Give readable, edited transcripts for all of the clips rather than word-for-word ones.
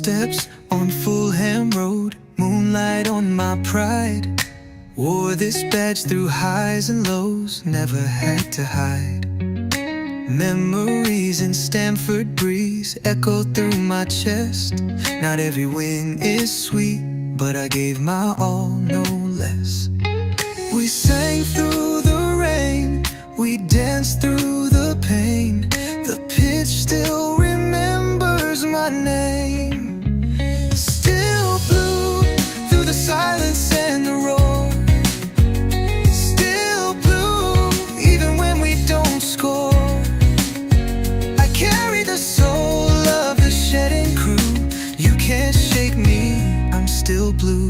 Footsteps on Fulham Road, moonlight on my pride. Wore this badge through highs and lows, never had to hide. Memories in Stamford breeze echo through my chest. Not every win is sweet, but I gave my all, no less. We sang through the rain, we danced through the pain. The pitch still remembers my name. Still blue through the silence and the roar. Still blue even when we don't score. I carry the soul of the shedding crew. You can't shake me, I'm still blue.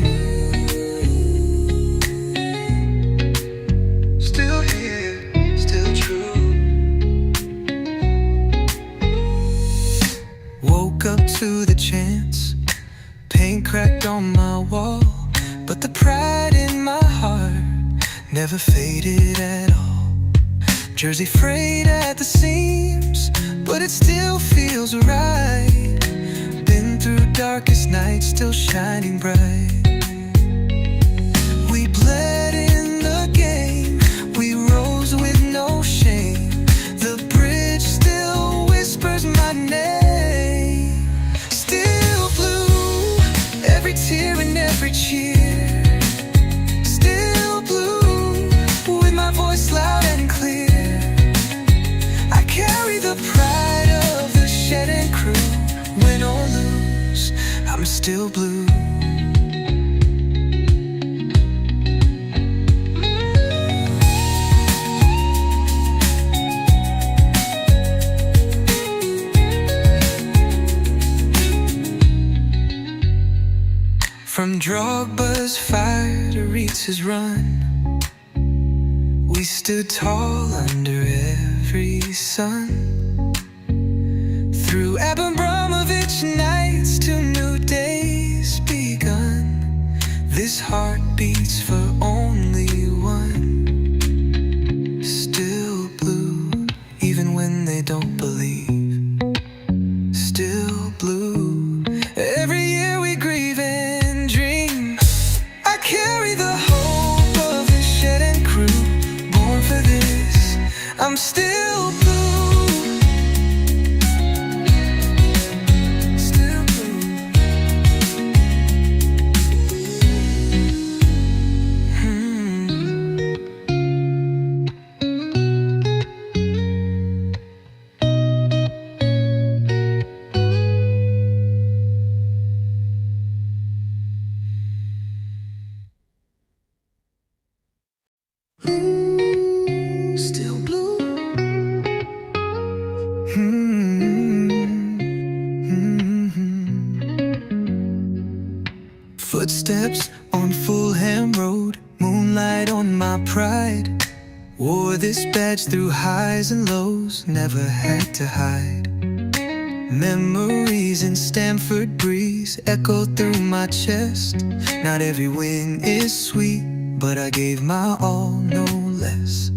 Still here, still true. Woke up to the chance, paint cracked on my wall, but the pride in my heart never faded at all. Jersey frayed at the seams, but it still feels right. Been through darkest nights, still shining bright. We bled in the game, we rose with no shame. The bridge still whispers my name. Still blue, every tear and every cheer. Still blue, with my voice loud and clear. I carry the pride of the shedding crew. Win or lose, I'm still blue. From Drogba's fire to Ritz's run, we stood tall under every sun. Through Abramovich nights to new days begun, this heart beats for only one. Still blue, even when they don't believe. Still blue, every year we grieve and dream. I carry the hope of the shedding crew, born for this, I'm still blue. Still blue. Still blue. Footsteps on Fulham Road, moonlight on my pride. Wore this badge through highs and lows, never had to hide. Memories in Stamford breeze echo through my chest. Not every win is sweet, but I gave my all, no less.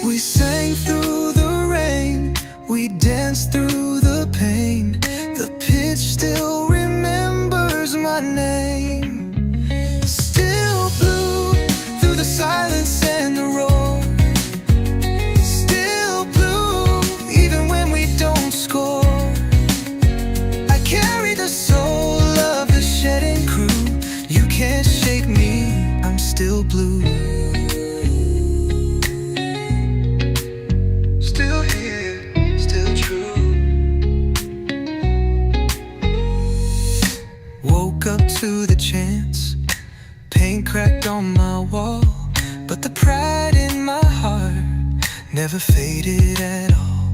We sang through the rain, we danced through the pain. The pitch still remembers my name. Still blue through the silence and the roar. Still blue even when we don't score. I carry the soul of the shedding crew. You can't shake me, I'm still blue. Still here, still true. Woke up to the chance, paint cracked on my wall, but the pride in my heart never faded at all.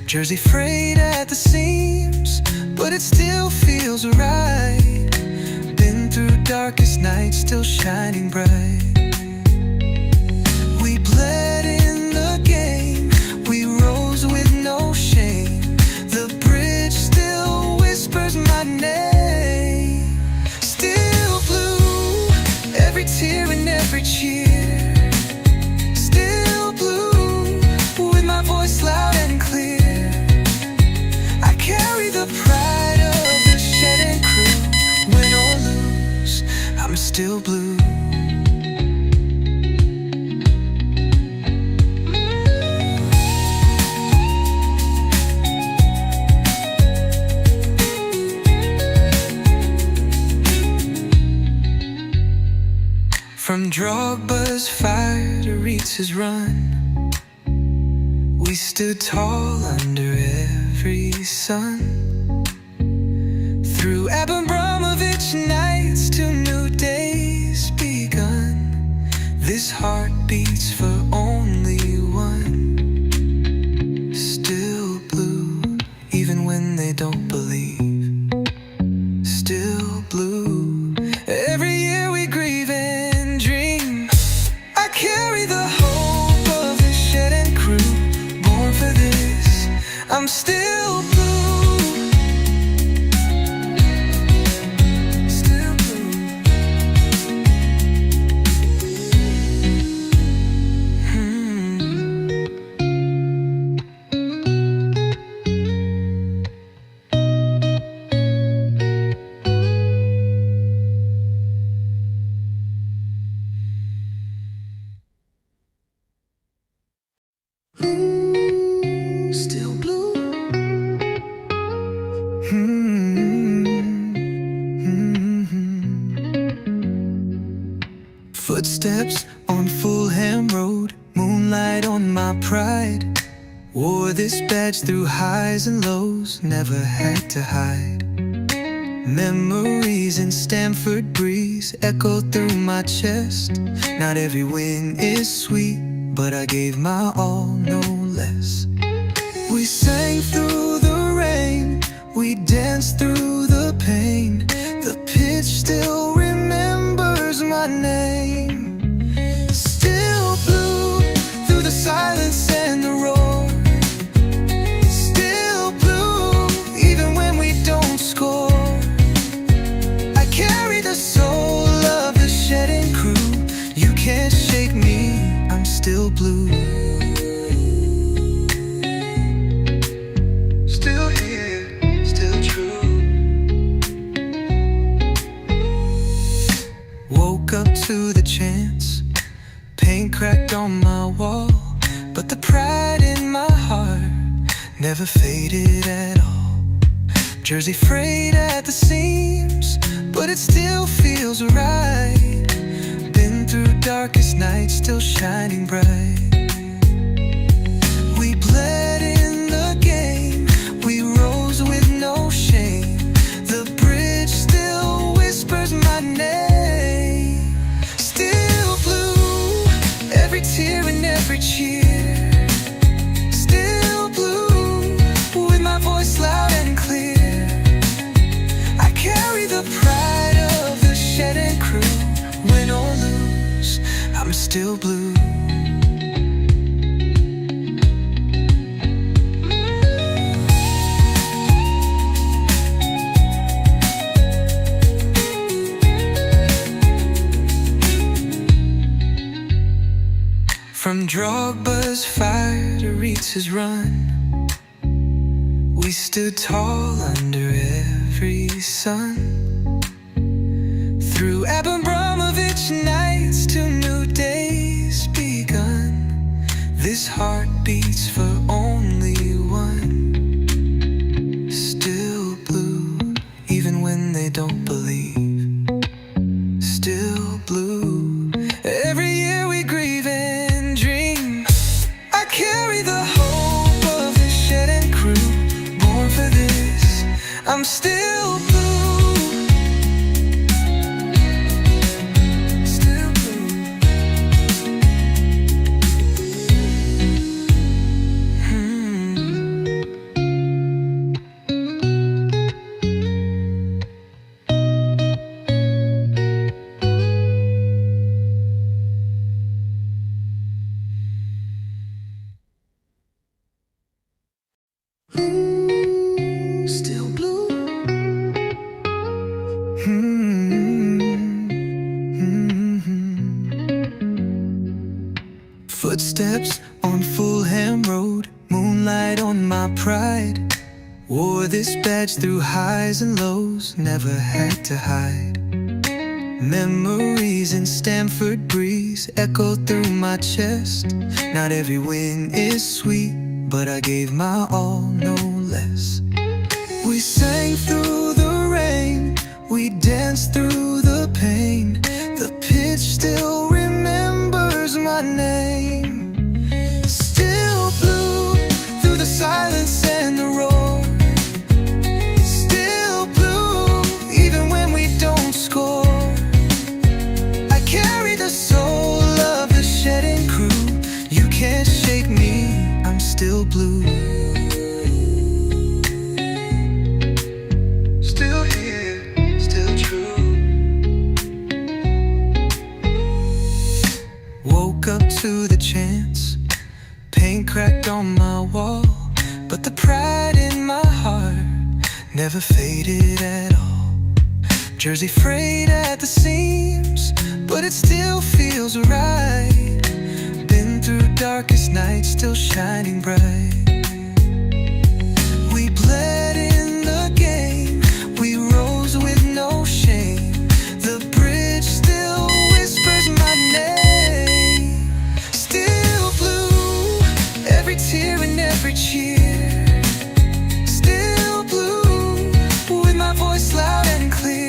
Jersey frayed at the seams, but it still feels right. Been through darkest nights, still shining bright. We bled in the game, we rose with no shame. The bridge still whispers my name. Still blue, every tear and every cheer. Still blue, with my voice loud and clear. I carry the pride of the shedding still blue. From Drogba's fire to Ritz's run, we stood tall under every sun. Through Abramovich nights to new days begun, this heart beats for only one. Still blue, even when they don't believe. Still blue, every year we grieve and dream. I carry the hope of the shed and crew, born for this, I'm still blue. Still blue. Still blue. Footsteps on Fulham Road, moonlight on my pride. Wore this badge through highs and lows, never had to hide. Memories in Stamford breeze echo through my chest. Not every win is sweet, but I gave my all, no less. We sang through the rain, we danced through the pain. The pitch still remembers my name. Still blue, through the silence and the roar. Still blue, even when we don't score. I carry the soul of the shedding crew. You can't shake me, I'm still blue. Still here, still true. Woke up to the chance, paint cracked on my wall, but the pride in my heart never faded at all. Jersey frayed at the seams, but it still feels right. Been through darkest nights, still shining bright. We bled in the game, we rose with no shame. The bridge still whispers my name. Still blue, every tear and every cheer. Still blue, with my voice loud and clear. I carry the pride of the shed and crew. Win or lose, I'm still blue. From Drogba's fire to Ritz's run, we stood tall under every sun. Through Abramovich nights to new days begun, this heart beats for only one. Still blue, even when they don't believe. Still blue, every year we grieve and dream. I carry the hope of the shed and crew, born for this, I'm still blue. Still blue. Footsteps on Fulham Road, moonlight on my pride. Wore this badge through highs and lows, never had to hide. Memories in Stamford breeze echo through my chest. Not every win is sweet, but I gave my all, no less. We sang through the rain, we danced through the pain. The pitch still remembers my name. Still blue through the silence and the roar. Still blue even when we don't score. I carry the soul of the shedding crew. You can't shake me, I'm still blue. Still here, still true. Woke up to the chance, paint cracked on my wall, but the pride in my heart never faded at all. Jersey frayed at the seams, but it still feels right. Been through darkest nights, still shining bright. We bled in the game, we rose with no shame. The bridge still whispers my name. Still blue, every tear and every cheer. Still blue, with my voice loud and clear.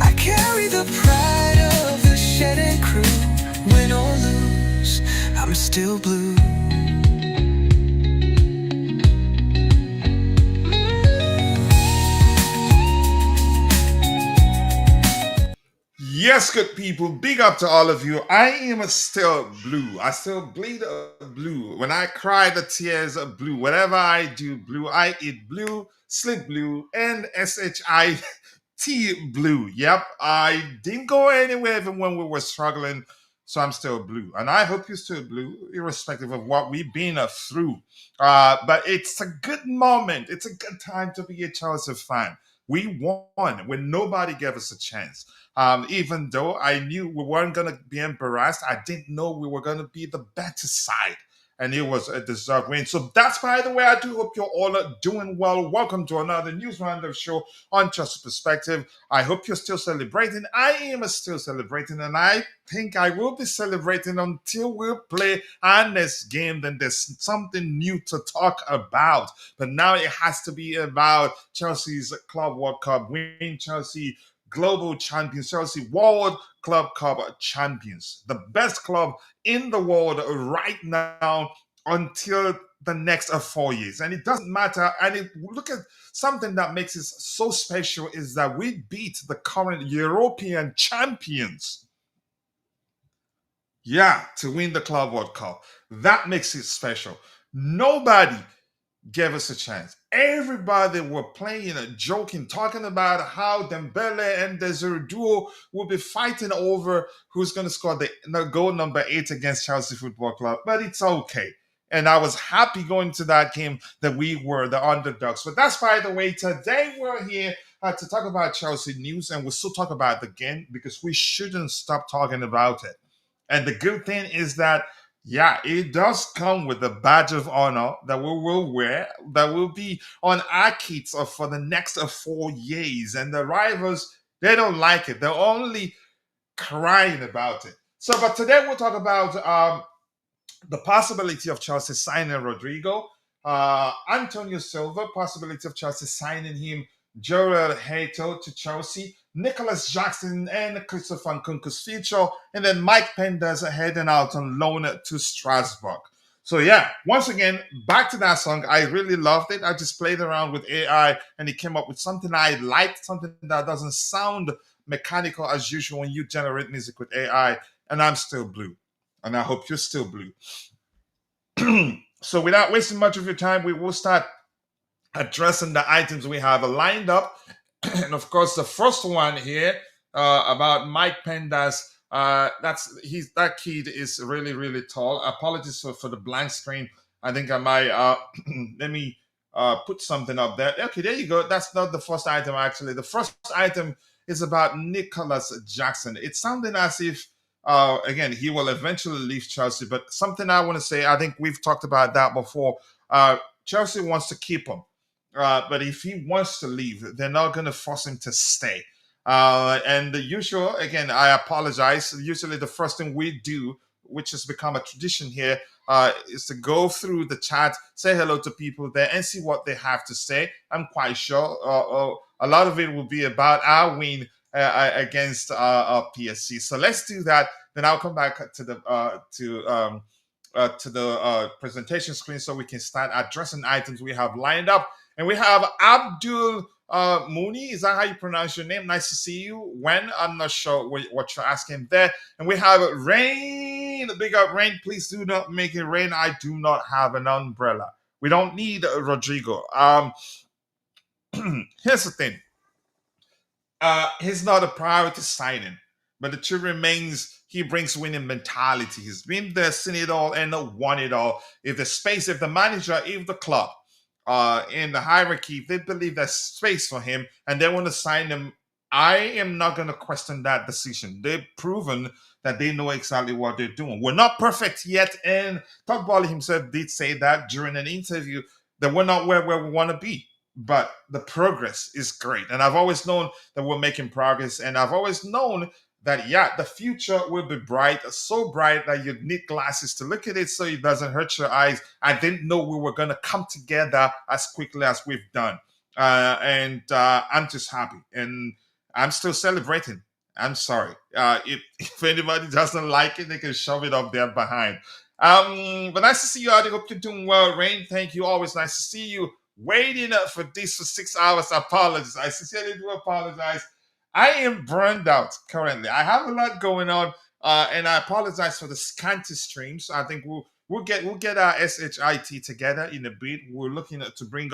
I carry the pride of the shedding crew. Win or lose, I'm still blue. Yes, good people, big up to all of you. I am still blue. I still bleed blue. When I cry, the tears are blue. Whatever I do, blue. I eat blue, sleep blue, and SHIT blue. Yep, I didn't go anywhere even when we were struggling, so I'm still blue. And I hope you're still blue, irrespective of what we've been through. But it's a good moment. It's a good time to be a Chelsea fan. We won when nobody gave us a chance. Even though I knew we weren't going to be embarrassed, I didn't know we were going to be the better side. And it was a deserved win. So that's, by the way, I do hope you're all doing well. Welcome to another News Roundup show on Just Perspective. I hope you're still celebrating. I am still celebrating, and I think I will be celebrating until we play our next game. Then there's something new to talk about. But now it has to be about Chelsea's Club World Cup win, Chelsea global champions, Chelsea World Club Cup champions, the best club in the world right now until the next 4 years. And it doesn't matter. And look at something that makes it so special is that we beat the current European champions. Yeah, to win the Club World Cup. That makes it special. Nobody gave us a chance. Everybody were playing, joking, talking about how Dembele and Desiree Duo will be fighting over who's going to score the goal number 8 against Chelsea Football Club. But it's okay. And I was happy going to that game that we were the underdogs. But that's, by the way, today we're here to talk about Chelsea news, and we'll still talk about the game because we shouldn't stop talking about it. And the good thing is that yeah, it does come with a badge of honor that we will wear, that will be on our kits for the next 4 years. And the rivals, they don't like it. They're only crying about it. So, but today we'll talk about the possibility of Chelsea signing Rodrygo, António Silva, possibility of Chelsea signing him, Jerrell Hato to Chelsea, Nico Jackson and Christopher Nkunku's future, and then Mike Penders heading out on loan to Strasbourg. So yeah, once again, back to that song. I really loved it. I just played around with AI and it came up with something I liked, something that doesn't sound mechanical as usual when you generate music with AI. And I'm still blue. And I hope you're still blue. So without wasting much of your time, we will start addressing the items we have lined up. And of course, the first one here about Mike Pendas. That kid is really really tall. Apologies for the blank screen. I think I might let me put something up there. Okay, there you go. That's not the first item actually. The first item is about Nicholas Jackson. It's sounding as if again he will eventually leave Chelsea, but something I want to say. I think we've talked about that before. Chelsea wants to keep him. But if he wants to leave, they're not going to force him to stay. And the usual, again, I apologize. Usually, the first thing we do, which has become a tradition here, is to go through the chat, say hello to people there, and see what they have to say. I'm quite sure a lot of it will be about our win against PSC. So let's do that. Then I'll come back to the presentation screen so we can start addressing items we have lined up. And we have Abdul Mooney. Is that how you pronounce your name? Nice to see you. When? I'm not sure what you're asking there. And we have Rain. Big up, Rain. Please do not make it rain. I do not have an umbrella. We don't need Rodrygo. Here's the thing. He's not a priority signing, but the truth remains he brings winning mentality. He's been there, seen it all, and won it all. If the space, if the manager, if the club, in the hierarchy, if they believe there's space for him and they want to sign him, I am not going to question that decision. They've proven that they know exactly what they're doing. We're not perfect yet, and Todd Bowley himself did say that during an interview that we're not where we want to be. But the progress is great. And I've always known that we're making progress. And I've always known that, yeah, the future will be bright, so bright that you need glasses to look at it so it doesn't hurt your eyes. I didn't know we were going to come together as quickly as we've done. And I'm just happy. And I'm still celebrating. I'm sorry. If anybody doesn't like it, they can shove it up there behind. But nice to see you out. I hope you're doing well, Rain. Thank you. Always nice to see you. Waiting up for this for 6 hours. I apologize. I sincerely do apologize. I am burned out currently. I have a lot going on, and I apologize for the scanty streams. I think we'll get our shit together in a bit. We're looking to bring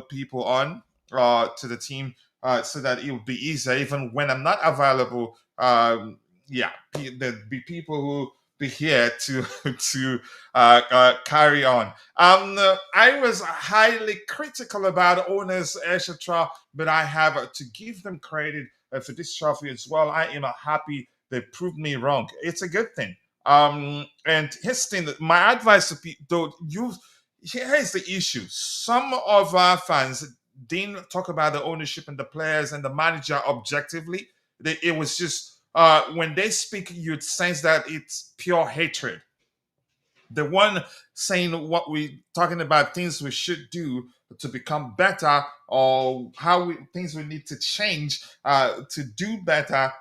people on to the team so that it will be easier even when I'm not available. Yeah, there'll be people who be here to carry on. I was highly critical about owners, etc., but I have to give them credit for this trophy as well. I am happy they proved me wrong. It's a good thing. And here's the thing: my advice to people, though, here's the issue. Some of our fans didn't talk about the ownership and the players and the manager objectively. It was just when they speak, you'd sense that it's pure hatred. The one saying what we talking about things we should do to become better or things we need to change to do better.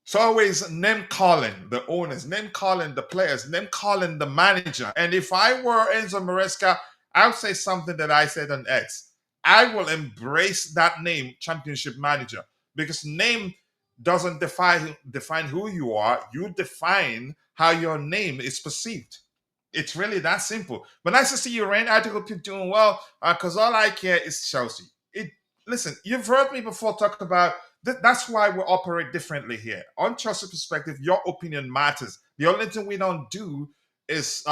It's always name calling the owners, name calling the players, name calling the manager. And if I were Enzo Maresca, I would say something that I said on X. I will embrace that name, championship manager, because name doesn't define who you are. You define how your name is perceived. It's really that simple. But nice to see you, Rain. I hope you're doing well, because all I care is Chelsea. Listen, you've heard me before talk about that's why we operate differently here. On Chelsea perspective, your opinion matters. The only thing we don't do is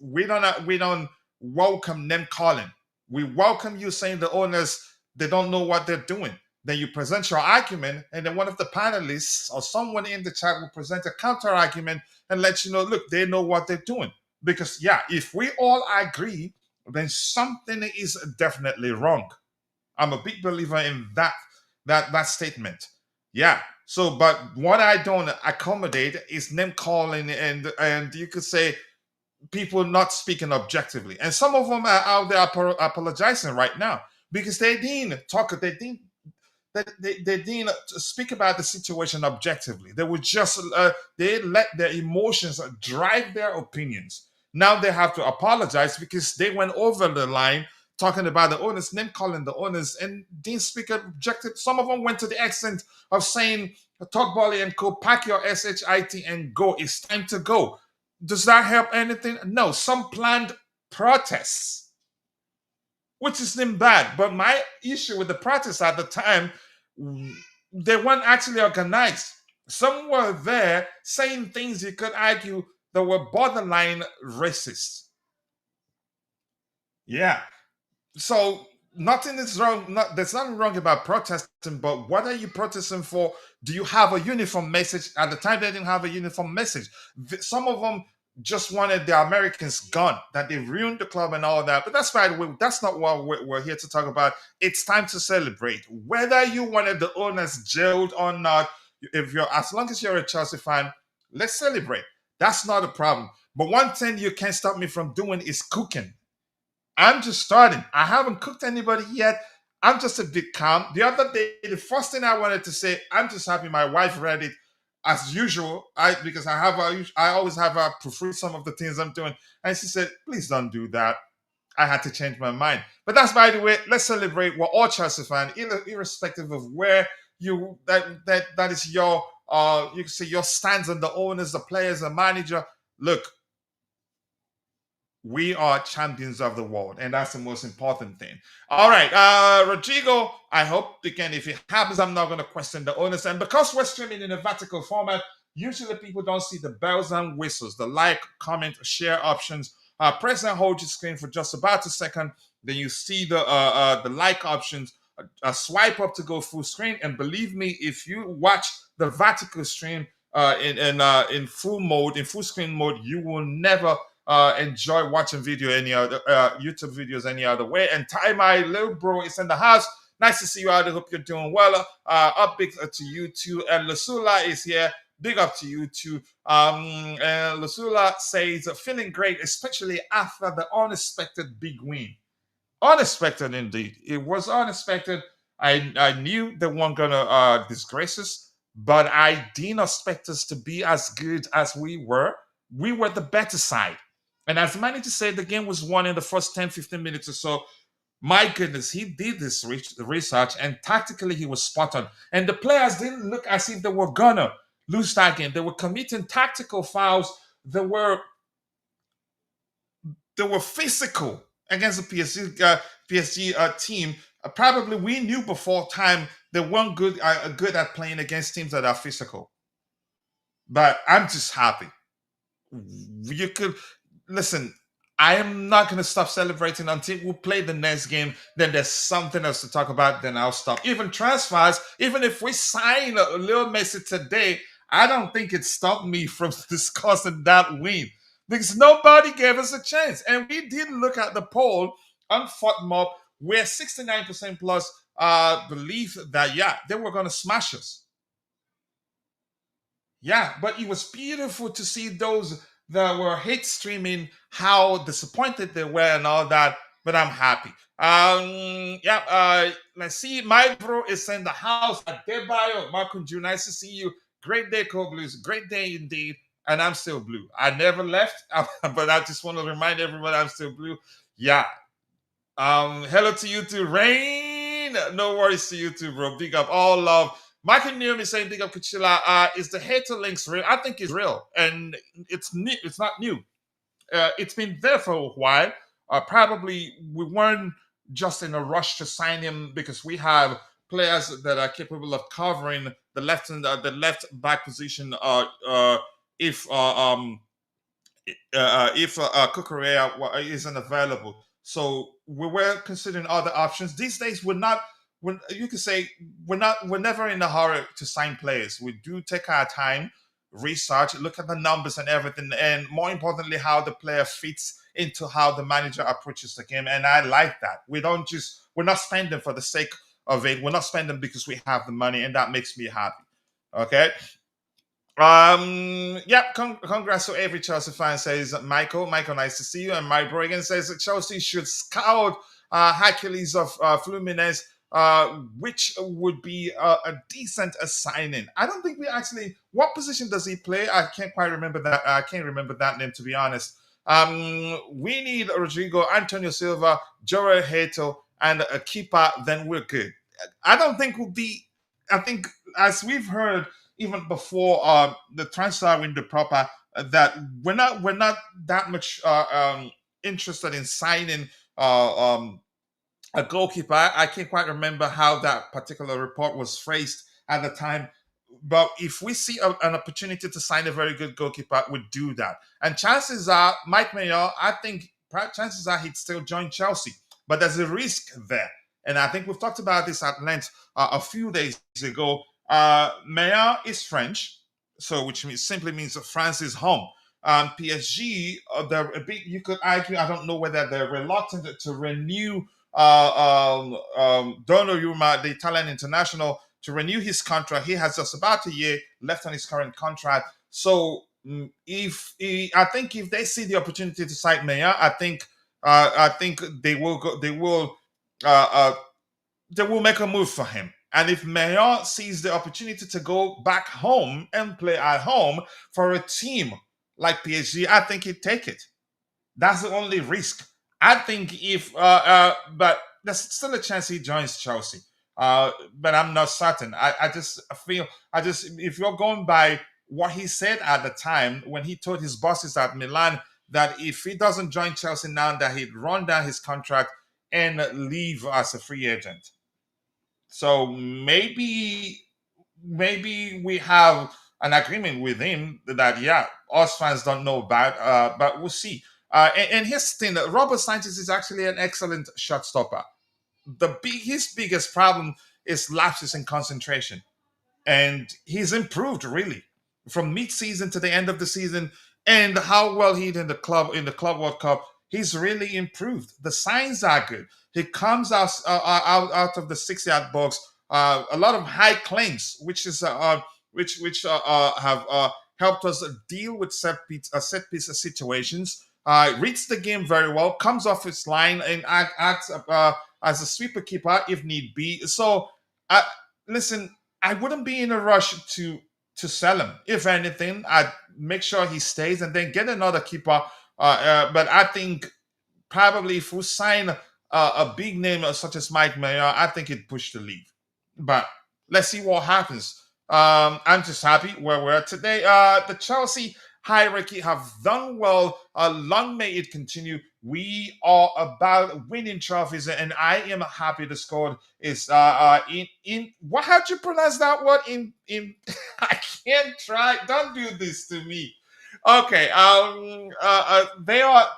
we don't welcome name calling. We welcome you saying the owners they don't know what they're doing. Then you present your argument, and then one of the panelists or someone in the chat will present a counter argument and let you know, look, they know what they're doing. Because yeah, if we all agree, then something is definitely wrong. I'm a big believer in that statement. Yeah. So, but what I don't accommodate is name calling and you could say people not speaking objectively. And some of them are out there apologizing right now because they didn't talk. They didn't speak about the situation objectively. They would just they let their emotions drive their opinions. Now they have to apologize because they went over the line talking about the owners, name calling the owners, and didn't speak objective. Some of them went to the extent of saying, Todd Bowley and Co, pack your shit and go. It's time to go. Does that help anything? No. Some planned protests, which isn't bad. But my issue with the protests at the time, they weren't actually organized. Some were there saying things you could argue that were borderline racist. Yeah. So nothing is wrong. There's nothing wrong about protesting, but what are you protesting for? Do you have a uniform message? At the time, they didn't have a uniform message. Some of them just wanted the Americans gone, that they ruined the club and all that. But that's fine. That's not what we're here to talk about. It's time to celebrate. Whether you wanted the owners jailed or not, if you're as long as you're a Chelsea fan, let's celebrate. That's not a problem. But one thing you can't stop me from doing is cooking. I'm just starting. I haven't cooked anybody yet. I'm just a bit calm. The other day, the first thing I wanted to say, I'm just happy my wife read it as usual. Because I always have her proofread some of the things I'm doing, and she said, "Please don't do that." I had to change my mind. But that's by the way. Let's celebrate. We're all Chelsea fans, irrespective of where that is your you can say your stands on the owners, the players, the manager. Look, we are champions of the world, and that's the most important thing. All right, Rodrygo, I hope again, if it happens, I'm not going to question the owners. And because we're streaming in a vertical format, usually people don't see the bells and whistles, the like, comment, share options. Press and hold your screen for just about a second, then you see the like options. Swipe up to go full screen, and believe me, if you watch the vertical stream in full mode, in full screen mode, you will never enjoy watching video any other YouTube videos any other way. And Ty, my little bro, is in the house. Nice to see you out. I hope you're doing well. Up big to you too. And Lasula is here. Big up to you too. And Lasula says feeling great, especially after the unexpected big win. Unexpected indeed. It was unexpected. I knew they weren't gonna disgrace us, but I didn't expect us to be as good as we were. We were the better side. And as manager said, the game was won in the first 10, 15 minutes or so. My goodness, he did this research, and tactically he was spot on. And the players didn't look as if they were gonna lose that game. They were committing tactical fouls. They were physical against the PSG team. Probably we knew before time they weren't good at playing against teams that are physical. But I'm just happy. You could listen. I am not going to stop celebrating until we play the next game. Then there's something else to talk about. Then I'll stop. Even transfers, even if we sign a little Messi today, I don't think it stopped me from discussing that win because nobody gave us a chance. And we did look at the poll on FOTMOB where 69% plus believe that, yeah, they were going to smash us. Yeah, but it was beautiful to see those that were hate streaming how disappointed they were and all that. But I'm happy. Yeah. Let's see. My bro is in the house at Debayo. Marco Jr. Nice to see you. Great day, Co Blues. Great day indeed. And I'm still blue. I never left, but I just want to remind everyone I'm still blue. Yeah. Hello to you too, Rain. No worries to you too, bro. Big up, all love. Michael Newman saying big up Kuchila. Is the hater links real? I think it's real, and it's new. It's not new. It's been there for a while. Probably we weren't just in a rush to sign him because we have players that are capable of covering the left and the left back position. If Kukurea isn't available. So we were considering other options. These days, you could say we're never in a hurry to sign players. We do take our time, research, look at the numbers and everything, and more importantly, how the player fits into how the manager approaches the game. And I like that. We're not spending for the sake of it. We're not spending because we have the money, and that makes me happy. Okay. Yeah, congrats to every Chelsea fan, says Michael. Michael, nice to see you. And Mike Brogan says that Chelsea should scout Hercules of Fluminense, which would be a decent signing. I don't think we actually. What position does he play? I can't quite remember that. I can't remember that name, to be honest. We need Rodrygo, António Silva, Jerrell, Hato, and a keeper. Then we're good. I don't think we'll be. I think, as we've heard even before the transfer window proper, that we're not that much interested in signing a goalkeeper. I can't quite remember how that particular report was phrased at the time. But if we see an opportunity to sign a very good goalkeeper, we'd do that. And chances are, Mike Mayer, I think chances are he'd still join Chelsea. But there's a risk there. And I think we've talked about this at length a few days ago. Meyer is French, so which simply means that France is home. PSG, they're a bit, you could argue, I don't know whether they're reluctant to renew Donnarumma, the Italian international, to renew his contract. He has just about a year left on his current contract. So I think if they see the opportunity to sign Meyer, I think they will go. Uh, uh, they will make a move for him. And if Mayor sees the opportunity to go back home and play at home for a team like PSG, I think he'd take it. That's the only risk. I think but there's still a chance he joins Chelsea. But I'm not certain. I just feel, if you're going by what he said at the time when he told his bosses at Milan that if he doesn't join Chelsea now, that he'd run down his contract and leave as a free agent. So maybe we have an agreement with him that yeah, us fans don't know about, but we'll see. And here's the thing: that Robert Sanchez is actually an excellent shot stopper. His biggest problem is lapses in concentration, and he's improved really from mid-season to the end of the season, and how well he did in the club World Cup. He's really improved. The signs are good. He comes out of the 6 yard box. A lot of high claims, which have helped us deal with set piece situations. Reads the game very well. Comes off his line and acts as a sweeper keeper if need be. So, uh, listen, I wouldn't be in a rush to sell him. If anything, I'd make sure he stays and then get another keeper. But I think probably if we sign a big name such as Mike Mayer, I think he'd push to leave. But let's see what happens. I'm just happy where we're at today. The Chelsea hierarchy have done well. Long may it continue. We are about winning trophies, and I am happy the squad is in what, how'd you pronounce that word? In I can't try. Don't do this to me. Okay. They are.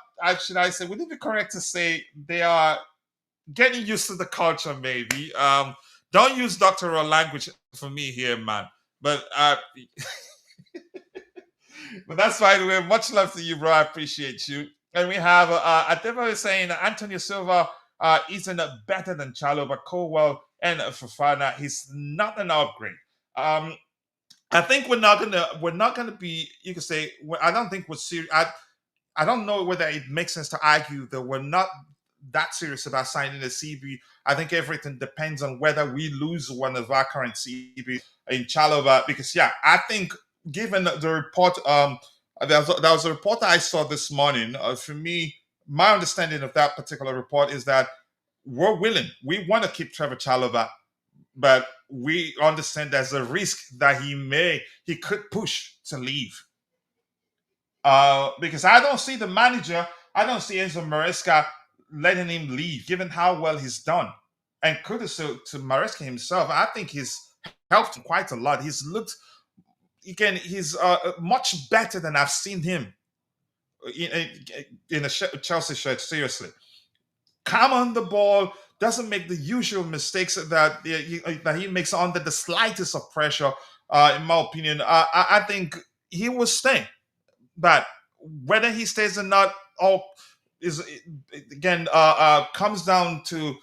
Should I say? Would it be correct to say they are getting used to the culture? Maybe. Don't use doctoral language for me here, man. But but that's fine. We're much love to you, bro. I appreciate you. And we have Adeba is saying Antonio Silva isn't better than Chalo, but Colwell and Fafana, he's not an upgrade. Um, I think we're not gonna be. You could say I don't think we're serious. I don't know whether it makes sense to argue that we're not that serious about signing a CB. I think everything depends on whether we lose one of our current CB in Chalobah. Because yeah, I think given the report, there was a report that I saw this morning. For me, my understanding of that particular report is that we're willing, we want to keep Trevor Chalobah, but we understand there's a risk that he could push to leave. Because I don't see the manager, I don't see Enzo Maresca letting him leave, given how well he's done. And kudos to Maresca himself. I think he's helped him quite a lot. He's looked, again, he's much better than I've seen him in a Chelsea shirt, seriously. Calm on the ball, doesn't make the usual mistakes that he makes under the slightest of pressure, in my opinion. I think he will stay. But whether he stays or not, all is again comes down to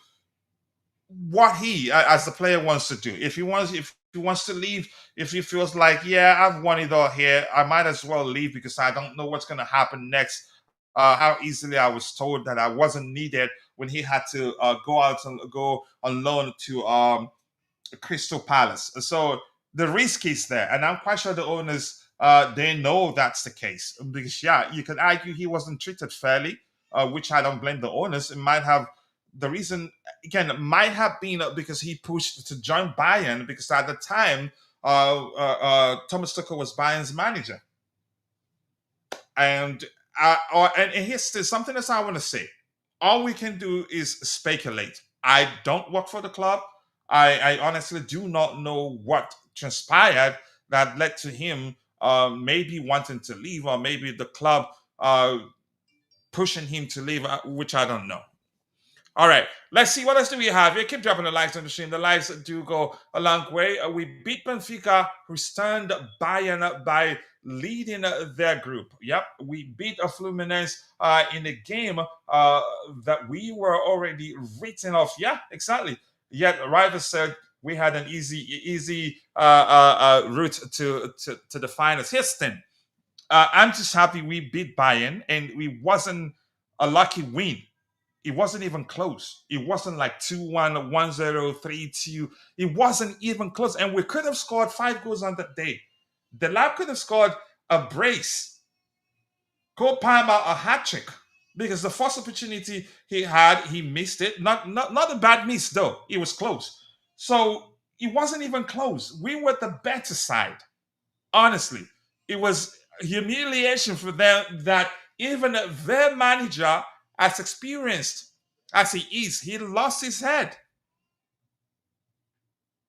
what he as the player wants to do. If he wants to leave, if he feels like yeah, I've won it all here, I might as well leave because I don't know what's going to happen next. How easily I was told that I wasn't needed when he had to go out and go on loan to Crystal Palace. So the risk is there, and I'm quite sure the owners they know that's the case because yeah, you could argue he wasn't treated fairly, which I don't blame the owners. It might have the reason again it might have been because he pushed to join Bayern because at the time Thomas Tuchel was Bayern's manager, and and here's something else I want to say. All we can do is speculate. I don't work for the club. I honestly do not know what transpired that led to him maybe wanting to leave, or maybe the club pushing him to leave, which I don't know. All right, let's see what else do we have here. Keep dropping the likes on the stream. The likes do go a long way. We beat Benfica, who stunned Bayern by leading their group. Yep, we beat a Fluminense in a game that we were already written off. Yeah, exactly. Yet Rival said we had an easy route to the finals. Here's the thing. I'm just happy we beat Bayern, and we wasn't a lucky win. It wasn't even close. It wasn't like 2-1, 1-0, 3-2. It wasn't even close. And we could have scored 5 goals on that day. The lab could have scored a brace, Cole Palmer a hat trick. Because the first opportunity he had, he missed it. Not a bad miss, though. It was close. So it wasn't even close. We were the better side. Honestly, it was humiliation for them that even their manager, as experienced as he is, he lost his head.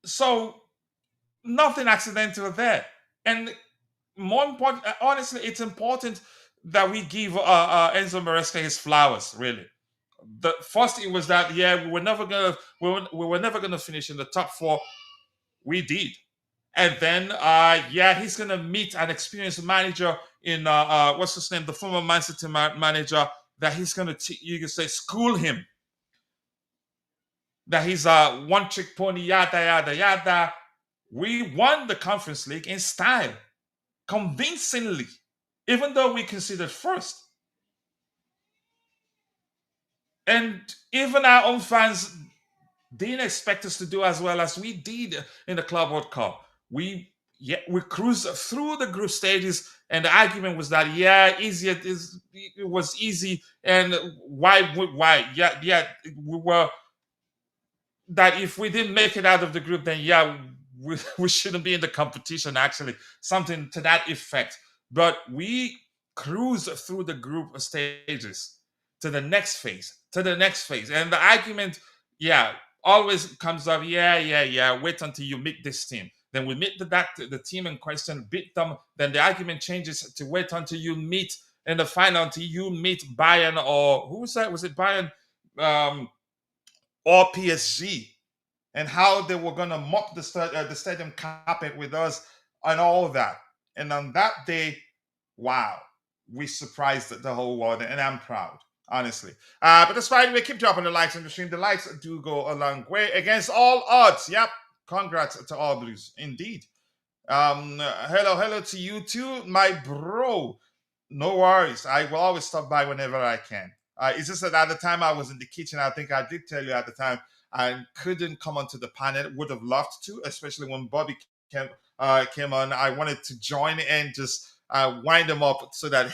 So nothing accidental there. And more important, honestly, it's important that we give Enzo Maresca his flowers. Really, the first thing was that we were never gonna finish in the top four. We did. And then, yeah, he's gonna meet an experienced manager in what's his name, the former Man City manager. That he's gonna, you can say, school him. That he's a one-trick pony, yada yada yada. We won the Conference League in style, convincingly, even though we considered first. And even our own fans didn't expect us to do as well as we did in the Club World Cup. We cruised through the group stages, and the argument was that it was easy, and we were that if we didn't make it out of the group, then we shouldn't be in the competition. Actually, something to that effect. But we cruised through the group stages to the next phase, and the argument, always comes up. Wait until you meet this team. Then we meet the team in question, beat them. Then the argument changes to wait until you meet in the final, until you meet Bayern, or who was that? Was it Bayern or PSG? And how they were going to mop the stadium carpet with us and all that. And on that day, wow, we surprised the whole world, and I'm proud, honestly. But that's fine. We keep dropping the likes on the stream. The likes do go a long way against all odds. Yep. Congrats to all Blues, indeed. Hello to you too, my bro. No worries. I will always stop by whenever I can. It's just that at the time I was in the kitchen. I think I did tell you at the time I couldn't come onto the panel. Would have loved to, especially when Bobby came on. I wanted to join and just wind him up so that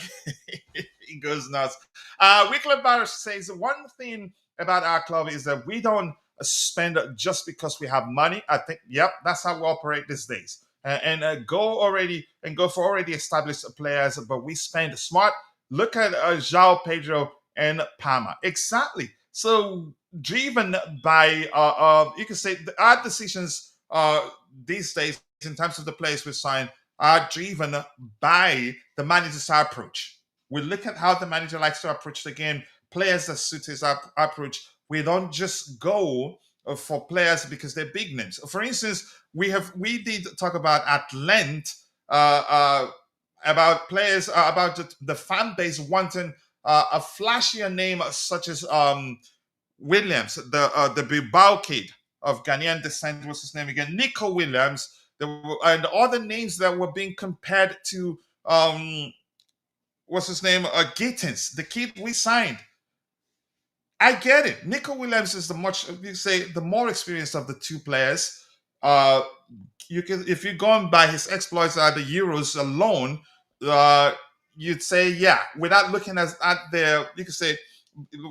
he goes nuts. Wycliffe Barris says one thing about our club is that we don't spend just because we have money. I think, yep, that's how we operate these days. Go for already established players, but we spend smart. Look at João Pedro and Palma. Exactly. So driven by you can say our decisions these days in terms of the players we sign are driven by the manager's approach. We look at how the manager likes to approach the game, players that suit his approach. We don't just go for players because they're big names. For instance, we did talk about at length about players about the fan base wanting a flashier name such as Williams, the Bilbao kid of Ghanaian descent. What's his name again? Nico Williams. And other names that were being compared to what's his name? Gittins, the kid we signed. I get it. Nico Williams is the more experienced of the two players. If you're going by his exploits at the Euros alone, you'd say without looking at you could say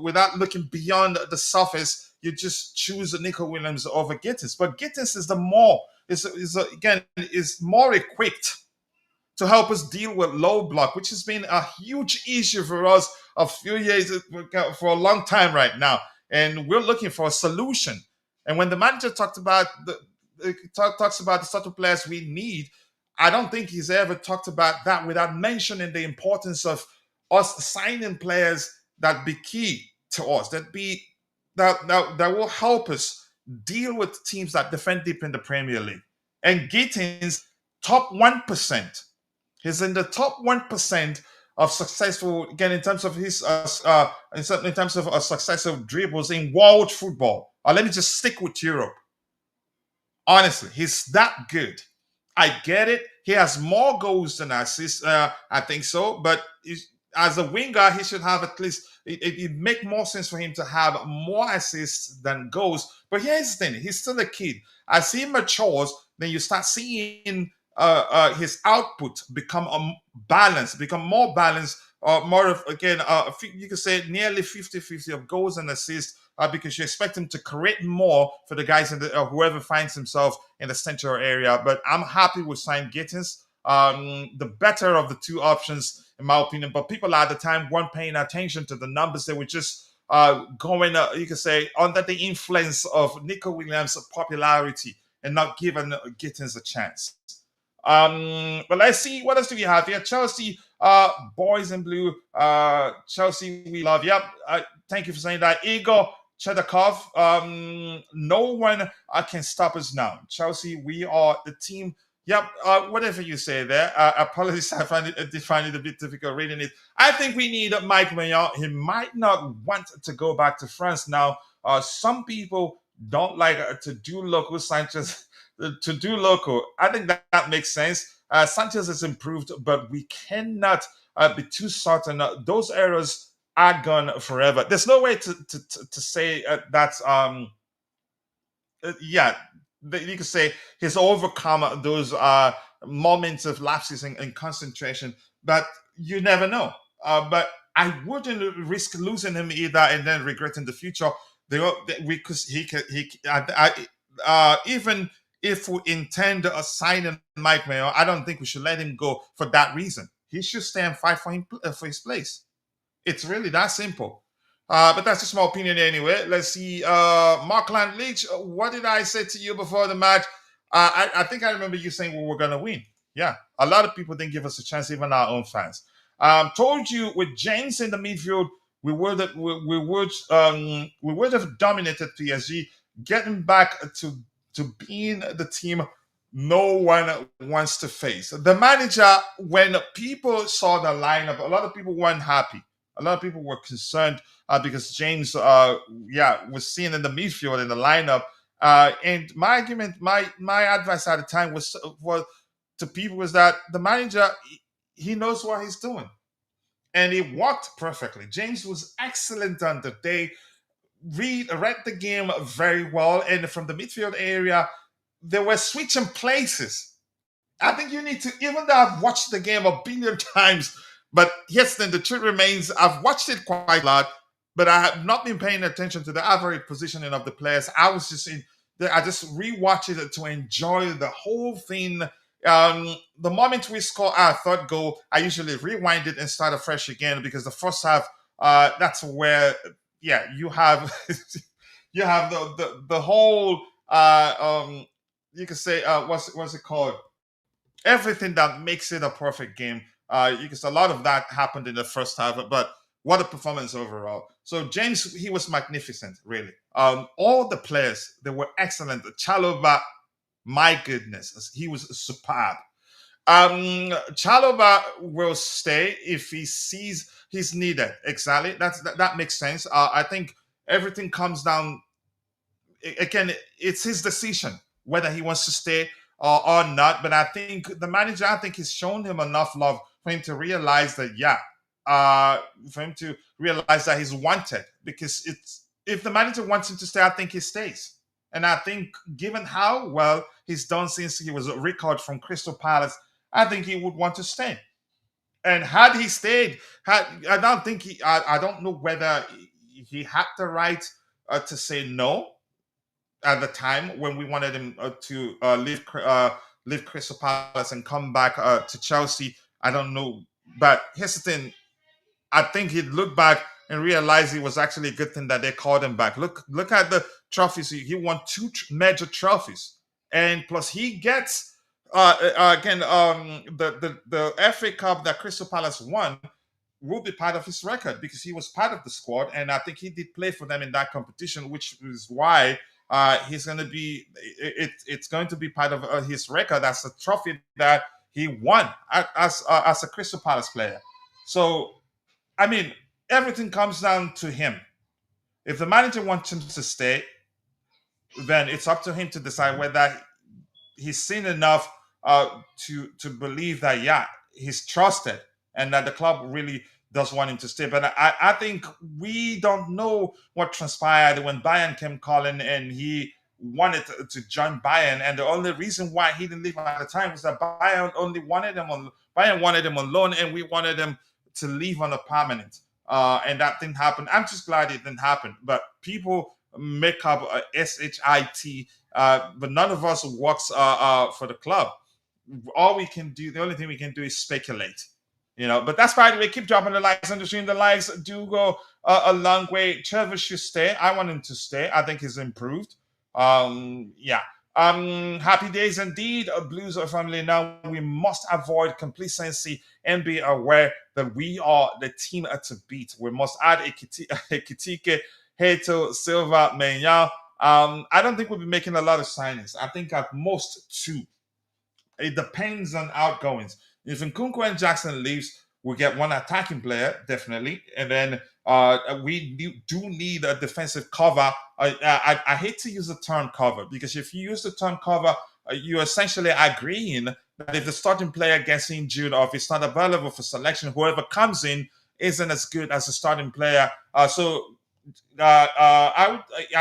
without looking beyond the surface, you just choose Nico Williams over Gittins. But Gittins is more equipped to help us deal with low block, which has been a huge issue for us a few years, for a long time right now. And we're looking for a solution. And when the manager talks about the sort of players we need, I don't think he's ever talked about that without mentioning the importance of us signing players that be key to us, that will help us deal with teams that defend deep in the Premier League. And Gittins, top 1%. He's in the top 1% of successful, again, in terms of his in terms of successful dribbles in world football. Let me just stick with Europe. Honestly, he's that good. I get it. He has more goals than assists. I think so. But as a winger, he should have at least. It make more sense for him to have more assists than goals. But here's the thing: he's still a kid. As he matures, then you start seeing his output become balanced, become more balanced. More of, again, you could say nearly 50-50 of goals and assists, because you expect him to create more for the guys in the whoever finds himself in the central area. But I'm happy with signing Gittins, the better of the two options, in my opinion. But people at the time weren't paying attention to the numbers. They were just going, you could say, under the influence of Nico Williams' popularity and not giving Gittins a chance. But let's see, what else do we have here? Chelsea, boys in blue. Chelsea, we love. Yep. Thank you for saying that, Igor Chedakov. No one can stop us now. Chelsea, we are the team. Yep. Whatever you say there. Apologies, I find it a bit difficult reading it. I think we need Mike Maignan. He might not want to go back to France now. Some people don't like to do local Sanchez. To do local, I think that makes sense. Sanchez has improved, but we cannot be too certain. Those errors are gone forever. There's no way to say that's yeah. You could say he's overcome those moments of lapses in concentration, but you never know. But I wouldn't risk losing him either and then regret in the future. Because even if we intend to sign Mike Mayo, I don't think we should let him go for that reason. He should stay and fight for his place. It's really that simple. But that's just my opinion anyway. Let's see. Markland Leach, what did I say to you before the match? I think I remember you saying we were going to win. Yeah, a lot of people didn't give us a chance, even our own fans. Told you with James in the midfield, we would have dominated PSG, getting back to being the team no one wants to face. The manager, when people saw the lineup, a lot of people weren't happy. A lot of people were concerned because James, was seen in the midfield in the lineup. And my argument, my advice at the time was to people was that the manager, he knows what he's doing, and it worked perfectly. James was excellent on the day. Read the game very well, and from the midfield area, they were switching places. I think you need to, even though I've watched the game a billion times, but yes, then the truth remains, I've watched it quite a lot, but I have not been paying attention to the average positioning of the players. I just rewatched it to enjoy the whole thing. The moment we score our third goal, I usually rewind it and start afresh again, because the first half, that's where, you have you have the whole you could say what's it called, everything that makes it a perfect game. You can say a lot of that happened in the first half, but what a performance overall. So James, he was magnificent, really. All the players, they were excellent. Chalobah, my goodness, he was superb. Chalobah will stay if he sees he's needed. Exactly. That makes sense. I think everything comes down, again, it's his decision whether he wants to stay or not. But I think the manager, I think he's shown him enough love for him to realize that, for him to realize that he's wanted. Because if the manager wants him to stay, I think he stays. And I think, given how well he's done since he was recalled from Crystal Palace, I think he would want to stay. And had he stayed, I don't think I don't know whether he had the right to say no at the time when we wanted him to leave Crystal Palace and come back to Chelsea. I don't know, but here's the thing: I think he'd look back and realize it was actually a good thing that they called him back. Look at the trophies. He won two major trophies, and plus he gets again the FA Cup that Crystal Palace won will be part of his record because he was part of the squad, and I think he did play for them in that competition, which is why he's going to be. It's going to be part of his record. That's a trophy that he won as a Crystal Palace player. So I mean, everything comes down to him. If the manager wants him to stay, then it's up to him to decide whether he's seen enough to believe that he's trusted and that the club really does want him to stay. But I think we don't know what transpired when Bayern came calling and he wanted to join Bayern, and the only reason why he didn't leave at the time was that Bayern wanted him on loan, and we wanted him to leave on a permanent. And that didn't happen. I'm just glad it didn't happen. But people make up a SHIT, but none of us works for the club. All we can do, the only thing we can do is speculate. But that's by the way. Keep dropping the likes on the stream. The likes do go a long way. Trevor should stay. I want him to stay. I think he's improved. Yeah. Happy days indeed. Blues are family. Now we must avoid complacency and be aware that we are the team to beat. We must add Ekitike, Hato, Silva, Menya. I don't think we'll be making a lot of signings. I think at most 2. It depends on outgoings. If Nkunku and Jackson leaves, we'll get one attacking player, definitely. And then we do need a defensive cover. I hate to use the term cover, because if you use the term cover, you're essentially agreeing that if the starting player gets injured or if it's not available for selection, whoever comes in isn't as good as the starting player. I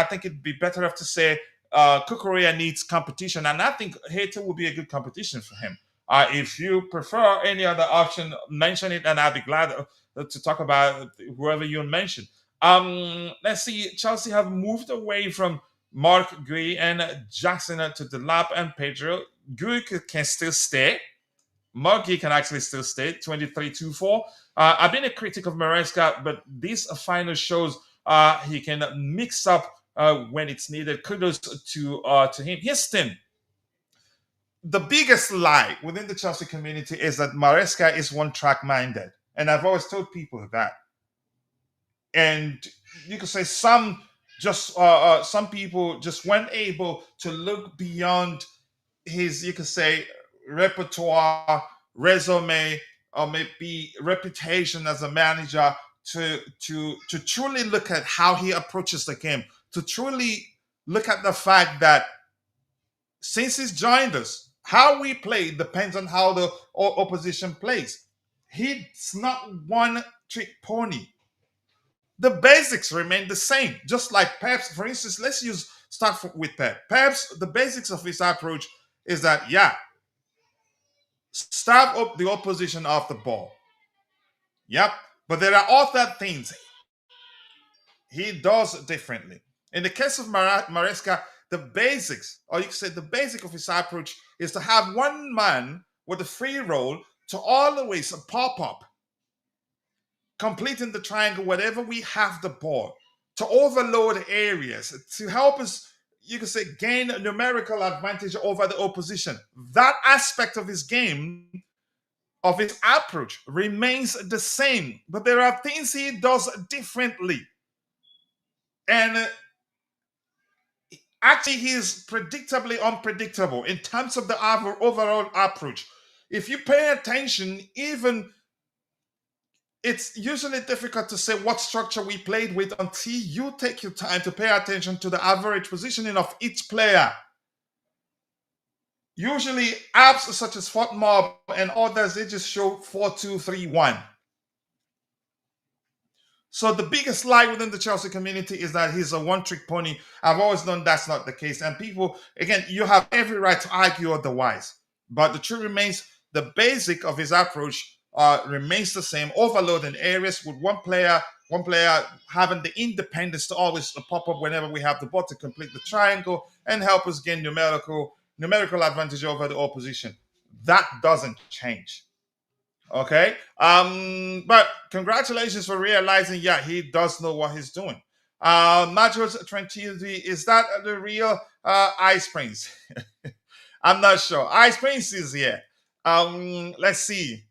think it'd be better off to say Kukurea needs competition, and I think Hato will be a good competition for him. If you prefer any other option, mention it, and I'll be glad to talk about whoever you mention. Let's see. Chelsea have moved away from Mark Gui and Jackson to the lap and Pedro. Gui can still stay. Mark Gui can actually still stay. 23-24. I've been a critic of Maresca, but this final shows he can mix up when it's needed. Kudos to him. Here's Tim. The biggest lie within the Chelsea community is that Maresca is one-track minded. And I've always told people that. And you could say some people just weren't able to look beyond his, you could say, repertoire, resume, or maybe reputation as a manager to truly look at how he approaches the game, to truly look at the fact that since he's joined us, how we play depends on how the opposition plays. He's not one trick pony. The basics remain the same. Just like Pep's, for instance, start with Pep. Pep's, the basics of his approach is that, start up the opposition off the ball. Yep. But there are other things he does differently. In the case of Maresca, the basics, or you could say the basic of his approach, is to have one man with a free role to always pop up, completing the triangle whenever we have the ball, to overload areas, to help us, you could say, gain a numerical advantage over the opposition. That aspect of his game, of his approach, remains the same, but there are things he does differently. And actually, he is predictably unpredictable in terms of the overall approach. If you pay attention, even it's usually difficult to say what structure we played with until you take your time to pay attention to the average positioning of each player. Usually, apps such as FOTMob and others, they just show 4-2-3-1. So the biggest lie within the Chelsea community is that he's a one-trick pony. I've always known that's not the case. And people, again, you have every right to argue otherwise. But the truth remains, the basic of his approach remains the same. Overloading areas with one player having the independence to always pop up whenever we have the ball to complete the triangle and help us gain numerical advantage over the opposition. That doesn't change. Okay. But congratulations for realizing, he does know what he's doing. Majos Tranquility, is that the real Ice Prince? I'm not sure. Ice Prince is here. Let's see.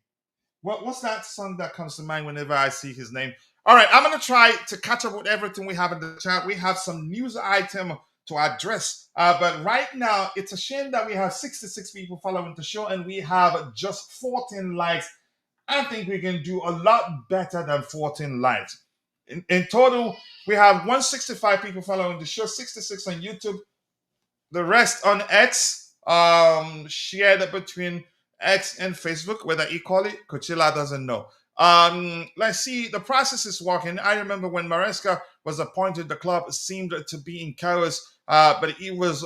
What's that song that comes to mind whenever I see his name? All right, I'm gonna try to catch up with everything we have in the chat. We have some news item to address. But right now, it's a shame that we have 66 people following the show and we have just 14 likes. I think we can do a lot better than 14 likes. In total, we have 165 people following the show, 66 on YouTube, the rest on X, shared between X and Facebook, whether equally, Coachella doesn't know. Let's see, the process is working. I remember when Maresca was appointed, the club seemed to be in chaos, but he was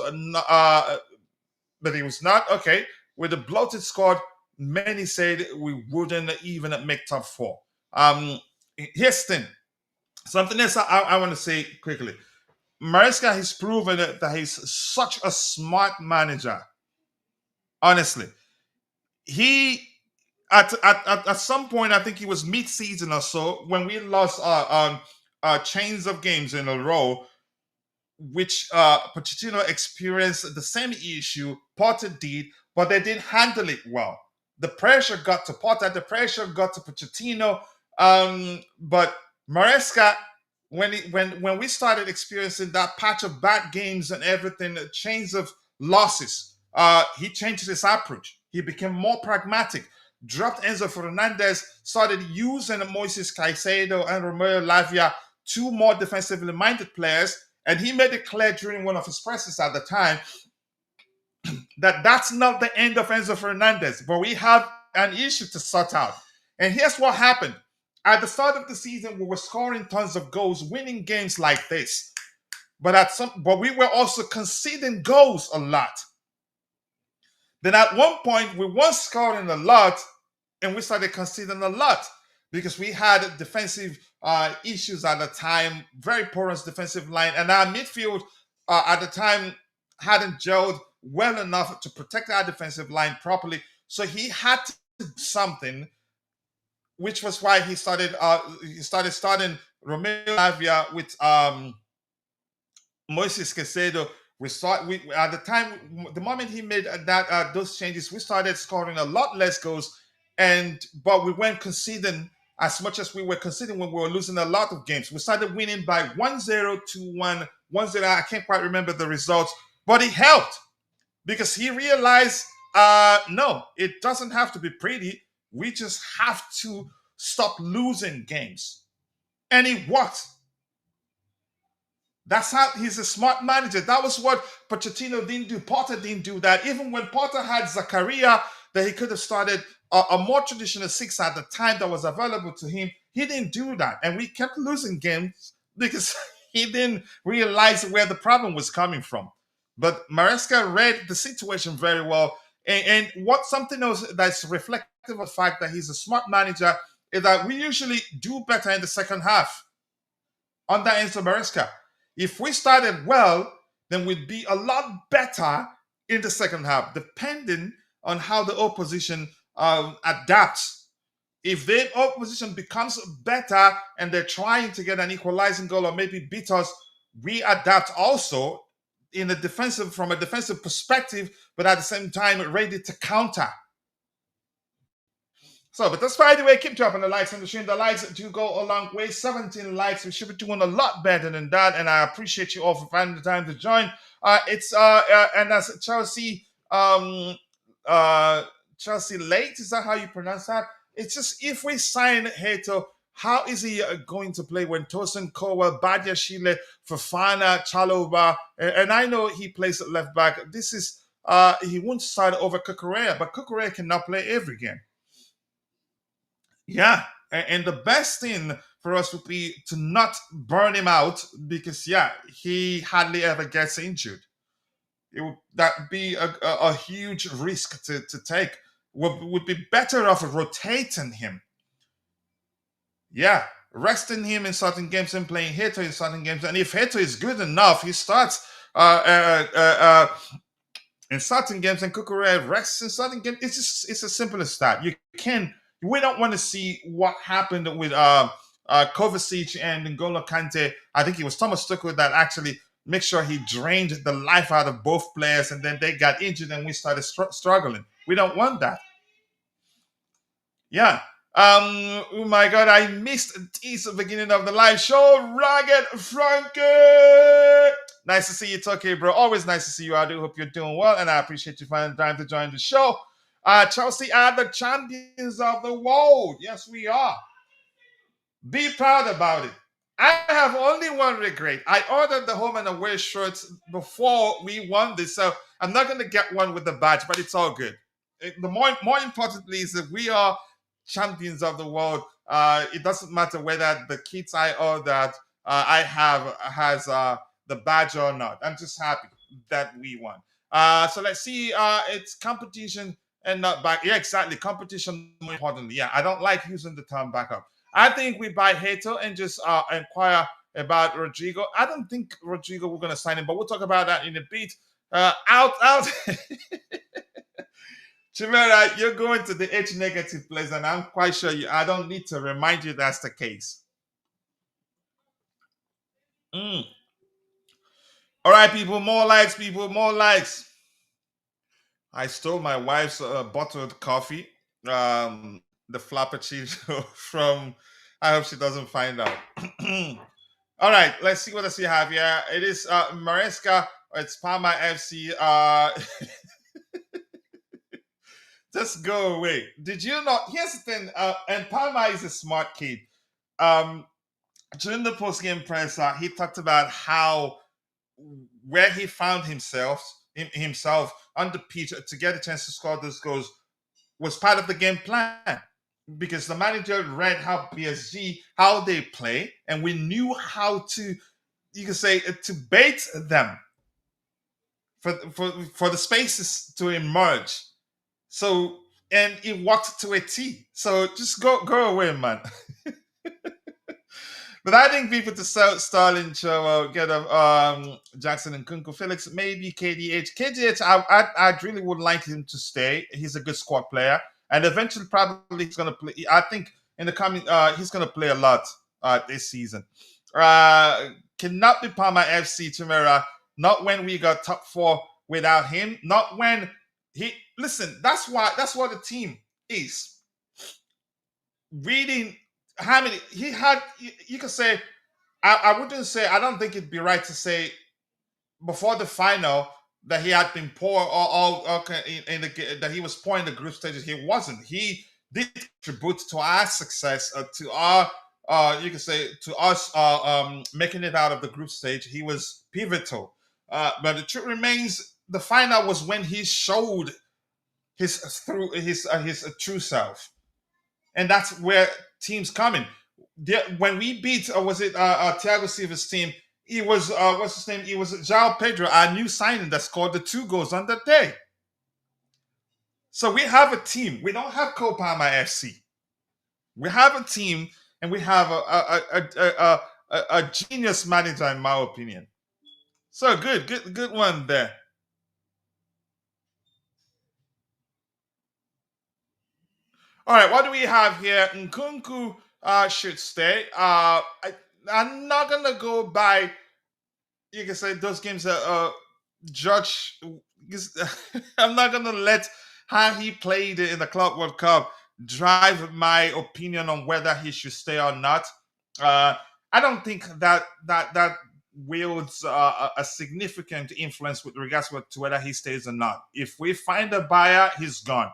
but he was not. Okay, with a bloated squad, many said we wouldn't even make top four. Here's the thing. Something else I want to say quickly. Maresca has proven that he's such a smart manager. Honestly, he at some point, I think he was mid-season or so when we lost chains of games in a row, which Pochettino experienced the same issue Potter did, but they didn't handle it well. The pressure got to Potter, the pressure got to Pochettino, but Maresca, when we started experiencing that patch of bad games and everything, chains of losses, he changed his approach. He became more pragmatic. Dropped Enzo Fernandez, started using Moises Caicedo and Romeo Lavia, two more defensively minded players, and he made it clear during one of his presses at the time that that's not the end of Enzo Fernandez, but we have an issue to sort out. And here's what happened. At the start of the season, we were scoring tons of goals, winning games like this. But we were also conceding goals a lot. Then at one point, we weren't scoring a lot, and we started conceding a lot because we had defensive issues at the time, very porous defensive line, and our midfield at the time hadn't gelled well enough to protect our defensive line properly. So he had to do something, which was why he started starting Romeo Lavia with Moises Caicedo. We at the time, the moment he made those changes, we started scoring a lot less goals, but we weren't conceding as much as we were conceding when we were losing a lot of games. We started winning by 1-0, 2-1, 1-0. I can't quite remember the results, but it helped because he realized, no, it doesn't have to be pretty. We just have to stop losing games, and it worked. That's how he's a smart manager. That was what Pochettino didn't do. Potter didn't do that. Even when Potter had Zakaria, that he could have started a more traditional six at the time that was available to him, he didn't do that. And we kept losing games because he didn't realize where the problem was coming from. But Maresca read the situation very well. And what something else that's reflective of the fact that he's a smart manager is that we usually do better in the second half under Enzo Maresca. If we started well, then we'd be a lot better in the second half, depending on how the opposition adapts. If the opposition becomes better and they're trying to get an equalizing goal or maybe beat us, we adapt also from a defensive perspective, but at the same time ready to counter. So, but that's fine anyway. Keep dropping the likes on the stream. The likes do go a long way. 17 likes. We should be doing a lot better than that. And I appreciate you all for finding the time to join. And that's Chelsea Late. Is that how you pronounce that? It's just if we sign Hato, how is he going to play when Tosin Kowa, Badia Shile, Fafana, Chaloba, and I know he plays at left back. This is he won't start over Kukurea, but Kukurea cannot play every game. Yeah, and the best thing for us would be to not burn him out because, yeah, he hardly ever gets injured. That be a huge risk to take. Would be better off rotating him. Yeah, resting him in certain games and playing Hato in certain games. And if Hato is good enough, he starts in certain games and Kukurea rests in certain games. It's as simple as that. We don't want to see what happened with Kovacic and N'Golo Kante. I think it was Thomas Tuchel that actually made sure he drained the life out of both players, and then they got injured and we started struggling. We don't want that. Yeah. Oh my God, I missed this beginning of the live show. Ragged Frankie. Nice to see you, Tucky, bro. Always nice to see you. I do hope you're doing well, and I appreciate you finding time to join the show. Chelsea are the champions of the world. Yes, we are. Be proud about it. I have only one regret. I ordered the home and away shirts before we won this, so I'm not going to get one with the badge, but it's all good. The more importantly is that we are champions of the world. It doesn't matter whether the kits I ordered I have has the badge or not. I'm just happy that we won. So let's see. It's competition and not back. Yeah, exactly. Competition more importantly. Yeah, I don't like using the term backup. I think we buy Hato and just inquire about Rodrygo. I don't think Rodrygo we're going to sign him, but we'll talk about that in a bit. Out. Chimera, you're going to the H negative place, and I'm quite sure I don't need to remind you that's the case. Mm. All right, people, more likes, people, more likes. I stole my wife's bottled coffee, the Flappuccino from. I hope she doesn't find out. All right, let's see what else you have here. It is Maresca. It's Parma FC. Just go away. Did you know? Here's the thing. And Parma is a smart kid. Um, During the post game presser, he talked about how where he found himself on the pitch to get a chance to score those goals was part of the game plan because the manager read how PSG how they play, and we knew how to you can say to bait them for the spaces to emerge. So and it worked to a T. So just go away, man. But I think people to sell Starling, Chilwell, get Jackson and Nkunku, Felix, maybe KDH. KDH, I really would like him to stay. He's a good squad player, and eventually probably he's gonna play. I think in the coming, he's gonna play a lot this season. Cannot be Palmer FC Chimera. Not when we got top four without him. Not when he listen. That's what the team is. Reading how many he had you could say I wouldn't say I don't think it'd be right to say before the final that he had been poor or okay, that he was poor in the group stages. He wasn't. He did contribute to our success, to our you could say to us making it out of the group stage. He was pivotal. But the truth remains, the final was when he showed his true self, and that's where teams coming. When we beat, was it Thiago Silva's team? It was what's his name? It was João Pedro, our new signing that scored the 2 goals on that day. So we have a team. We don't have Copama FC. We have a team, and we have a genius manager, in my opinion. So good one there. All right, what do we have here? Nkunku should stay. I'm not gonna go by. You can say those games are judge. I'm not gonna let how he played in the Club World Cup drive my opinion on whether he should stay or not. Uh, I don't think that wields a significant influence with regards to whether he stays or not. If we find a buyer, he's gone.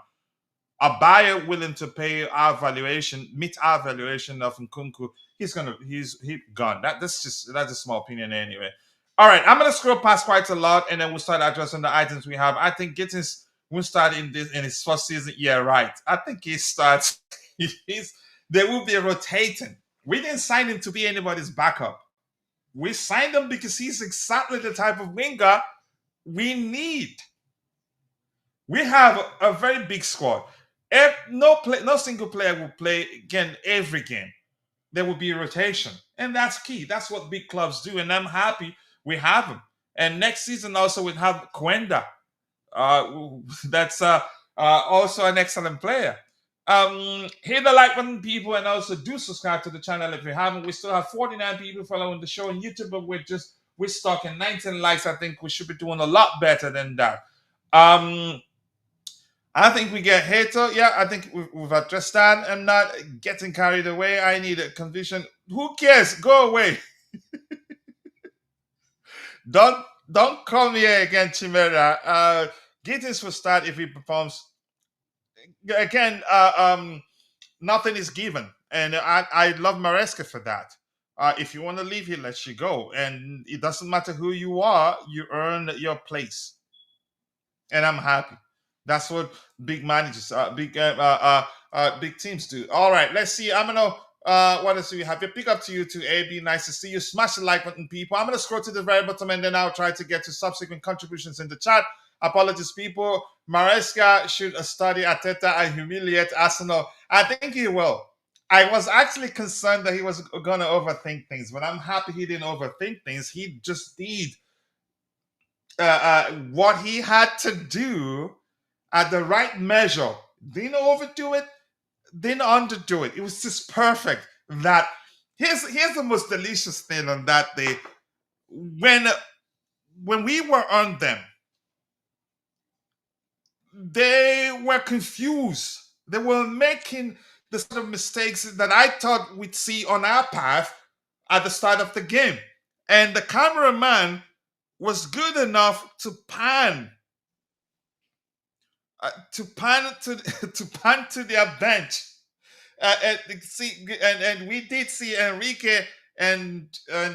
A buyer willing to pay our valuation, meet our valuation of Nkunku, he's gone. That's a small opinion anyway. All right, I'm gonna scroll past quite a lot, and then we'll start addressing the items we have. I think Gittins will start in his first season. Yeah, right. I think he starts. He's There will be a rotating. We didn't sign him to be anybody's backup. We signed him because he's exactly the type of winger we need. We have a very big squad. No single player will play again every game. There will be a rotation, and that's key. That's what big clubs do, and I'm happy we have him. And next season also we have Quenda. That's also an excellent player. Hit the like button, people, and also do subscribe to the channel if you haven't. We still have 49 people following the show on YouTube, but we're stuck in 19 likes. I think we should be doing a lot better than that. Um, I think we get Hato. Yeah, I think we've addressed that. I'm not getting carried away. I need a conviction. Who cares? Go away. Don't call me here again, Chimera. Gittins will start if he performs again. Nothing is given, and I love Maresca for that. If you want to leave, he lets you go, and it doesn't matter who you are. You earn your place, and I'm happy. That's what big managers, big teams do. All right, let's see. I'm gonna. What else do we have? Your pick up to you to AB. Nice to see you. Smash the like button, people. I'm gonna scroll to the very bottom, and then I'll try to get to subsequent contributions in the chat. Apologies, people. Maresca should study Ateta and humiliate Arsenal. I think he will. I was actually concerned that he was gonna overthink things, but I'm happy he didn't overthink things. He just did what he had to do at the right measure. Didn't overdo it, didn't underdo it. It was just perfect. That here's the most delicious thing on that day. When we were on them, they were confused. They were making the sort of mistakes that I thought we'd see on our path at the start of the game. And the cameraman was good enough to pan to pan to their bench, and we did see Enrique and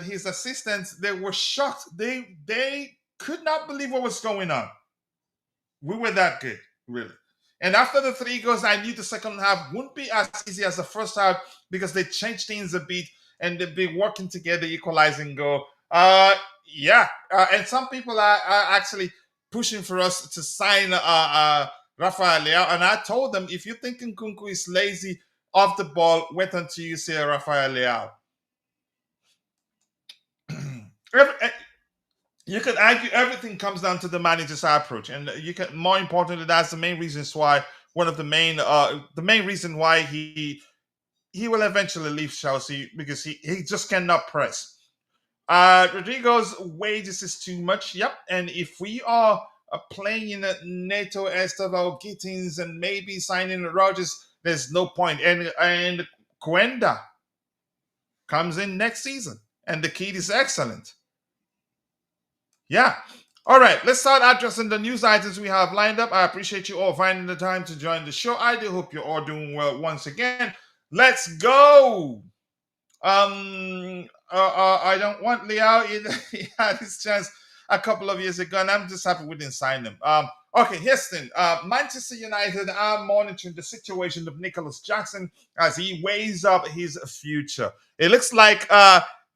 his assistants. They were shocked. They could not believe what was going on. We were that good, really. And after the three goals, I knew the second half wouldn't be as easy as the first half because they changed things a bit and they've been working together, equalizing goal. Yeah, and some people are actually pushing for us to sign Rafael Leao, and I told them if you think Nkunku is lazy off the ball, wait until you see Rafael Leao. You could argue everything comes down to the manager's approach, and you can. More importantly, that's the main reasons why one of the main reason why he will eventually leave Chelsea because he just cannot press. Rodrygo's wages is too much. Yep, and if we are playing in a NATO Estevao Gittins and maybe signing Rogers, there's no point. And Cuenda comes in next season, and the kid is excellent. Yeah. All right, let's start addressing the news items we have lined up. I appreciate you all finding the time to join the show. I do hope you're all doing well once again. Let's go. I don't want Leao. He had his chance a couple of years ago, and I'm just happy we didn't sign him. Okay, here's the thing. Manchester United are monitoring the situation of Nicholas Jackson as he weighs up his future. It looks like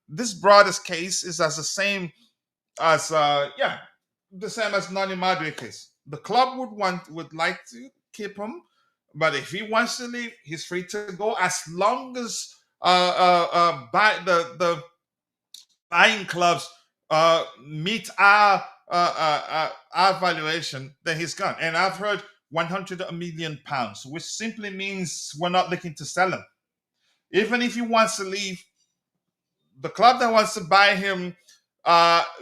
this brother's case is as the same as the same as Nani Madre case. The club would like to keep him, but if he wants to leave, he's free to go as long as buy the buying clubs meet our valuation, then he's gone. And I've heard 100 million pounds, which simply means we're not looking to sell him. Even if he wants to leave, the club that wants to buy him,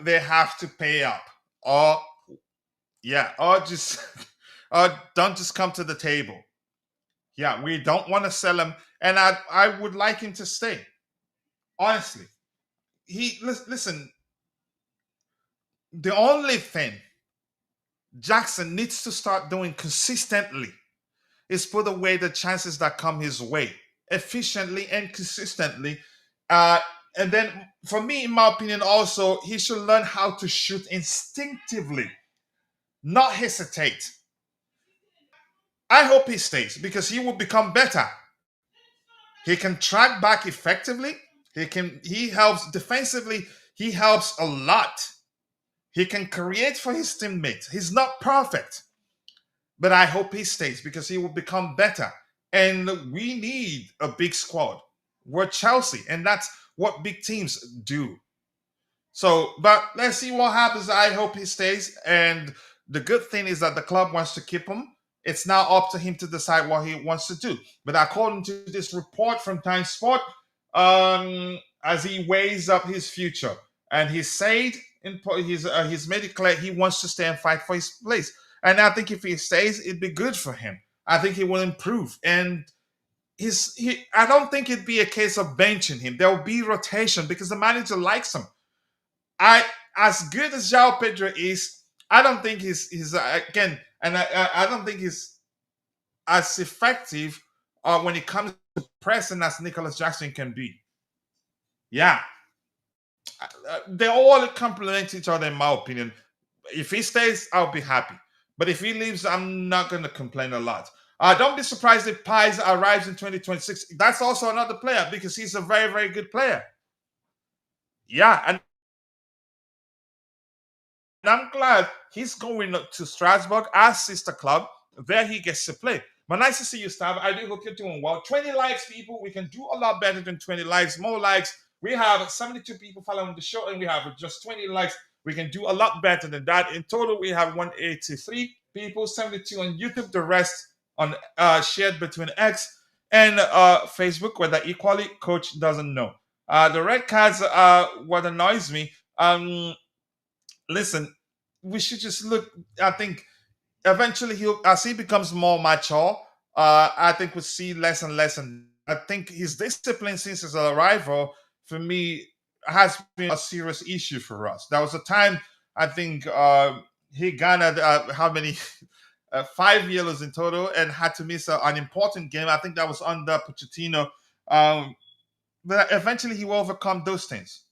they have to pay up, or or just or don't just come to the table. Yeah, we don't want to sell him, and I would like him to stay. Honestly, listen. The only thing Jackson needs to start doing consistently is put away the chances that come his way efficiently and consistently. And then, for me, in my opinion, also he should learn how to shoot instinctively, not hesitate. I hope he stays because he will become better. He can track back effectively. He helps defensively. He helps a lot. He can create for his teammates. He's not perfect, but I hope he stays because he will become better. And we need a big squad. We're Chelsea, and that's what big teams do. So, but let's see what happens. I hope he stays. And the good thing is that the club wants to keep him. It's now up to him to decide what he wants to do. But according to this report from Time Sport, as he weighs up his future, and he said he's made it clear he wants to stay and fight for his place. And I think if he stays, it'd be good for him. I think he will improve. And I don't think it'd be a case of benching him. There will be rotation because the manager likes him. I As good as João Pedro is, I don't think he's again, and I don't think he's as effective when it comes to pressing as Nicholas Jackson can be. Yeah, they all complement each other in my opinion. If he stays, I'll be happy. But if he leaves, I'm not going to complain a lot. Don't be surprised if Pies arrives in 2026. That's also another player because he's a very, very good player. Yeah, and I'm glad he's going to Strasbourg, our sister club. There he gets to play. But nice to see you, Stab. I do hope you're doing well. 20 likes, people. We can do a lot better than 20 likes. More likes. We have 72 people following the show, and we have just 20 likes. We can do a lot better than that. In total, we have 183 people, 72 on YouTube, the rest on shared between X and Facebook, where the equally coach doesn't know. The red cards what annoys me. Listen, we should just look. I think eventually he'll, as he becomes more mature, I think we'll see less and less. And I think his discipline since his arrival, for me, has been a serious issue for us. There was a time I think he garnered how many 5 yellows in total and had to miss an important game. I think that was under Pochettino. But eventually he will overcome those things.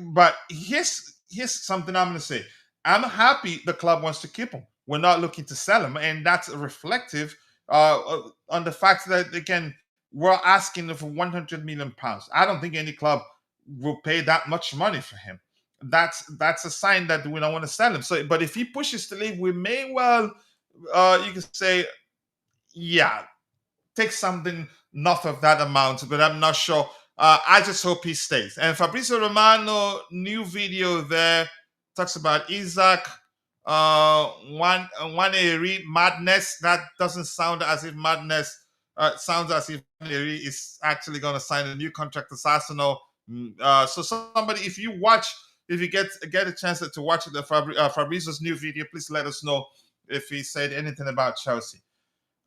But here's something I'm going to say. I'm happy the club wants to keep him. We're not looking to sell him, and that's reflective on the fact that again we're asking for 100 million pounds. I don't think any club will pay that much money for him. That's a sign that we don't want to sell him. So, but if he pushes to leave, we may well you can say, yeah, take something north of that amount, but I'm not sure. I just hope he stays. And Fabrizio Romano, new video there, talks about Isaac, one Eri, madness. That doesn't sound as if madness. Sounds as if Eri is actually going to sign a new contract with Arsenal. So somebody, if you get a chance to watch the Fabrizio's new video, please let us know if he said anything about Chelsea.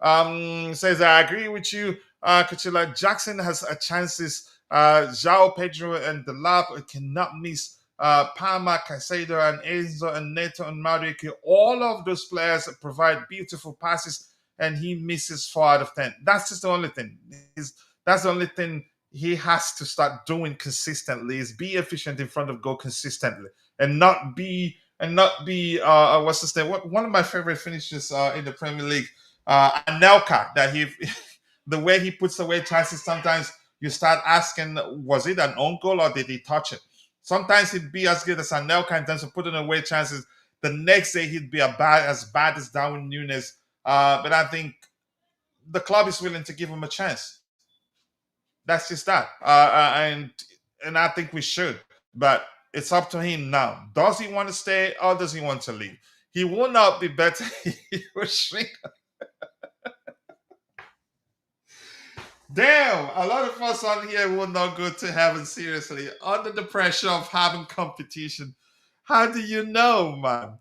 Says I agree with you. Kachila Jackson has a chances. João Pedro and the lab cannot miss. Palma, Caicedo, and Enzo and Neto and Maresca. All of those players provide beautiful passes, and he misses 4 out of 10. That's just the only thing. That's the only thing he has to start doing consistently is be efficient in front of goal consistently, and not be what's his name? One of my favorite finishes in the Premier League. Anelka, that he the way he puts away chances, sometimes you start asking, was it an own goal or did he touch it? Sometimes he'd be as good as Anelka in terms of putting away chances. The next day he'd be as bad as Darwin Nunes. But I think the club is willing to give him a chance. That's just that. And I think we should. But it's up to him now. Does he want to stay or does he want to leave? He will not be better. He will shrink. Damn, a lot of us on here will not go to heaven seriously under the pressure of having competition. How do you know, man?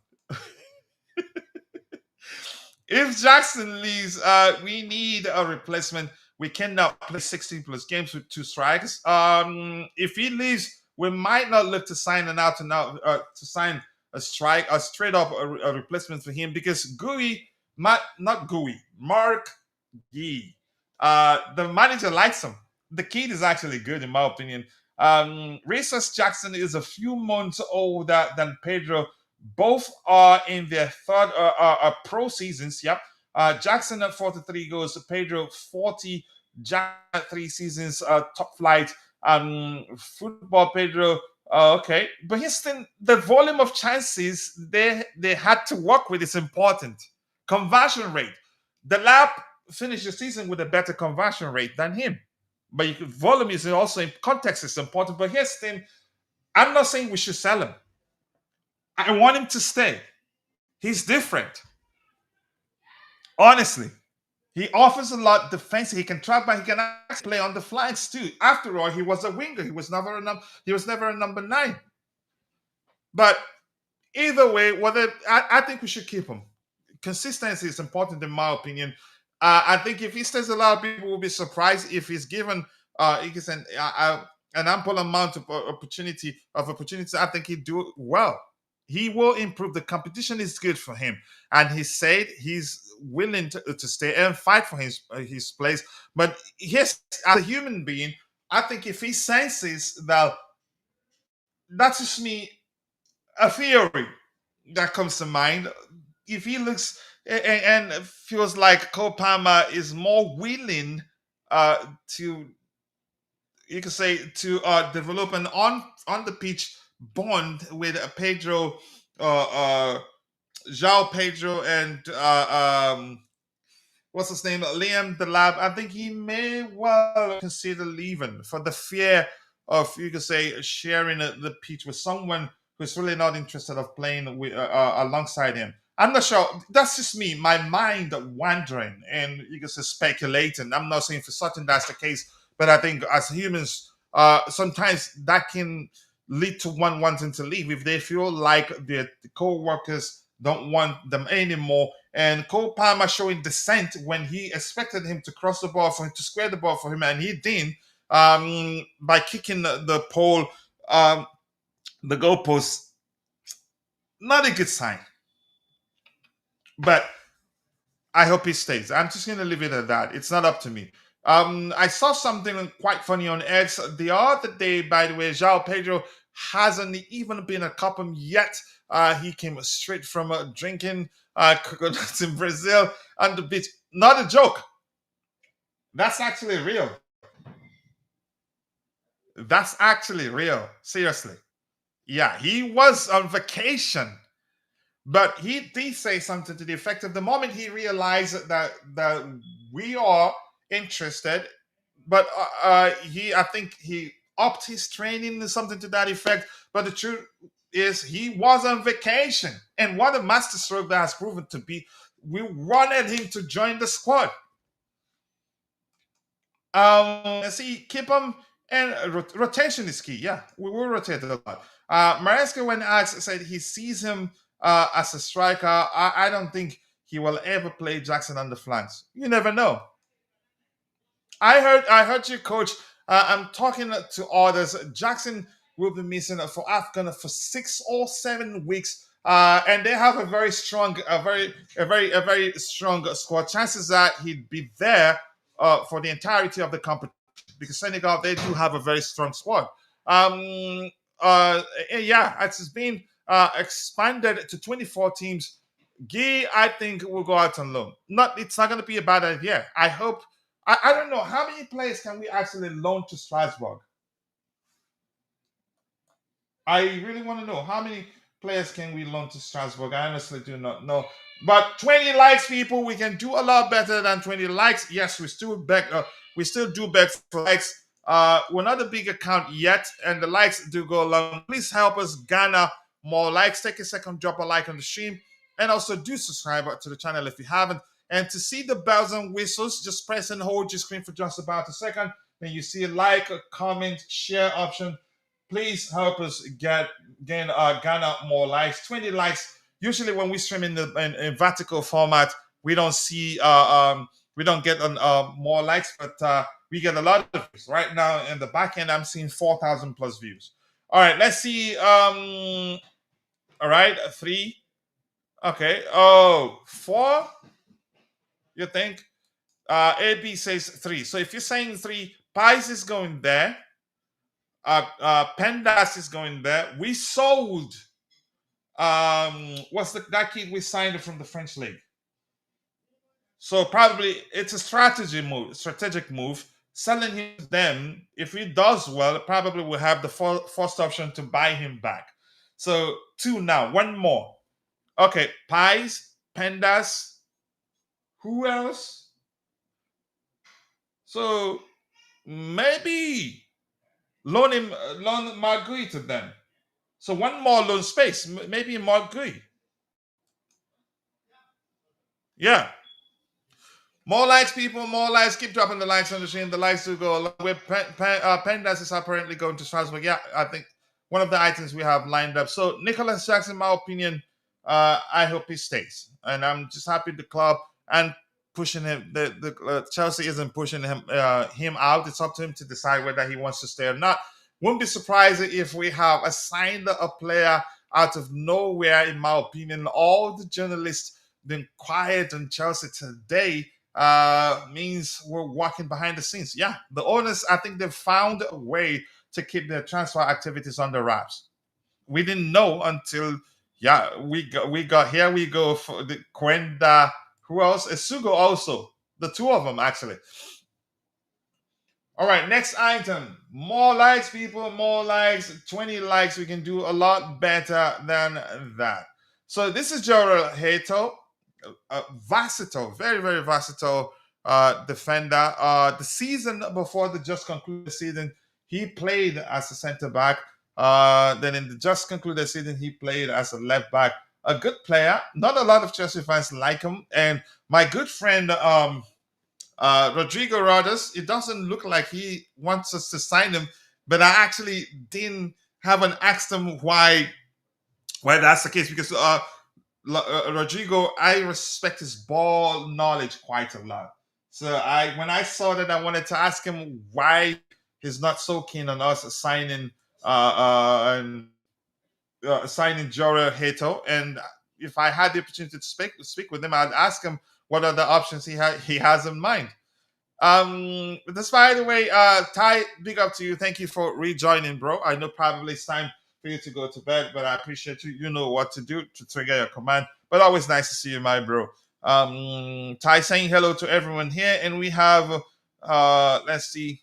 If Jackson leaves, we need a replacement. We cannot play 16 plus games with 2 strikers. If he leaves, we might not look to sign an out and out to sign a straight up a replacement for him because not Gui, Mark Gee. The manager likes him. The kid is actually good, in my opinion. Rhesus Jackson is a few months older than Pedro. Both are in their third pro seasons. Yep. Jackson at 43 goals, Pedro 40. Jack at 3 seasons, top flight. Football Pedro. Okay, but here's the volume of chances they had to work with is important. Conversion rate. The lab finished the season with a better conversion rate than him. But volume is also in context is important. But here's the thing: I'm not saying we should sell him. I want him to stay. He's different. Honestly, he offers a lot defensive. He can track, but he can actually play on the flanks too. After all, he was a winger. He was never a number 9. But either way, I think we should keep him. consistency is important in my opinion. I think if he stays, a lot of people will be surprised if he's given he gets an ample amount of opportunity. I think he'd do well. He will improve. The competition is good for him, and he said he's willing to stay and fight for his place. But yes, as a human being, I think if he senses that, that's just me, a theory that comes to mind. If he looks and feels like Cole Palmer is more willing to, you could say, to develop an on the pitch bond with Pedro, uh, uh, João Pedro, and what's his name, Liam the Lab, I think he may well consider leaving for the fear of, you could say, sharing the pitch with someone who's really not interested of playing with alongside him. I'm not sure. That's just me, my mind wandering, and you could say speculating. I'm not saying for certain that's the case, but I think as humans, sometimes that can lead to one wanting to leave if they feel like the co-workers don't want them anymore. And Cole Palmer showing dissent when he expected him to cross the ball for him, to square the ball for him, and he didn't, by kicking the pole, the goalpost. Not a good sign. But I hope he stays. I'm just going to leave it at that. It's not up to me. I saw something quite funny on X the other day, by the way. João Pedro hasn't even been a cup yet. He came straight from drinking coconuts in Brazil on the beach. Not a joke. That's actually real. That's actually real. Seriously. Yeah, he was on vacation. But he did say something to the effect of the moment he realized that we are interested, but I think he upped his training or something to that effect. But the truth is, he was on vacation, and what a masterstroke that has proven to be. We wanted him to join the squad. See, keep him, and rotation is key. Yeah, we will rotate a lot. Maresca, when asked, said he sees him as a striker. I don't think he will ever play Jackson on the flanks. You never know. I heard you, coach. I'm talking to others. Jackson will be missing for Afghan for 6 or 7 weeks. And they have a very strong, a very strong squad. Chances that he'd be there for the entirety of the competition, because Senegal, they do have a very strong squad. Um, yeah, it's been expanded to 24 teams. Guy, I think, will go out on loan. It's not going to be a bad idea. I hope. I don't know how many players can we actually loan to Strasbourg. I really want to know how many players can we loan to Strasbourg. I honestly do not know. But 20 likes, people, we can do a lot better than 20 likes. Yes, we still do beg for likes. We're not a big account yet, and the likes do go along. Please help us garner more likes. Take a second, drop a like on the stream, and also do subscribe to the channel if you haven't. And to see the bells and whistles, just press and hold your screen for just about a second. Then you see a like, a comment, share option. Please help us garner more likes. 20 likes. Usually, when we stream in vertical format, we don't see we don't get more likes, but we get a lot of views. Right now in the back end, I'm seeing 4,000 plus views. All right, let's see. All right, 3. Okay. Oh, 4. You think? AB says 3. So if you're saying 3, Pies is going there. Pendas is going there. We sold. What's that kid we signed from the French league? So probably it's a strategic move. Selling him to them, if he does well, probably we'll have the first option to buy him back. So 2 now, 1 more. Okay, Pies, Pendas. Who else? So maybe loan Margui to them. So 1 more loan space, maybe Margui. Yeah. More likes, people, more likes. Keep dropping the likes on the stream. The likes do go along with Pendas is apparently going to Strasbourg. Yeah, I think one of the items we have lined up. So Nicholas Jackson, in my opinion, I hope he stays, and I'm just happy the club and pushing him. The Chelsea isn't pushing him out. It's up to him to decide whether he wants to stay or not. Won't be surprised if we have assigned a player out of nowhere. In my opinion, all the journalists been quiet on Chelsea today means we're walking behind the scenes. Yeah, the owners, I think they've found a way to keep their transfer activities under wraps. We didn't know until we got here we go for the Quenda. Who else? Esugo also. The two of them actually. All right, next item. More likes, people. More likes. 20 likes. We can do a lot better than that. So this is Jerrell Hato, versatile, very very versatile defender. The season before the just concluded season, he played as a centre back. Then in the just concluded season, he played as a left back. A good player. Not a lot of Chelsea fans like him. And my good friend Rodrygo Rodas, it doesn't look like he wants us to sign him, but I actually didn't haven't asked him why that's the case because Rodrygo, I respect his ball knowledge quite a lot. So when I saw that, I wanted to ask him why he's not so keen on us signing signing Jorah Hato. And if I had the opportunity to speak with him, I'd ask him what are the options he has in mind. This, by the way, Ty, big up to you. Thank you for rejoining, bro. I know probably it's time for you to go to bed, but I appreciate you. You know what to do to trigger your command. But always nice to see you, my bro. Ty saying hello to everyone here, and we have let's see.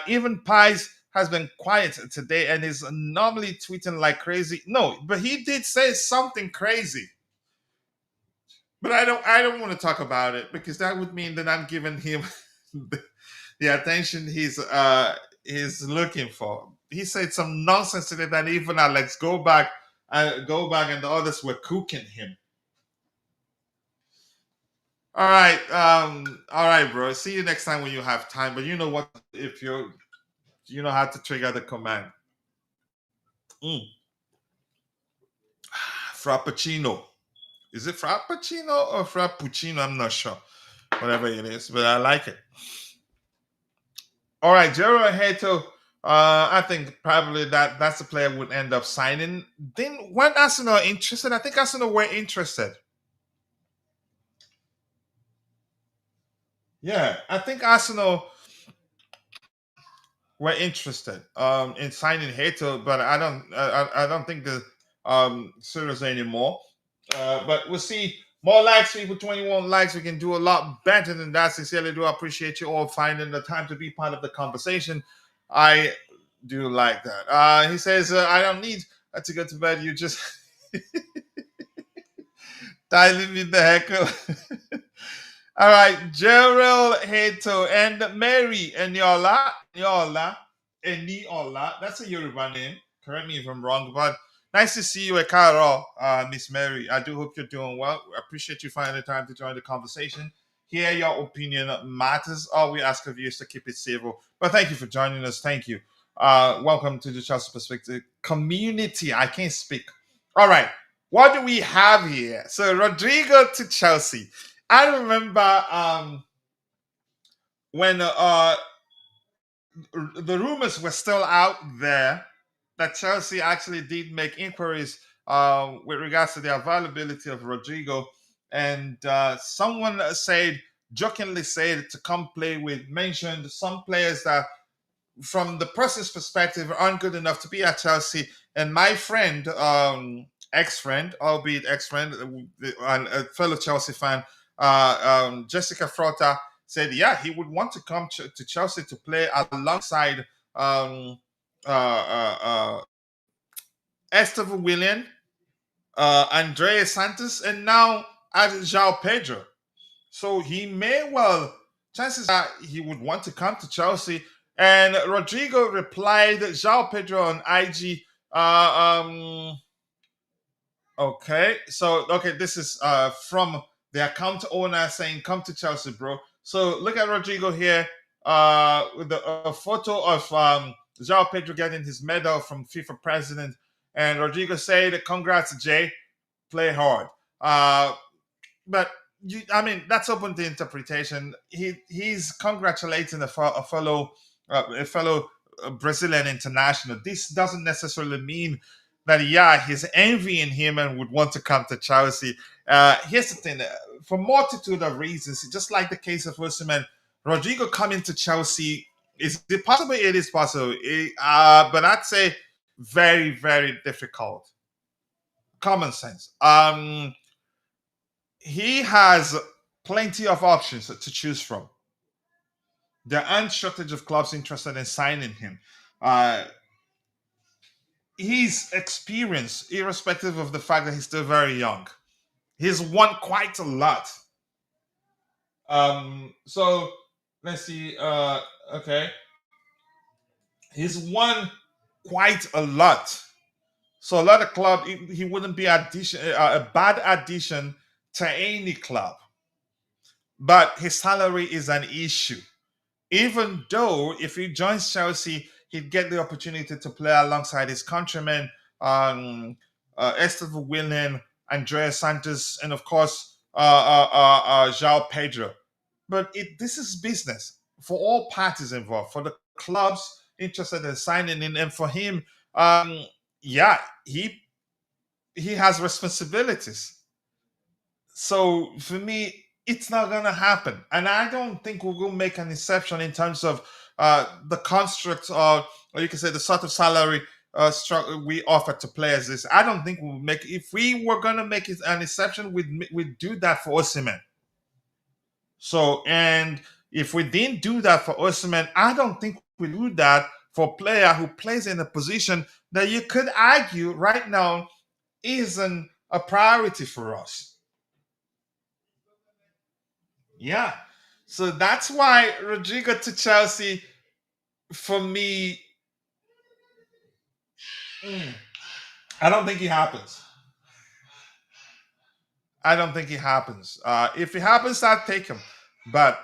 Even Pies has been quiet today and is normally tweeting like crazy. No, but he did say something crazy. But I don't want to talk about it because that would mean that I'm giving him the attention he's looking for. He said some nonsense today that even Alex go back and the others were cooking him. All right, bro. See you next time when you have time. But you know what? If you know how to trigger the command. Mm. Frappuccino. Is it Frappuccino or Frappuccino? I'm not sure. Whatever it is, but I like it. All right, Jerrell Hato. I think probably that's the player would end up signing. Then when Arsenal are interested, I think Arsenal were interested. Yeah, I think Arsenal were interested in signing Hato, but I don't think the serious anymore. But we'll see. More likes, people. 21 likes. We can do a lot better than that. Sincerely, do appreciate you all finding the time to be part of the conversation. I do like that. He says, I don't need to go to bed. You just dialing me the heck up. All right, Jerrell Hato and Mary Eniola. That's a Yoruba name. Correct me if I'm wrong, but nice to see you, Ekaro, Miss Mary. I do hope you're doing well. I appreciate you finding the time to join the conversation. Here, your opinion matters. All we ask of you is to keep it civil. But thank you for joining us. Thank you. Welcome to the Chelsea Perspective community. I can't speak. All right. What do we have here? So, Rodrygo to Chelsea. I remember when the rumors were still out there that Chelsea actually did make inquiries with regards to the availability of Rodrygo, and someone jokingly said to come play with, mentioned some players that, from the person's perspective, aren't good enough to be at Chelsea. And my friend, ex-friend, albeit ex-friend, and a fellow Chelsea fan, Jessica Frota, said, yeah, he would want to come to Chelsea to play alongside Estevan Willian, Andrea Santos, and now João Pedro. So he may well, chances are he would want to come to Chelsea. And Rodrygo replied, João Pedro on IG. Okay, this is from the account owner saying, "Come to Chelsea, bro." So look at Rodrygo here with a photo of João Pedro getting his medal from FIFA president, And Rodrygo said, "Congrats, Jay. Play hard." But I mean, that's open to interpretation. He's congratulating a fellow Brazilian international. This doesn't necessarily mean that he's envying him and would want to come to Chelsea. Here's the thing: for multitude of reasons, just like the case of Osimhen, Rodrygo coming to Chelsea, is it possible? It is possible, but I'd say very, very difficult. Common sense. He has plenty of options to choose from. There aren't shortage of clubs interested in signing him. Uh, he's experienced, irrespective of the fact that he's still very young. He's won quite a lot. So let's see. Okay, he's won quite a lot. So a lot of club, he wouldn't be a bad addition to any club. But his salary is an issue. Even though if he joins Chelsea, he'd get the opportunity to play alongside his countrymen, Estevão Willian, Andrea Santos, and of course, João Pedro. But this is business for all parties involved, for the clubs interested in signing in, and for him, yeah, he has responsibilities. So for me, it's not gonna happen, and I don't think we will make an exception in terms of the construct of, or you can say the sort of salary we offer to players. Is I don't think we'll make. If we were gonna make it an exception, we'd do that for Osimhen. So, and if we didn't do that for Osimhen, I don't think we do that for a player who plays in a position that you could argue right now isn't a priority for us. Yeah. So that's why Rodrygo to Chelsea, for me, mm, I don't think it happens. I don't think it happens. If it happens, I'd take him. But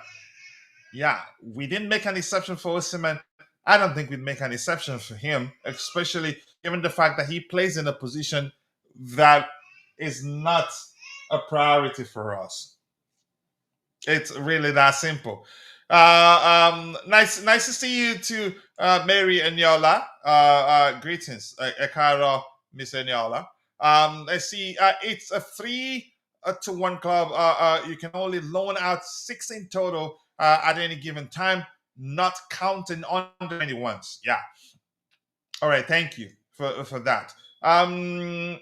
yeah, we didn't make an exception for Osimhen. I don't think we'd make an exception for him, especially given the fact that he plays in a position that is not a priority for us. It's really that simple. Nice to see you too, Mary Eniola. Greetings, Ekaro, Miss Eniola. I see. It's a 3-to-1 club. You can only loan out 6 in total at any given time, not counting under 21s. Yeah. All right, thank you for that. And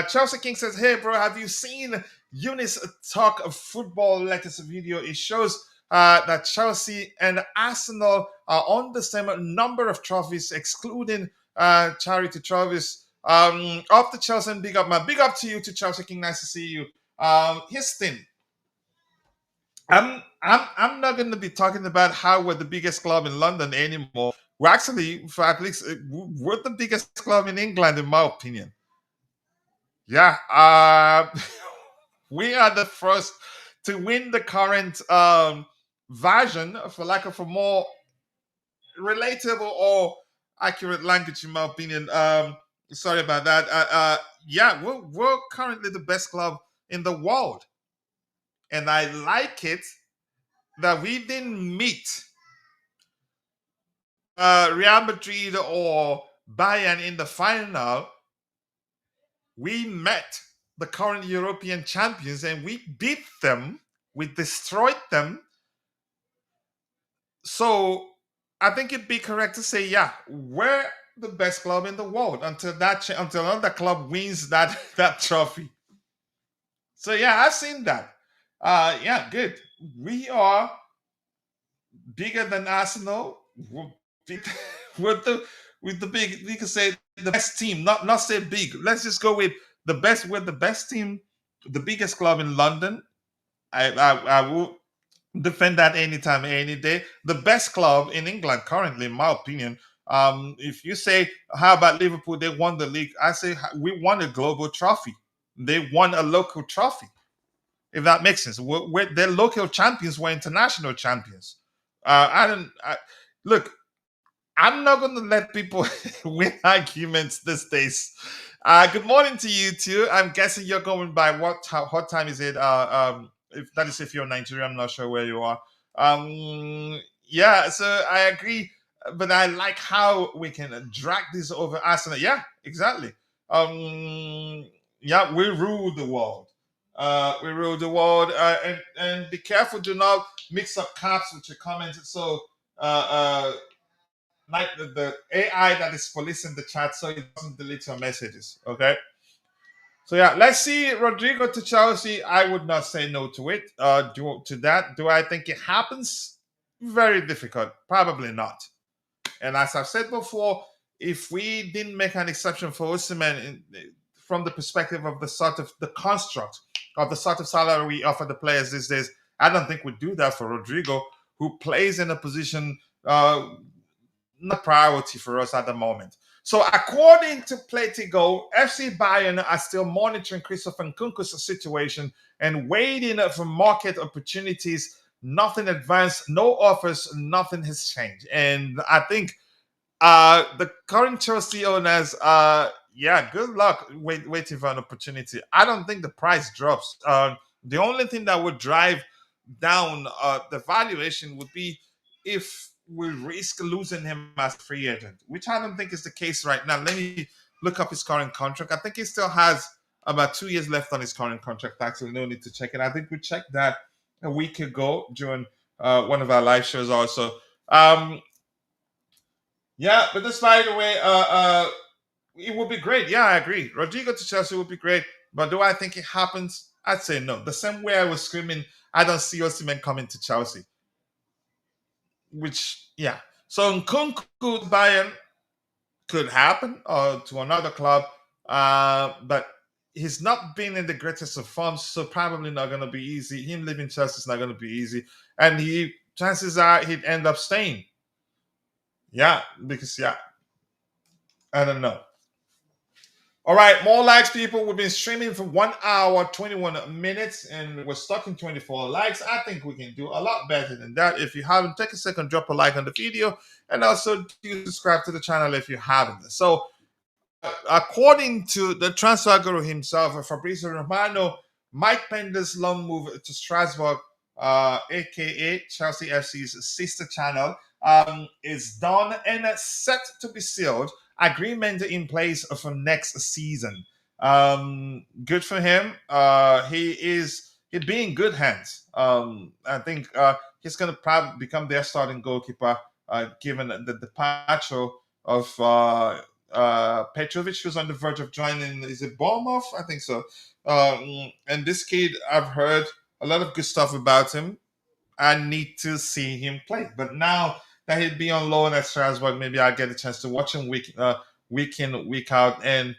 Chelsea King says, "Hey, bro, have you seen Eunice talk of football latest video? It shows that Chelsea and Arsenal are on the same number of trophies, excluding charity trophies. Up to Chelsea and big up, man. Big up to you, to Chelsea King. Nice to see you. Here's the thing. I'm not going to be talking about how we're the biggest club in London anymore. We're actually, for at least, we're the biggest club in England, in my opinion. Yeah, we are the first to win the current version, for lack of a more relatable or accurate language, in my opinion. Sorry about that. Yeah, we're currently the best club in the world, and I like it that we didn't meet Real Madrid or Bayern in the final. We met the current European champions and we beat them. We destroyed them. So I think it'd be correct to say, yeah, we're the best club in the world until until another club wins that trophy. So yeah, I've seen that. Yeah, good. We are bigger than Arsenal. We're big, with the big. We can say the best team. Not say big. Let's just go with the best. We're the best team, the biggest club in London. I will defend that anytime, any day. The best club in England currently, in my opinion. If you say, how about Liverpool? They won the league. I say we won a global trophy. They won a local trophy. If that makes sense, their local champions were international champions. I don't look. I'm not going to let people win arguments these days. Good morning to you too. I'm guessing you're going by what time is it? If that is if you're Nigeria, I'm not sure where you are. Yeah, so I agree, but I like how we can drag this over Arsenal. Yeah, exactly. Yeah, we rule the world. We rule the world, and be careful. Do not mix up caps with your comments. So like the AI that is policing the chat so it doesn't delete your messages. Okay. So yeah, let's see Rodrygo to Chelsea. I would not say no to it. To that, do I think it happens? Very difficult. Probably not. And as I've said before, if we didn't make an exception for Osimhen from the perspective of the sort of the construct of the sort of salary we offer the players these days, I don't think we'd do that for Rodrygo, who plays in a position not priority for us at the moment. So, according to Platigo, FC Bayern are still monitoring Christopher Nkunku's situation and waiting for market opportunities. Nothing advanced, no offers, nothing has changed. And I think the current Chelsea owners, yeah, good luck waiting for an opportunity. I don't think the price drops. The only thing that would drive down the valuation would be if we risk losing him as a free agent, which I don't think is the case right now. Let me look up his current contract. I think he still has about 2 years left on his current contract. Actually, no need to check it. I think we checked that a week ago during one of our live shows also. Um, yeah, but this, by the way, it would be great. Yeah, I agree. Rodrigo to Chelsea would be great, but do I think it happens? I'd say no. The same way I was screaming, I don't see Osimhen coming to Chelsea. Which, yeah. So Nkunku to Bayern could happen, or to another club, but he's not been in the greatest of forms, so probably not going to be easy. Him leaving Chelsea is not going to be easy, and he chances are he'd end up staying. Yeah, because yeah, I don't know. All right, more likes, people. We've been streaming for 1 hour, 21 minutes, and we're stuck in 24 likes. I think we can do a lot better than that. If you haven't, take a second, drop a like on the video, and also do subscribe to the channel if you haven't. So, according to the transfer guru himself, Fabrizio Romano, Mike Pender's loan move to Strasbourg, aka Chelsea FC's sister channel, is done and set to be sealed. Agreement in place for next season. Good for him. He'd be in good hands. I think he's going to probably become their starting goalkeeper, given the departure of Petrovic, who's on the verge of joining. Is it Bournemouth? I think so. And this kid, I've heard a lot of good stuff about him. I need to see him play. But now that he'd be on loan at Strasbourg, maybe I'll get a chance to watch him week in, week out, and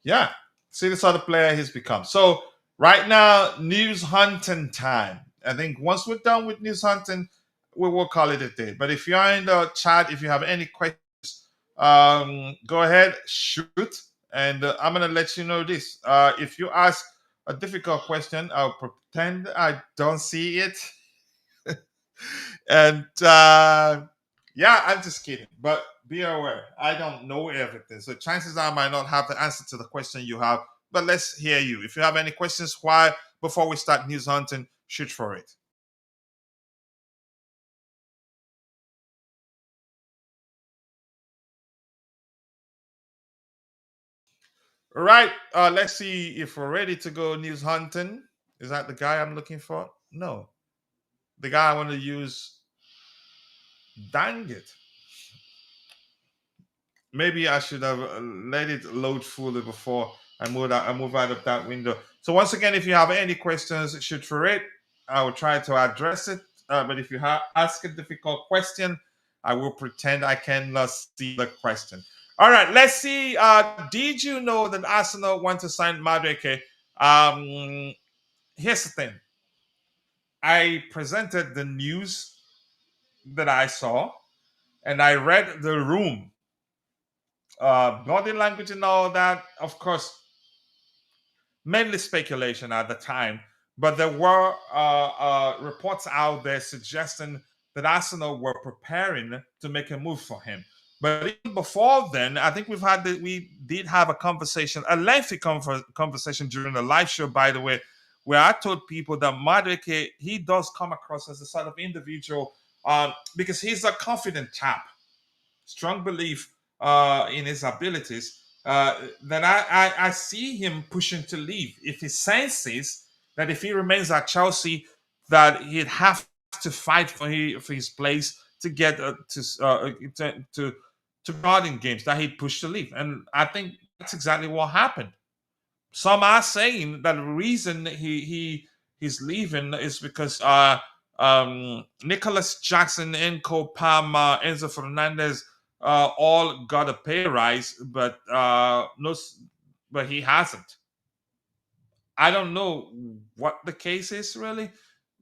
yeah, see the sort of player he's become. So right now, news hunting time. I think once we're done with news hunting, we will call it a day. But if you are in the chat, if you have any questions, go ahead, shoot, and I'm gonna let you know this. If you ask a difficult question, I'll pretend I don't see it. And yeah, I'm just kidding. But be aware, I don't know everything. So chances are I might not have the answer to the question you have. But let's hear you. If you have any questions, why before we start news hunting, shoot for it. All right. Let's see if we're ready to go news hunting. Is that the guy I'm looking for? No. The guy I want to use. Dang it. Maybe I should have let it load fully before I move out of that window. So once again, if you have any questions, shoot for it. I will try to address it. But if you ask a difficult question, I will pretend I cannot see the question. All right, let's see. Did you know that Arsenal want to sign Maresca? Here's the thing. I presented the news that I saw, and I read the room, body language and all that. Of course, mainly speculation at the time, but there were reports out there suggesting that Arsenal were preparing to make a move for him. But even before then, I think we did have a conversation, a lengthy conversation during the live show, by the way, where I told people that Maresca, he does come across as a sort of individual, because he's a confident chap, strong belief in his abilities. Then I see him pushing to leave if he senses that if he remains at Chelsea, that he'd have to fight for his place to get to guard in games, that he'd push to leave. And I think that's exactly what happened. Some are saying that the reason he's leaving is because Nicholas Jackson, Enco Palmer, Enzo Fernandez all got a pay rise, but no, but he hasn't. I don't know what the case is really,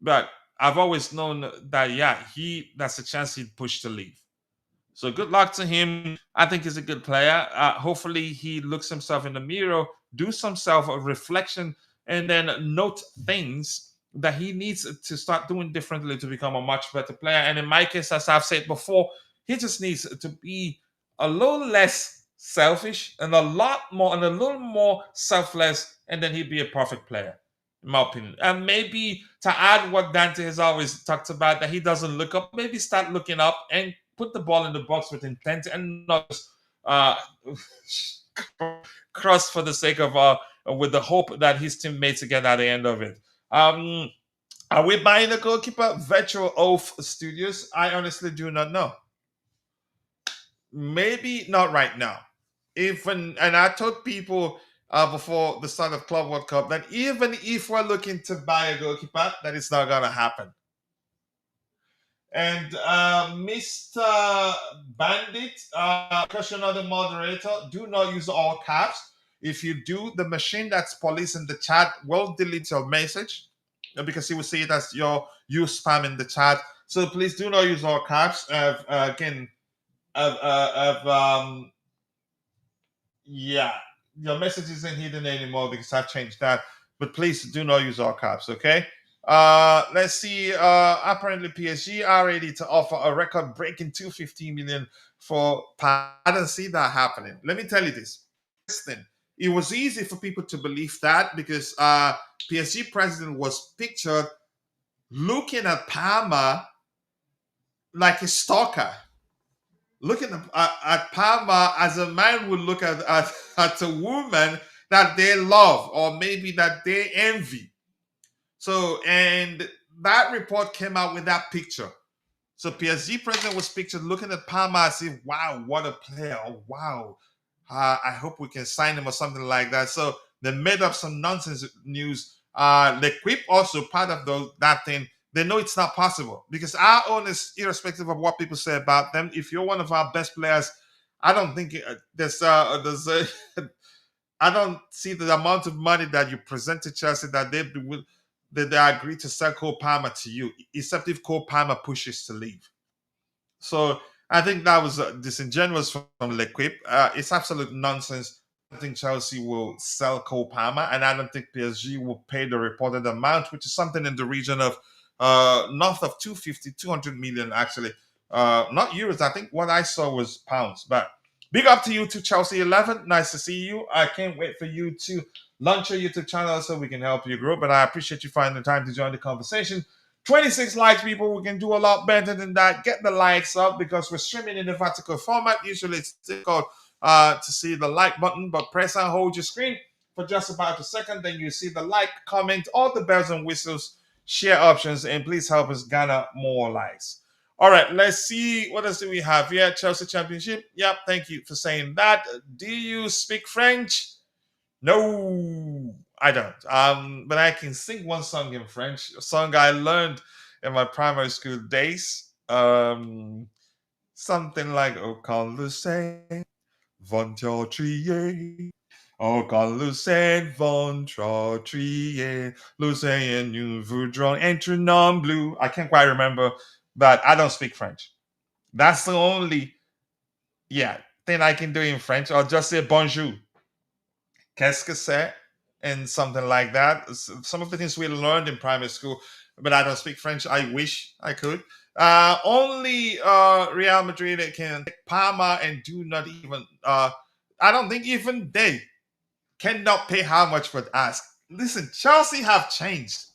but I've always known that yeah, he that's a chance he'd push to leave. So good luck to him. I think he's a good player. Hopefully, he looks himself in the mirror, do some self reflection, and then note things that he needs to start doing differently to become a much better player. And in my case, as I've said before, he just needs to be a little less selfish and a little more selfless, and then he'd be a perfect player, in my opinion. And maybe to add what Dante has always talked about, that he doesn't look up, maybe start looking up and put the ball in the box with intent and not just uh, cross for the sake of with the hope that his teammates get at the end of it. Are we buying a goalkeeper? Virtual Oath Studios? I honestly do not know. Maybe not right now. Even and I told people before the start of Club World Cup that even if we're looking to buy a goalkeeper, that it's not gonna happen. And Mr. Bandit, question of the moderator, do not use all caps. If you do, the machine that's policing the chat will delete your message because he will see it as you spam in the chat. So please do not use all caps. Again, yeah, your message isn't hidden anymore because I've changed that. But please do not use all caps, okay? Let's see. Apparently, PSG are ready to offer a record-breaking 250 million for. I don't see that happening. Let me tell you this. Listen, it was easy for people to believe that because PSG president was pictured looking at Parma like a stalker, looking at Palmer as a man would look at a woman that they love or maybe that they envy. So, and that report came out with that picture. So, PSG president was pictured looking at Palmer as if, wow, what a player. Oh, wow. I hope we can sign him or something like that. So, they made up some nonsense news. L'Equipe also part of that thing. They know it's not possible because our owners, irrespective of what people say about them, if you're one of our best players, I don't think I don't see the amount of money that you present to Chelsea that they agree to sell Cole Palmer to you, except if Cole Palmer pushes to leave. So I think that was disingenuous from L'Equipe. It's absolute nonsense. I don't think Chelsea will sell Cole Palmer, and I don't think PSG will pay the reported amount, which is something in the region of north of 250, 200 million, actually. Not euros. I think what I saw was pounds. But big up to you to Chelsea 11. Nice to see you. I can't wait for you to launch your YouTube channel so we can help you grow. But I appreciate you finding the time to join the conversation. 26 likes, people. We can do a lot better than that. Get the likes up because we're streaming in the vertical format. Usually it's difficult to see the like button, but press and hold your screen for just about a second. Then you see the like, comment, all the bells and whistles, share options, and please help us garner more likes. All right, let's see. What else do we have here? Chelsea Championship. Yep, thank you for saying that. Do you speak French? No, I don't. But I can sing one song in French, a song I learned in my primary school days. Something like "Oh, quand le Seine vont trier, oh, quand le Seine vont trier, le Seine nous voudrons être non bleu." I can't quite remember, but I don't speak French. That's the only thing I can do in French. I'll just say bonjour, qu'est-ce que c'est, and something like that. Some of the things we learned in primary school. but I don't speak French. I wish I could. Only Real Madrid can take Parma and do not even. I don't think even they cannot pay how much for ask. Listen, Chelsea have changed.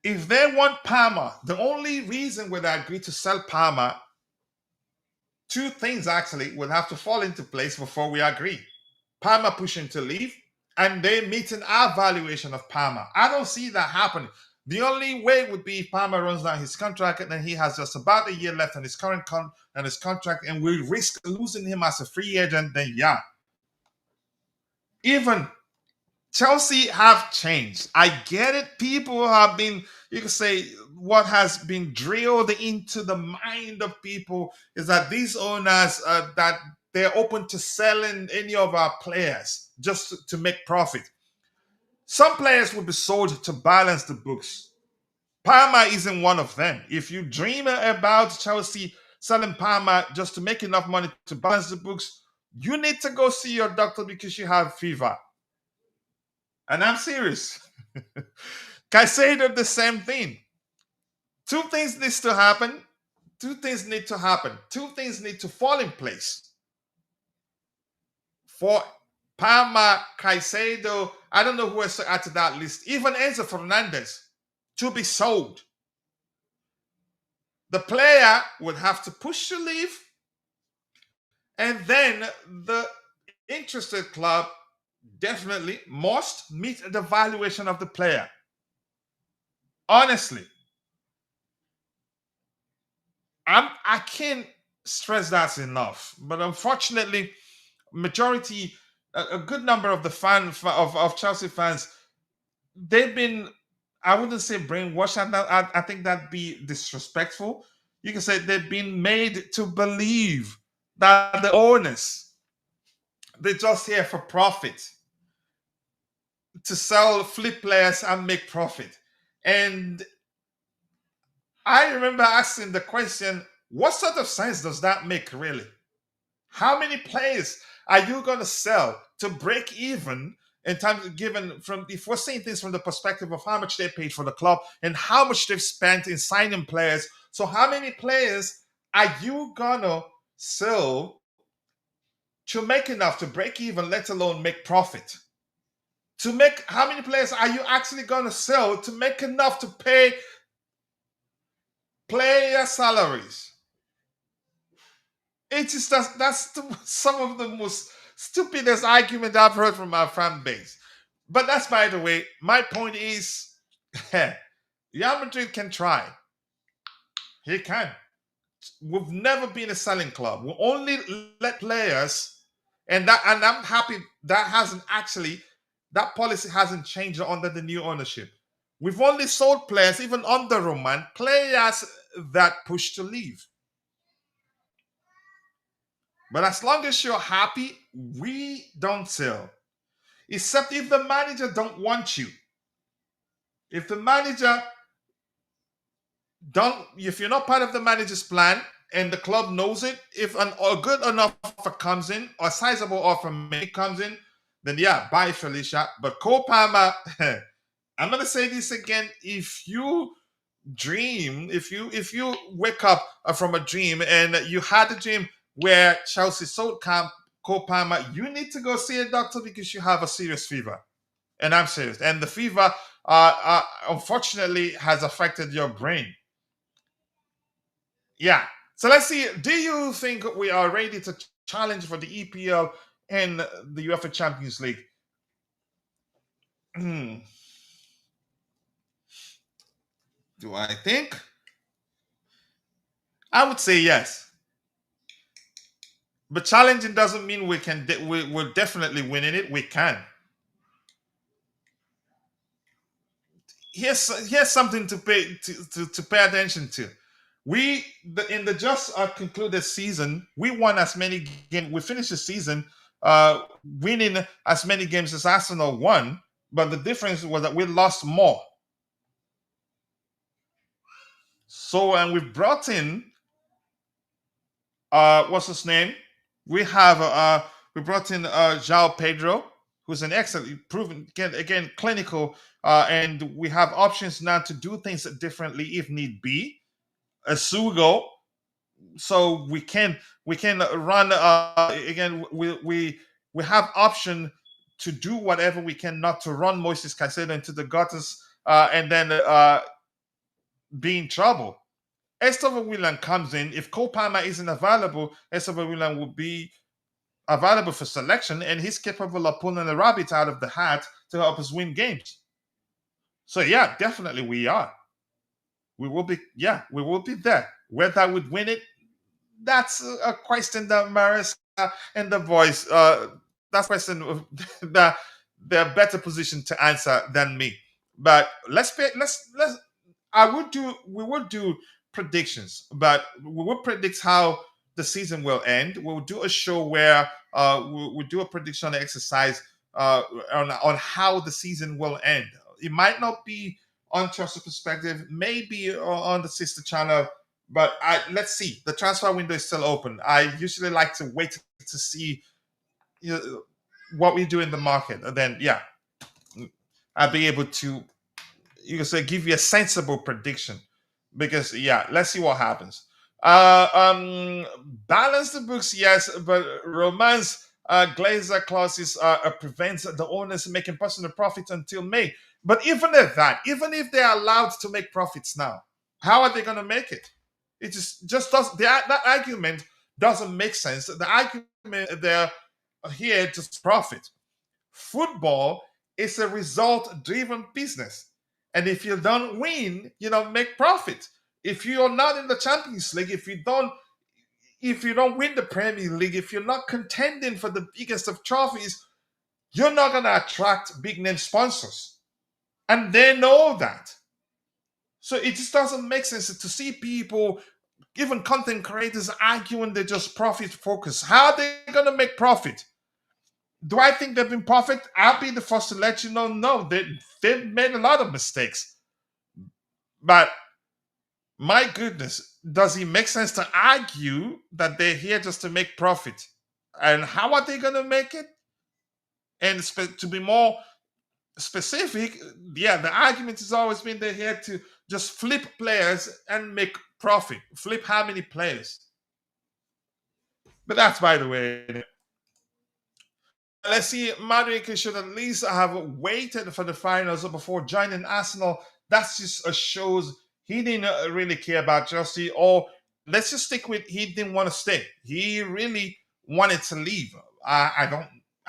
If they want Parma, the only reason would I agree to sell Parma, two things actually would have to fall into place before we agree. Parma pushing to leave, and they meeting our valuation of Parma. I don't see that happening. The only way would be if Parma runs down his contract and then he has just about a year left on his current on his contract, and we risk losing him as a free agent. Then yeah, even Chelsea have changed. I get it. People have been, you can say, what has been drilled into the mind of people is that these owners, that they're open to selling any of our players just to make profit. Some players will be sold to balance the books. Parma isn't one of them. If you dream about Chelsea selling Parma just to make enough money to balance the books, you need to go see your doctor because you have fever. And I'm serious. Caicedo, the same thing. Two things needs to happen. Two things need to happen. Two things need to fall in place. For Parma, Caicedo, I don't know who else to add to that list. Even Enzo Fernandez to be sold. The player would have to push to leave, and then the interested club definitely must meet the valuation of the player. Honestly, I can't stress that enough. But unfortunately, majority, a good number of the of Chelsea fans, they've been, I wouldn't say brainwashed. I think that'd be disrespectful. You can say they've been made to believe that the owners, they're just here for profit, to sell flip players and make profit. And I remember asking the question, what sort of sense does that make, really? How many players are you going to sell to break even in terms of given from, if we're seeing things from the perspective of how much they paid for the club and how much they've spent in signing players? So how many players are you going to sell to make enough to break even, let alone make profit? To make, how many players are you actually going to sell to make enough to pay player salaries? It's just some of the most stupidest argument I've heard from our fan base. But that's by the way. My point is, Real Madrid can try. He can. We've never been a selling club. We only let players, and I'm happy that hasn't actually, that policy hasn't changed under the new ownership. We've only sold players, even under Roman, players that push to leave. But as long as you're happy, we don't sell. Except if the manager don't want you. If the manager don't, if you're not part of the manager's plan and the club knows it, if a good enough offer comes in or a sizable offer may comes in, then yeah, bye Felicia. But Cole Palmer, I'm gonna say this again. If you dream, if you wake up from a dream and you had a dream where Chelsea sold Cole Palmer, you need to go see a doctor because you have a serious fever. And I'm serious. And the fever, unfortunately, has affected your brain. Yeah. So let's see. Do you think we are ready to challenge for the EPL and the UEFA Champions League? Hmm. Do I think? I would say yes. But challenging doesn't mean we can. We're definitely winning it. We can. Here's something to pay attention to. In the just concluded season, we won as many games. We finished the season winning as many games as Arsenal won, but the difference was that we lost more. So, and we've brought in what's his name? We have we brought in João Pedro. who's an excellent, proven, again clinical, and we have options now to do things differently if need be. A Sugo, so we can run again. We have option to do whatever we can not to run Moises Caicedo into the gutters and then be in trouble. Esteban Willian comes in. If Cole Palmer isn't available, Esteban Willian will be available for selection, and he's capable of pulling a rabbit out of the hat to help us win games. So yeah, definitely we are. We will be. Yeah, we will be there. Whether we win it, that's a question that Maresca and the boys. That's a question that they're better positioned to answer than me. But let's I would do we would do predictions, but we will predict how the season will end. We'll do a show where we'll do a prediction exercise on how the season will end. It might not be on Chelsea Perspective, maybe on the sister channel, but let's see. The transfer window is still open. I usually like to wait to see what we do in the market, and then yeah, I'll be able to you can say give you a sensible prediction because yeah, let's see what happens. Balance the books, yes, but romance glazer clauses prevents the owners making personal profits until May. But even at that, even if they're allowed to make profits now, how are they going to make it? It just does that argument doesn't make sense. The argument they're here to profit. Football is a result-driven business, and if you don't win, you don't make profit. If you're not in the Champions League, if you don't win the Premier League, if you're not contending for the biggest of trophies, you're not going to attract big name sponsors, and they know that. So it just doesn't make sense to see people, even content creators, arguing they're just profit focused. How are they going to make profit? Do I think they've been perfect? I'll be the first to let you know. No, they've made a lot of mistakes. But my goodness, does it make sense to argue that they're here just to make profit? And how are they going to make it? And to be more specific, yeah, the argument has always been they're here to just flip players and make profit. Flip how many players? But that's by the way. Let's see, Maresca should at least have waited for the finals before joining Arsenal. That's just shows he didn't really care about Chelsea, or let's just stick with he didn't want to stay. He really wanted to leave. I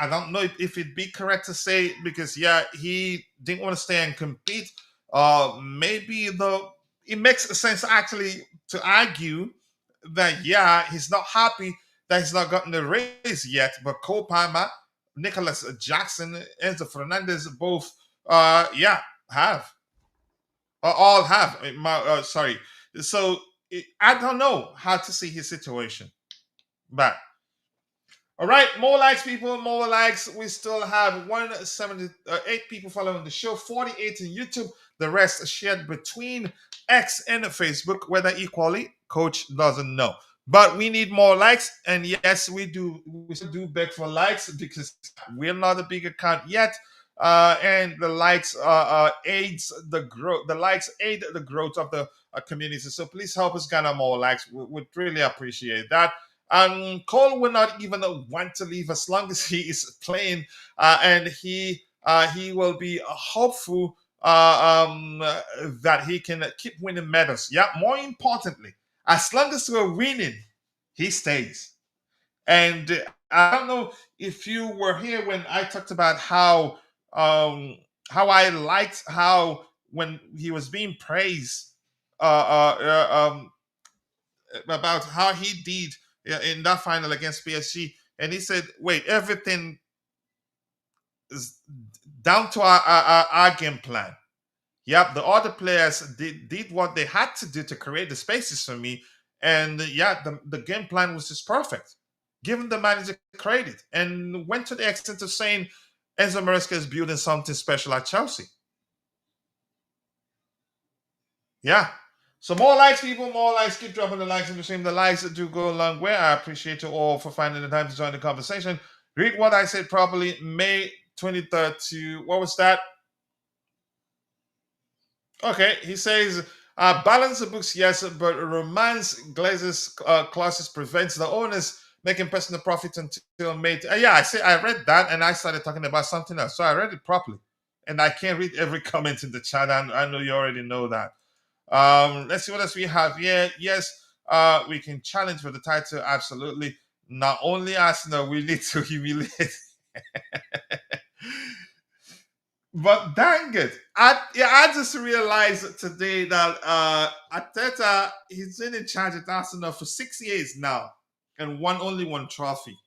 don't know if it'd be correct to say because yeah, he didn't want to stay and compete. Maybe it makes sense actually to argue that yeah, he's not happy that he's not gotten the raise yet, but Cole Palmer, Nicholas Jackson, Enzo Fernandez, both, yeah, have. All have. Sorry. So I don't know how to see his situation. But, all right, more likes, people, more likes. We still have 178 people following the show, 48 in YouTube. The rest shared between X and Facebook, whether equally, Coach doesn't know. But we need more likes, and yes, we do. We still do beg for likes because we're not a big account yet, and the likes aids the growth. The likes aid the growth of the community. So please help us garner more likes. We'd really appreciate that. Cole will not even want to leave as long as he is playing, and he will be hopeful that he can keep winning medals. Yeah, more importantly, as long as we're winning, he stays. And I don't know if you were here when I talked about how I liked how when he was being praised about how he did in that final against PSG, and he said, "Wait, everything is down to our game plan." Yep, the other players did what they had to do to create the spaces for me. And yeah, the game plan was just perfect. Given the manager credit and went to the extent of saying Enzo Maresca is building something special at Chelsea. Yeah. So more likes, people, more likes. Keep dropping the likes in the stream. The likes do go a long way. I appreciate you all for finding the time to join the conversation. Read what I said properly. May 23rd to, what was that? Okay, he says, balance the books, yes, but romance glazes clauses prevents the owners making personal profits until May. Yeah, I read that and I started talking about something else. So I read it properly. And I can't read every comment in the chat. I know you already know that. Let's see what else we have here. Yes, we can challenge for the title. Absolutely. Not only Arsenal, we need to humiliate. But dang it, I just realized today that Ateta, he's been in charge at Arsenal for 6 years now and won only one trophy.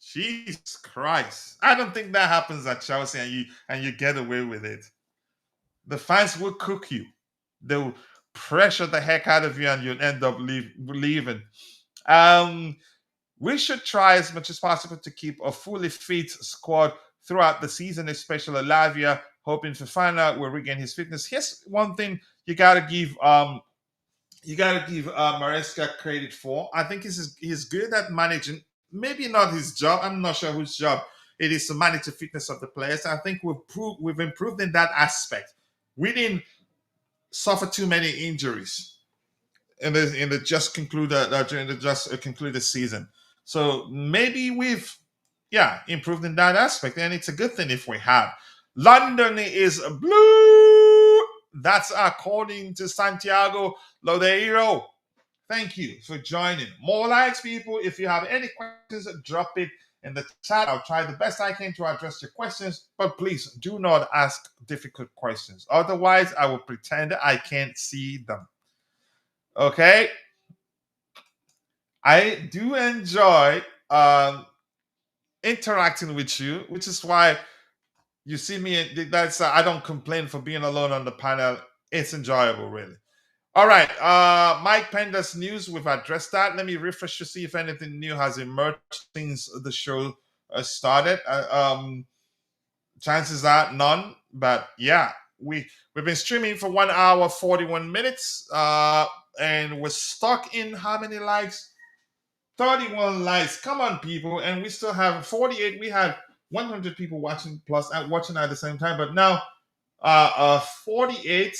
Jesus Christ! I don't think that happens at Chelsea and you get away with it. The fans will cook you. They'll pressure the heck out of you and you'll end up leaving. Um, We should try as much as possible to keep a fully fit squad throughout the season, especially Lavia, hoping Fafana will regain his fitness. Here's one thing you gotta give Maresca credit for. I think he's good at managing. Maybe not his job. I'm not sure whose job it is to manage the fitness of the players. I think we've improved in that aspect. We didn't suffer too many injuries in the just concluded during the just concluded season. So maybe we've improved in that aspect, and it's a good thing if we have. London is blue. That's according to Santiago Lodeiro. Thank you for joining. More likes, people. If you have any questions, drop it in the chat. I'll try the best I can to address your questions, but please do not ask difficult questions. Otherwise, I will pretend I can't see them. Okay, I do enjoy interacting with you, which is why you see me. That's I don't complain for being alone on the panel. It's enjoyable, really. All right, Mike Pender's news. We've addressed that. Let me refresh to see if anything new has emerged since the show started. Chances are none, but yeah, we've been streaming for 1 hour 41 minutes, and we're stuck in how many likes? 31 likes. Come on, people. And we still have 48. We had 100 people watching plus watching at the same time. But now 48.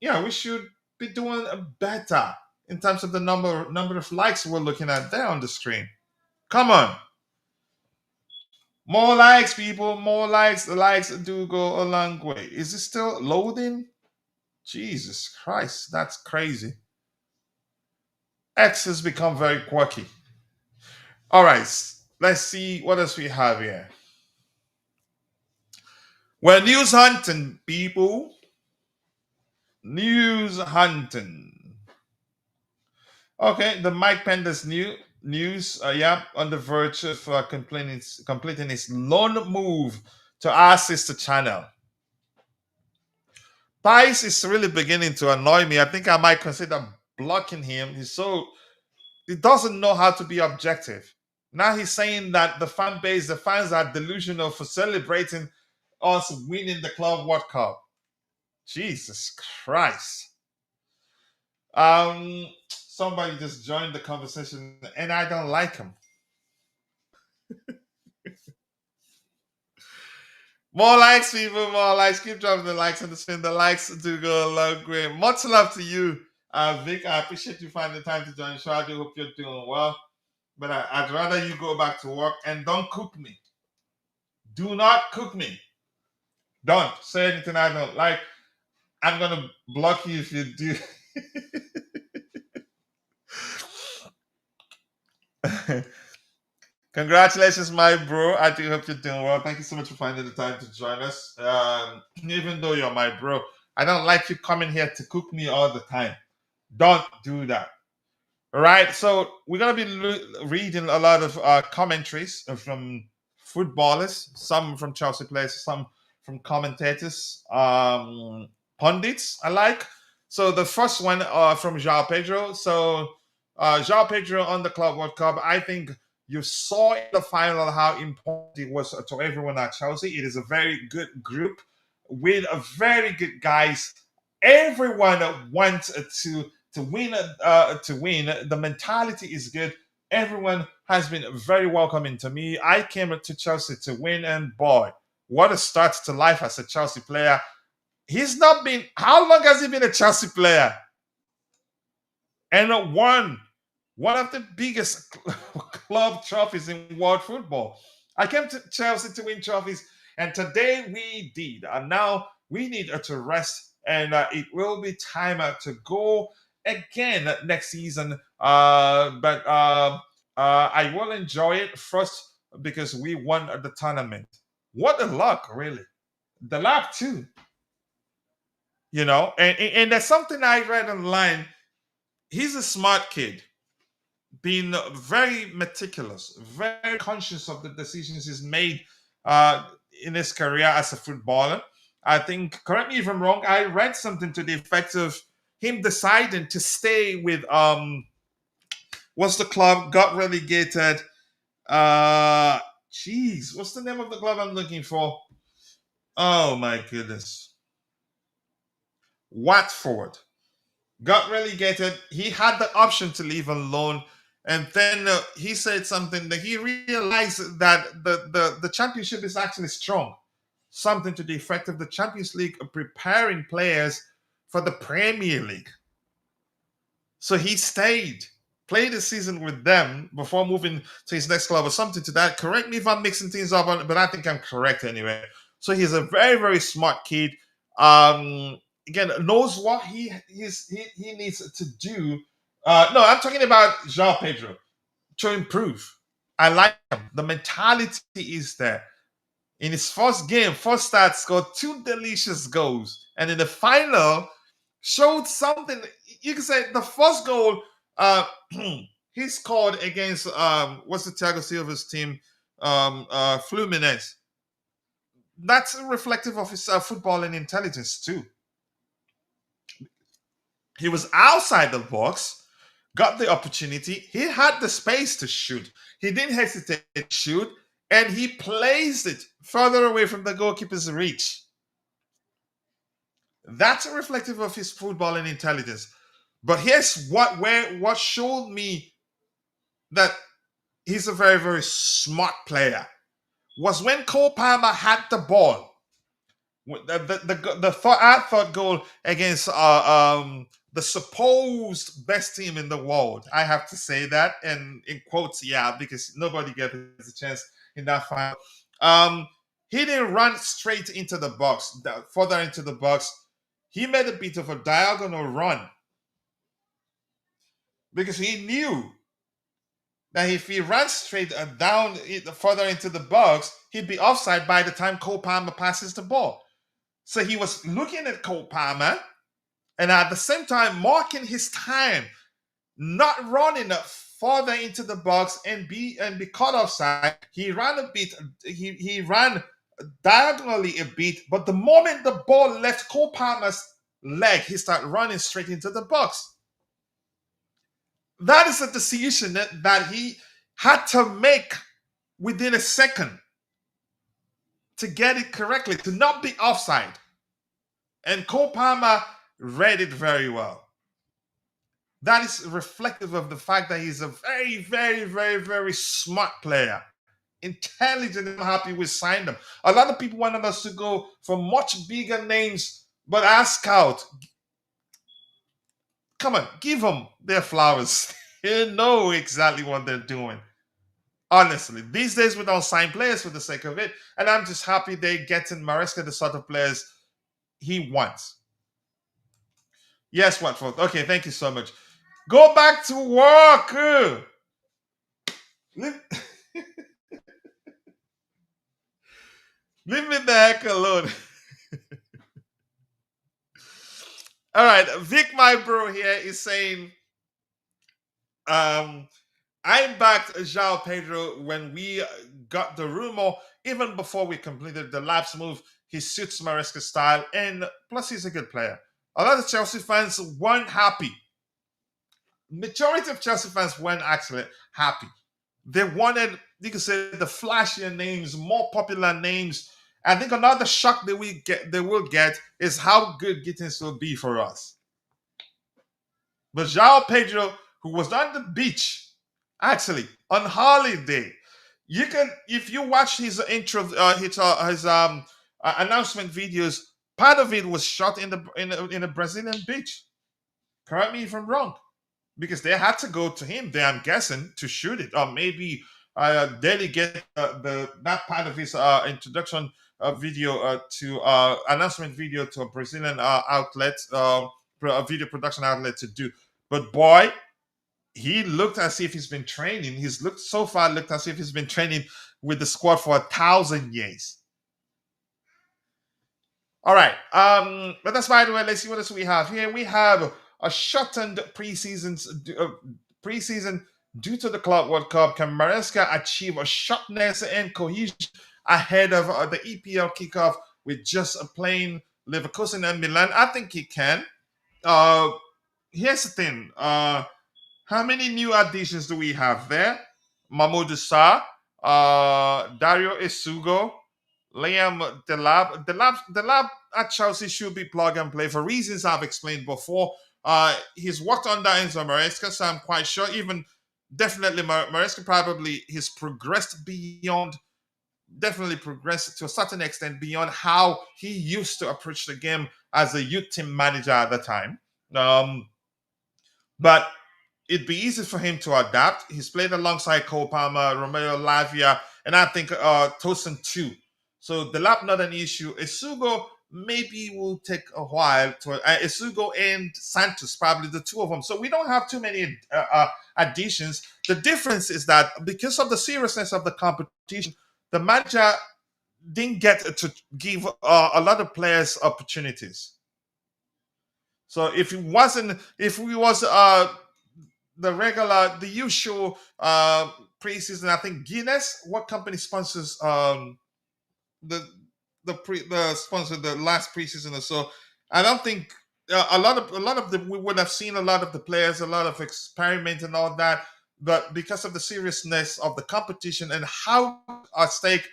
Yeah, we should be doing better in terms of the number of likes we're looking at there on the screen. Come on. More likes, people. More likes. The likes do go a long way. Is it still loading? Jesus Christ. That's crazy. X has become very quirky. All right, let's see what else we have here. Well, news hunting, people. News hunting. Okay, the Mike Pender's news. On the verge of completing his loan move to our sister channel. Pice is really beginning to annoy me. I think I might consider blocking him. He doesn't know how to be objective. Now he's saying that the fans are delusional for celebrating us winning the Club World Cup. Jesus Christ. Somebody just joined the conversation and I don't like him. More likes, people, more likes. Keep dropping the likes and the spin. The likes do go a long way. Much love to you, Vic. I appreciate you finding the time to join the show. I do hope you're doing well. But I'd rather you go back to work and don't cook me. Do not cook me. Don't say anything I don't like. I'm gonna block you if you do. Congratulations, my bro. I do hope you're doing well. Thank you so much for finding the time to join us. Even though you're my bro, I don't like you coming here to cook me all the time. Don't do that. All right. So we're gonna be reading a lot of commentaries from footballers, some from Chelsea players, some from commentators, pundits. I like. So the first one from João Pedro. So João Pedro on the Club World Cup. I think you saw in the final how important it was to everyone at Chelsea. It is a very good group with a very good guys. Everyone wants to win. To win, the mentality is good. Everyone has been very welcoming to me. I came to Chelsea to win, and boy, what a start to life as a Chelsea player. He's not been, how long has he been a Chelsea player? And won one of the biggest club trophies in world football. I came to Chelsea to win trophies, and today we did. And now we need to rest, and it will be time to go again next season. But I will enjoy it first because we won the tournament. What a luck, really. The luck, too. And there's something I read online. He's a smart kid, being very meticulous, very conscious of the decisions he's made uh, in his career as a footballer. I think, correct me if I'm wrong, I read something to the effect of him deciding to stay with what's the club got relegated? What's the name of the club I'm looking for? Oh my goodness, Watford got relegated. He had the option to leave on loan, and then he said something that he realized that the championship is actually strong. Something to the effect of the Champions League preparing players for the Premier League. So he stayed, played the season with them before moving to his next club or something to that. Correct me if I'm mixing things up, but I think I'm correct anyway. So he's a very, very smart kid. Again, knows what he needs to do. No, I'm talking about João Pedro to improve. I like him. The mentality is there. In his first game, first start, scored two delicious goals, and in the final, showed something. You can say the first goal he scored against what's the Thiago Silva's team, Fluminense. That's reflective of his footballing intelligence too. He was outside the box, got the opportunity. He had the space to shoot. He didn't hesitate to shoot, and he placed it further away from the goalkeeper's reach. That's reflective of his footballing intelligence. But here's what showed me that he's a very, very smart player was when Cole Palmer had the ball. I thought goal against the supposed best team in the world. I have to say that, and in quotes, yeah, because nobody gets a chance in that final. He didn't run straight into the box, further into the box. He made a bit of a diagonal run because he knew that if he ran straight down further into the box, he'd be offside by the time Cole Palmer passes the ball. So he was looking at Cole Palmer and at the same time marking his time, not running further into the box and be caught offside. He ran a bit. He ran diagonally a bit, but the moment the ball left Cole Palmer's leg, he started running straight into the box. That is a decision that he had to make within a second to get it correctly, to not be offside. And Cole Palmer read it very well. That is reflective of the fact that he's a very, very, very, very smart player. Intelligent. I'm happy we signed him. A lot of people wanted us to go for much bigger names, but our scout, come on, give them their flowers. They know exactly what they're doing. Honestly, these days we don't sign players for the sake of it, and I'm just happy they get in Maresca the sort of players he wants. Yes, Watford. Okay, thank you so much. Go back to work. Leave, leave me the heck alone. All right, Vic, my bro here is saying, I backed João Pedro when we got the rumor, even before we completed the lapse move. He suits Maresca's style, and plus he's a good player. A lot of Chelsea fans weren't happy. Majority of Chelsea fans weren't actually happy. They wanted, you could say, the flashier names, more popular names. I think another shock that they will get is how good Gittins will be for us. But João Pedro, who was on the beach Actually, on holiday, you can if you watch his intro, his announcement videos. Part of it was shot in a Brazilian beach. Correct me if I'm wrong, because they had to go to him there, I'm guessing, to shoot it, or maybe delegate the that part of his introduction video to announcement video to a Brazilian outlet, a video production outlet to do. But boy, he looked as if he's been training. He's looked so far looked as if he's been training with the squad for 1,000 years. All right. But that's by the way. Let's see what else we have here. We have a shortened preseason due to the Club World Cup. Can Maresca achieve a sharpness and cohesion ahead of the EPL kickoff with just playing Leverkusen and Milan? I think he can. Uh, Here's the thing. How many new additions do we have there? Mamoudou Sarr, Dario Isugo, Liam Delab. Delab at Chelsea should be plug and play for reasons I've explained before. He's worked under Enzo Maresca, so I'm quite sure. Even definitely Maresca probably he's progressed beyond. Definitely progressed to a certain extent beyond how he used to approach the game as a youth team manager at the time. But it'd be easy for him to adapt. He's played alongside Cole Palmer, Romeo Lavia, and I think Tosin too. So the lap not an issue. Isugo maybe will take a while to Isugo and Santos, probably the two of them. So we don't have too many additions. The difference is that because of the seriousness of the competition, the manager didn't get to give a lot of players opportunities. So if we was the usual preseason, I think Guinness, what company sponsors the the sponsor the last preseason or so? I don't think a lot of the we would have seen a lot of the players, a lot of experiment and all that, but because of the seriousness of the competition and how at stake,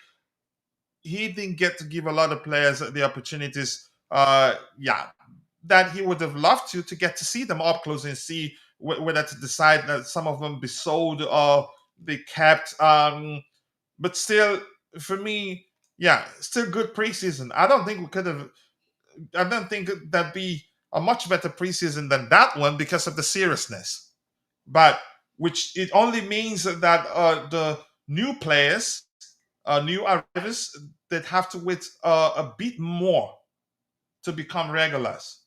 he didn't get to give a lot of players the opportunities. Yeah, that he would have loved to get to see them up close and see whether to decide that some of them be sold or be kept. But still, for me, yeah, still good preseason. I don't think we could have. I don't think that'd be a much better preseason than that one because of the seriousness. But which it only means that the new players, new arrivals, that have to wait a bit more to become regulars.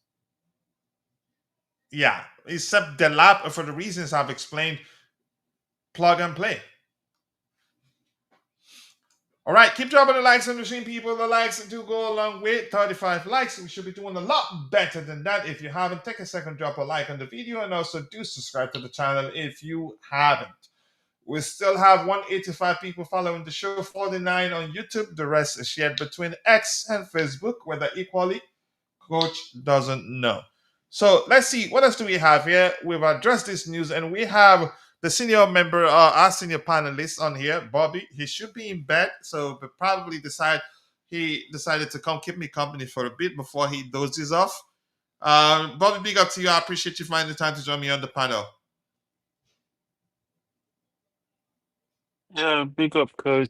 Yeah, except the lab for the reasons I've explained, plug and play. All right, keep dropping the likes on the stream, people. The likes do go along with 35 likes. We should be doing a lot better than that. If you haven't, take a second, drop a like on the video, and also do subscribe to the channel if you haven't. We still have 185 people following the show, 49 on YouTube. The rest is shared between X and Facebook, whether equally. Coach doesn't know. So let's see, what else do we have here? We've addressed this news, and we have the senior member, our senior panelist on here, Bobby. He should be in bed, so but probably he decided to come keep me company for a bit before he dozes off. Bobby, big up to you. I appreciate you finding the time to join me on the panel. Yeah, big up, coach.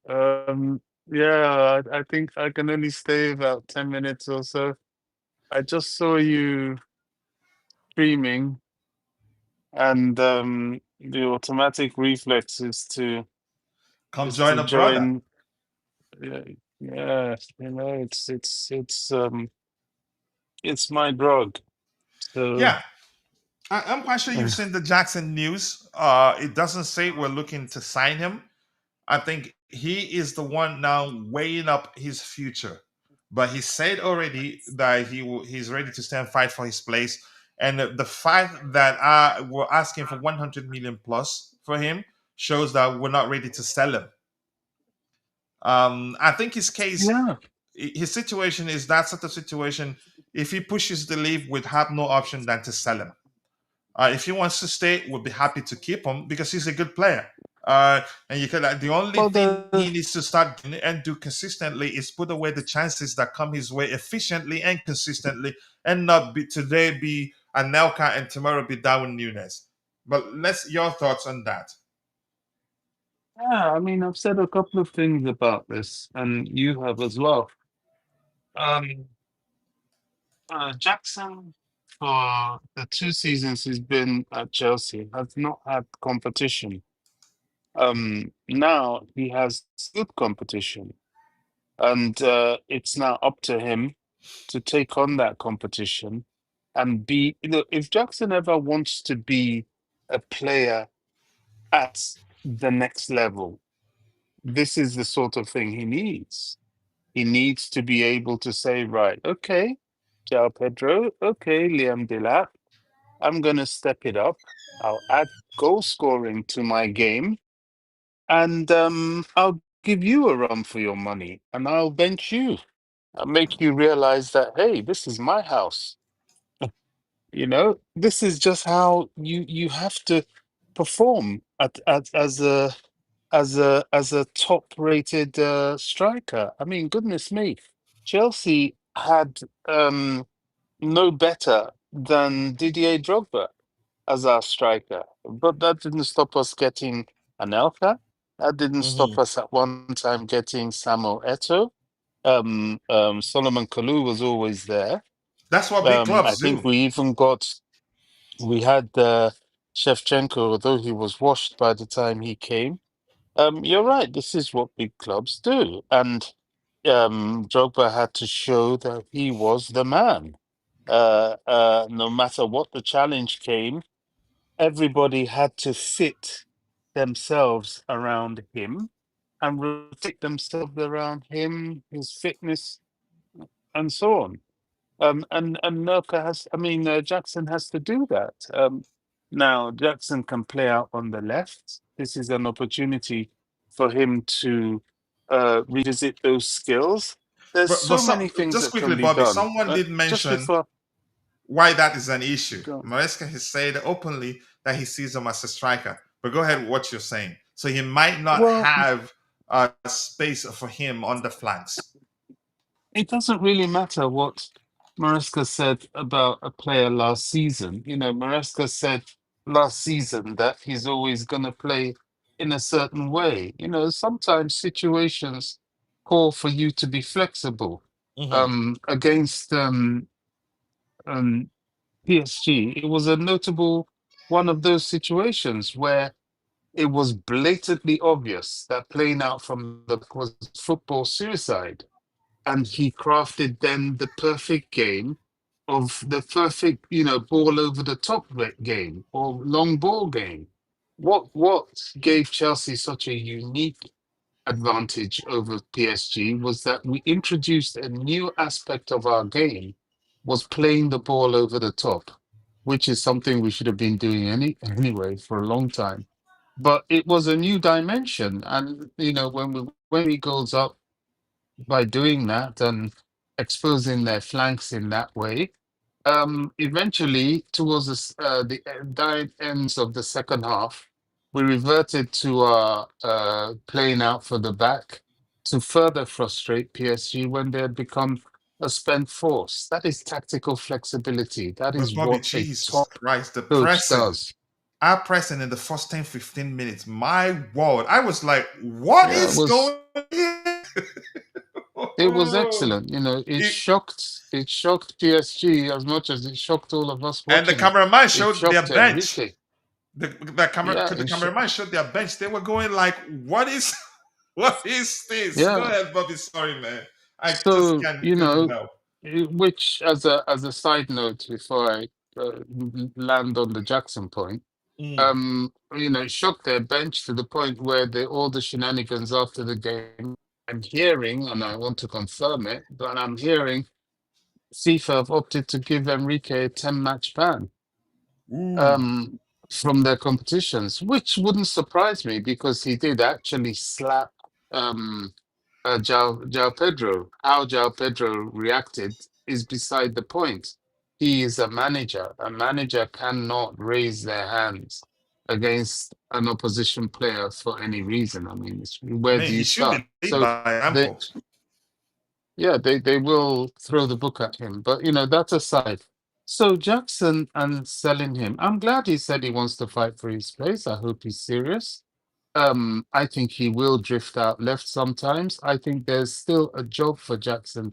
Yeah, I think I can only stay about 10 minutes or so. I just saw you streaming, and the automatic reflex Come is join to a brother. join. Yeah, yeah, you know, it's my drug. So Yeah, I'm quite sure you've seen the Jackson news. It doesn't say we're looking to sign him. I think he is the one now weighing up his future. But he said already that he's ready to stand fight for his place. And the fact that we're asking for 100 million plus for him shows that we're not ready to sell him. I think yeah. his situation is that sort of situation. If he pushes the leave, we'd have no option than to sell him. If he wants to stay, we'll be happy to keep him because he's a good player. And you can the only Well, thing he needs to start doing and do consistently is put away the chances that come his way efficiently and consistently, and not be today be Anelka and tomorrow be Darwin Nunes. But let's your thoughts on that. Yeah, I mean, I've said a couple of things about this, and you have as well. Um, Jackson, for the 2 seasons he's been at Chelsea, has not had competition. Now he has good competition, and it's now up to him to take on that competition and be. You know, if Jackson ever wants to be a player at the next level, this is the sort of thing he needs. He needs to be able to say, right, okay, João Pedro, okay, Liam Delap, I'm going to step it up. I'll add goal scoring to my game, and I'll give you a run for your money, and I'll bench you. I'll make you realize that, hey, this is my house. You know, this is just how you have to perform as a top-rated striker. I mean, goodness me, Chelsea had no better than Didier Drogba as our striker, but that didn't stop us getting Anelka. That didn't stop Mhm. us at one time getting Samuel Eto'o. Solomon Kalou was always there. That's what big I clubs think do. we had Shevchenko, although he was washed by the time he came. You're right. This is what big clubs do, and Drogba had to show that he was the man. No matter what the challenge came, everybody had to fit themselves around him and rotate themselves around him, his fitness, and so on. And Nurka has, I mean, Jackson has to do that. Now Jackson can play out on the left. This is an opportunity for him to revisit those skills. There's But so many some, things just that quickly, can be Bobby, done. someone did Just mention before, why that is an issue. go, Maresca has said openly that he sees him as a striker. But go ahead with what you're saying. So he might not well, have space for him on the flanks. it doesn't really matter what Maresca said about a player last season. You know, Maresca said last season that he's always going to play in a certain way. You know, sometimes situations call for you to be flexible. Hmm. Against um, PSG, it was a notable one of those situations where it was blatantly obvious that playing out from the back was football suicide, and he crafted then the perfect game of the perfect, you know, ball over the top game or long ball game. What gave Chelsea such a unique advantage over PSG was that we introduced a new aspect of our game, was playing the ball over the top, which is something we should have been doing anyway for a long time. But it was a new dimension, and you know when we goals up by doing that and exposing their flanks in that way. Eventually, towards the ends of the second half, we reverted to playing out for the back to further frustrate PSG when they had become a spent force. That is tactical flexibility. That But is Bobby, what a Jesus top Christ, the coach pressing. does. Our pressing in the first 10, 15 minutes. My word. I was like, what Yeah, is going on? it was excellent. You know, It, it shocked PSG as much as it shocked all of us and the watching it. cameraman It showed their shocked bench. Enrique. Yeah, The it cameraman showed their bench. They were going like, "What is, what is this?" Go yeah. ahead, Bobby. Sorry, man. I just So, you couldn't know, help. which as a side note before I land on the Jackson point, Mm. you know, it shocked their bench to the point where all the shenanigans after the game. I'm hearing, and I want to confirm it, but I'm hearing FIFA have opted to give Enrique a 10-match ban Ooh. um, from their competitions, which wouldn't surprise me because he did actually slap Jao Pedro. How Jao Pedro reacted is beside the point. He is a manager. A manager cannot raise their hands against an opposition player for any reason. I mean, I where do mean, you he should start? be lead So by they, ample. yeah, they will throw the book at him. But you know, that's aside. So Jackson and selling him, I'm glad he said he wants to fight for his place. I hope he's serious. I think he will drift out left sometimes. I think there's still a job for Jackson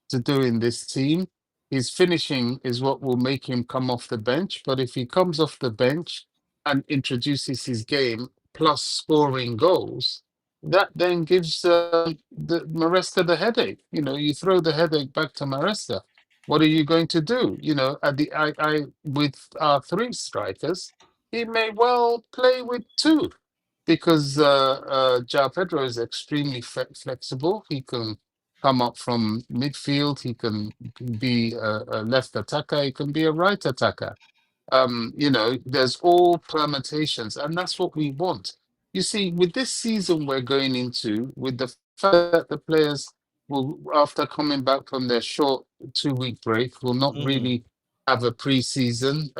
to do in this team. His finishing is what will make him come off the bench. But if he comes off the bench and introduces his game plus scoring goals, that then gives the Maresca the headache. You know, you throw the headache back to Maresca. What are you going to do? You know, at the I with our three strikers, he may well play with two because João Pedro is extremely flexible. He can come up from midfield. He can be a left attacker. He can be a right attacker. You know, there's all permutations, and that's what we want. You see, with this season we're going into, with the fact that the players will, after coming back from their short 2 week break, will not Mm-hmm. really have a pre-season.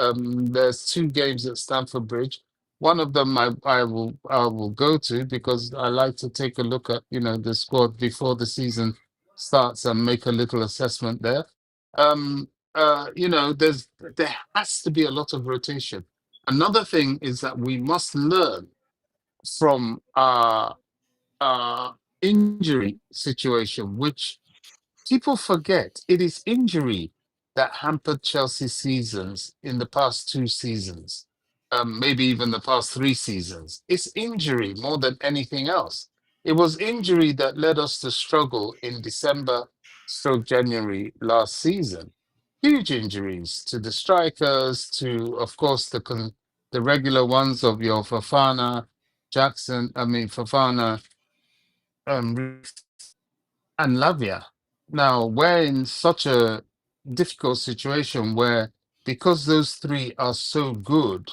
There's two games at Stamford Bridge. One of them I will go to because I like to take a look at, you know, the squad before the season starts and make a little assessment there. Um, you know, there has to be a lot of rotation. Another thing is that we must learn from our injury situation, which people forget. It is injury that hampered Chelsea's seasons in the past 2 seasons, maybe even the past 3 seasons. It's injury more than anything else. It was injury that led us to struggle in December stroke January last season. Huge injuries to the strikers, to of course the regular ones of your Fafana, Fafana, and Lavia. Now, we're in such a difficult situation where, because those three are so good,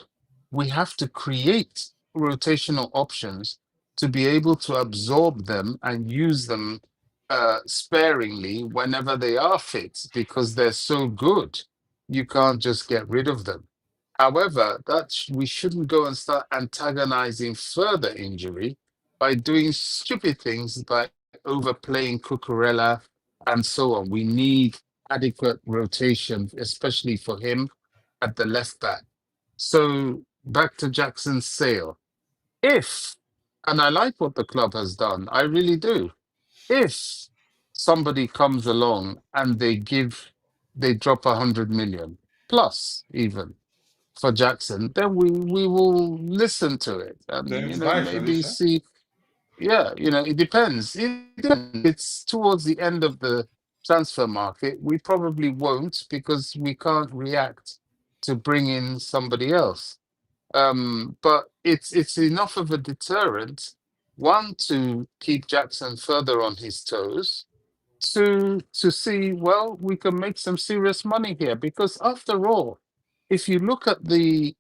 we have to create rotational options to be able to absorb them and use them sparingly whenever they are fit because they're so good. You can't just get rid of them. However, we shouldn't go and start antagonizing further injury by doing stupid things like overplaying Cucurella and so on. We need adequate rotation, especially for him at the left back. So back to Jackson's sale. If, and I like what the club has done, I really do. If somebody comes along and they drop 100 million plus even for Jackson, then we will listen to it The and, you know, information, maybe is it? see. Yeah, you know, it depends. It's towards the end of the transfer market. We probably won't because we can't react to bring in somebody else. But it's enough of a deterrent, one, to keep Jackson further on his toes, to see, well, we can make some serious money here because after all, if you look at the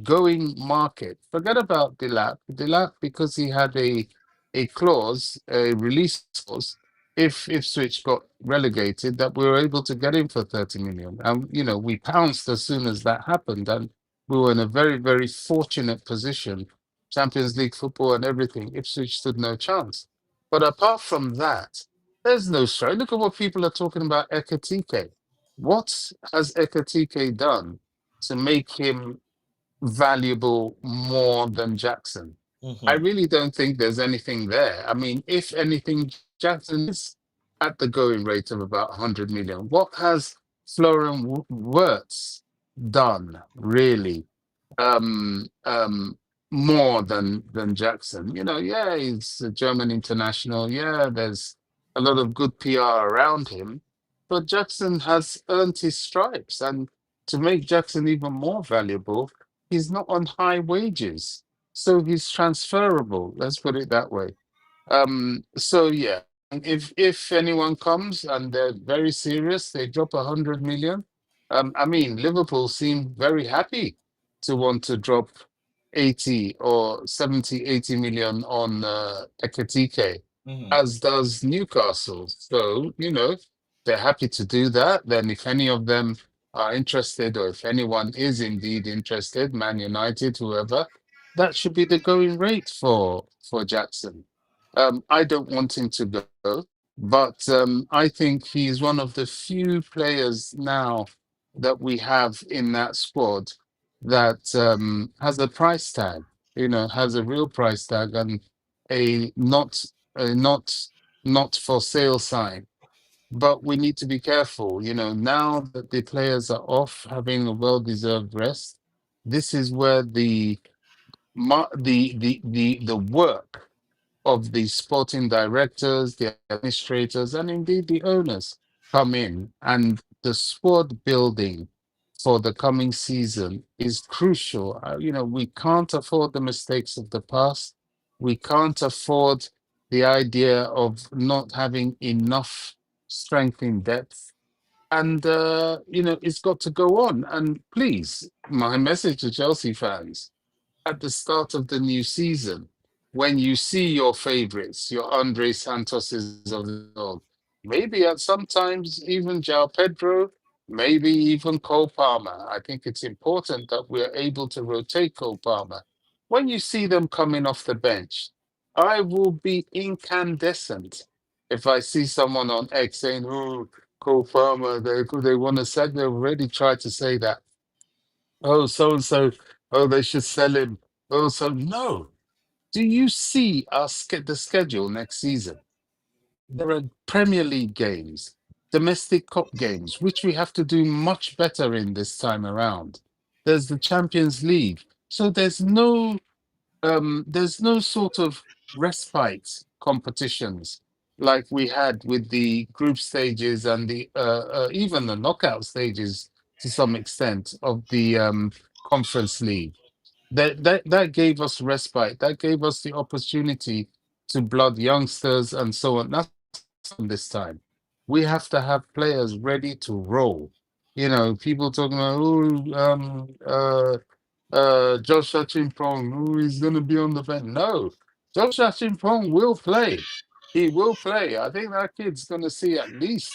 going market, forget about Delap because he had a clause, a release clause, if Switch got relegated, that we were able to get him for 30 million. And you know, we pounced as soon as that happened, and we were in a very, very fortunate position. Champions League football and everything. Ipswich stood no chance. But apart from that, there's no strike. Look at what people are talking about Ekitike. What has Ekitike done to make him valuable more than Jackson? I Mm-hmm. really don't think there's anything there. I mean, if anything, Jackson is at the going rate of about 100 million. What has Florian Wirtz done, really? um um More than Jackson. You know, yeah, he's a German international. Yeah, there's a lot of good PR around him, but Jackson has earned his stripes. And to make Jackson even more valuable, he's not on high wages. So he's transferable, let's put it that way. So yeah, and if anyone comes and they're very serious, they drop 100 million. I mean, Liverpool seem very happy to want to drop 80 or 70, 80 million on Ekitike, Mm-hmm. as does Newcastle. So, you know, they're happy to do that. Then if any of them are interested, or if anyone is indeed interested, Man United, whoever, that should be the going rate for Jackson. I don't want him to go, but I think he's one of the few players now that we have in that squad that has a price tag, has a real price tag and a not for sale sign. But we need to be careful, now that the players are off having a well-deserved rest. This is where the work of the sporting directors, the administrators, and indeed the owners come in. And the squad building for the coming season is crucial. We can't afford the mistakes of the past. We can't afford the idea of not having enough strength in depth. And, it's got to go on. And please, my message to Chelsea fans at the start of the new season, when you see your favorites, your Andre Santoses of the world, maybe at sometimes even João Pedro, maybe even Cole Palmer. I think it's important that we're able to rotate Cole Palmer. When you see them coming off the bench, I will be incandescent if I see someone on X saying, "Oh, Cole Palmer, they want to sell." They already tried to say that. Oh, so and so. Oh, they should sell him. Oh, so no. Do you see the schedule next season? There are Premier League games, domestic cup games, which we have to do much better in this time around. There's the Champions League. So there's no sort of respite competitions like we had with the group stages and the even the knockout stages to some extent of the conference league. That gave us respite. That gave us the opportunity to blood youngsters and so on. That's this time. We have to have players ready to roll. People talking about, Joshua Chimpong, who is going to be on the bench. No, Joshua Chimpong will play. He will play. I think that kid's going to see at least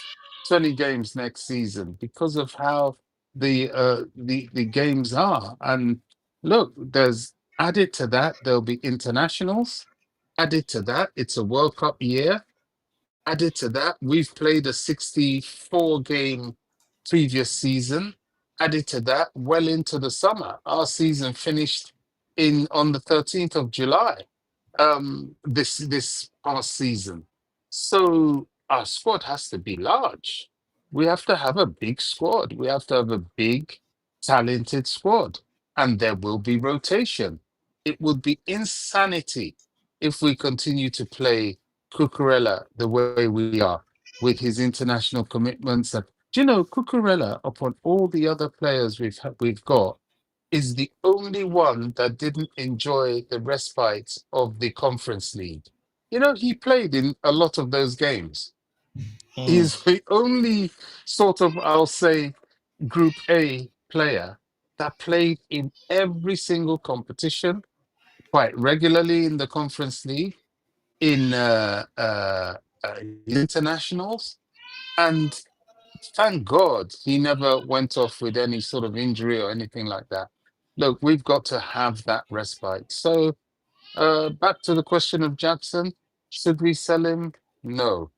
20 games next season because of how the games are. And look, there's added to that, there'll be internationals. Added to that, it's a World Cup year. Added to that, we've played a 64 game previous season. Added to that, well into the summer. Our season finished in on the 13th of July, this past season. So our squad has to be large. We have to have a big squad. We have to have a big, talented squad. And there will be rotation. It would be insanity if we continue to play Cucurella the way we are with his international commitments. And do you know Cucurella, upon all the other players we've got, is the only one that didn't enjoy the respite of the Conference League. He played in a lot of those games. Mm. He's the only sort of, I'll say, Group A player that played in every single competition quite regularly in the Conference League, in internationals, and thank God he never went off with any sort of injury or anything like that. Look, we've got to have that respite. So, back to the question of Jackson, should we sell him? No.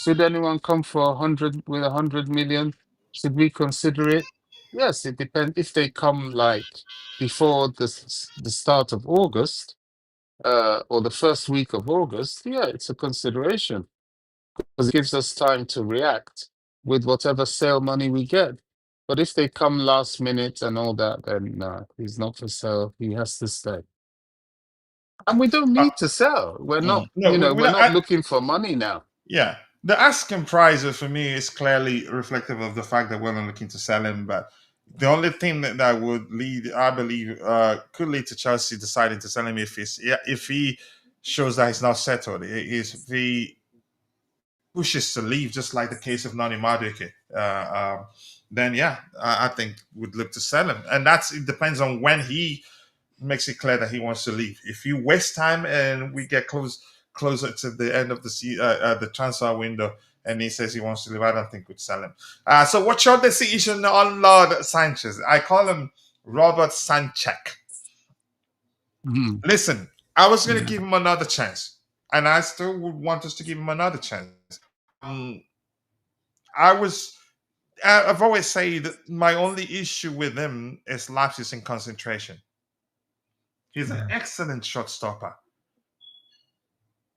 Should anyone come for 100 million? Should we consider it? Yes, it depends. If they come like before the start of August, or the first week of August, yeah, it's a consideration because it gives us time to react with whatever sale money we get. But if they come last minute and all that, then no, he's not for sale. He has to stay. And we don't Uh, need to sell. We're not, no, we're not looking for money now. yeah, the asking price for me is clearly reflective of the fact that we're not looking to sell him. But the only thing that would lead, I believe, could lead to Chelsea deciding to sell him if he shows that he's not settled, is if he wishes to leave, just like the case of Nani Madueke, then yeah, I think would look to sell him, and it depends on when he makes it clear that he wants to leave. If you waste time and we get closer to the end of the transfer window, and he says he wants to leave, I don't think we'd sell him. So what's your decision on Lord Sanchez? I call him Robert Sanchek. Mhm. Listen, I was going to Yeah. give him another chance, and I still would want us to give him another chance. I was I've always said my only issue with him is lapses in concentration. He's an Yeah. excellent shot stopper.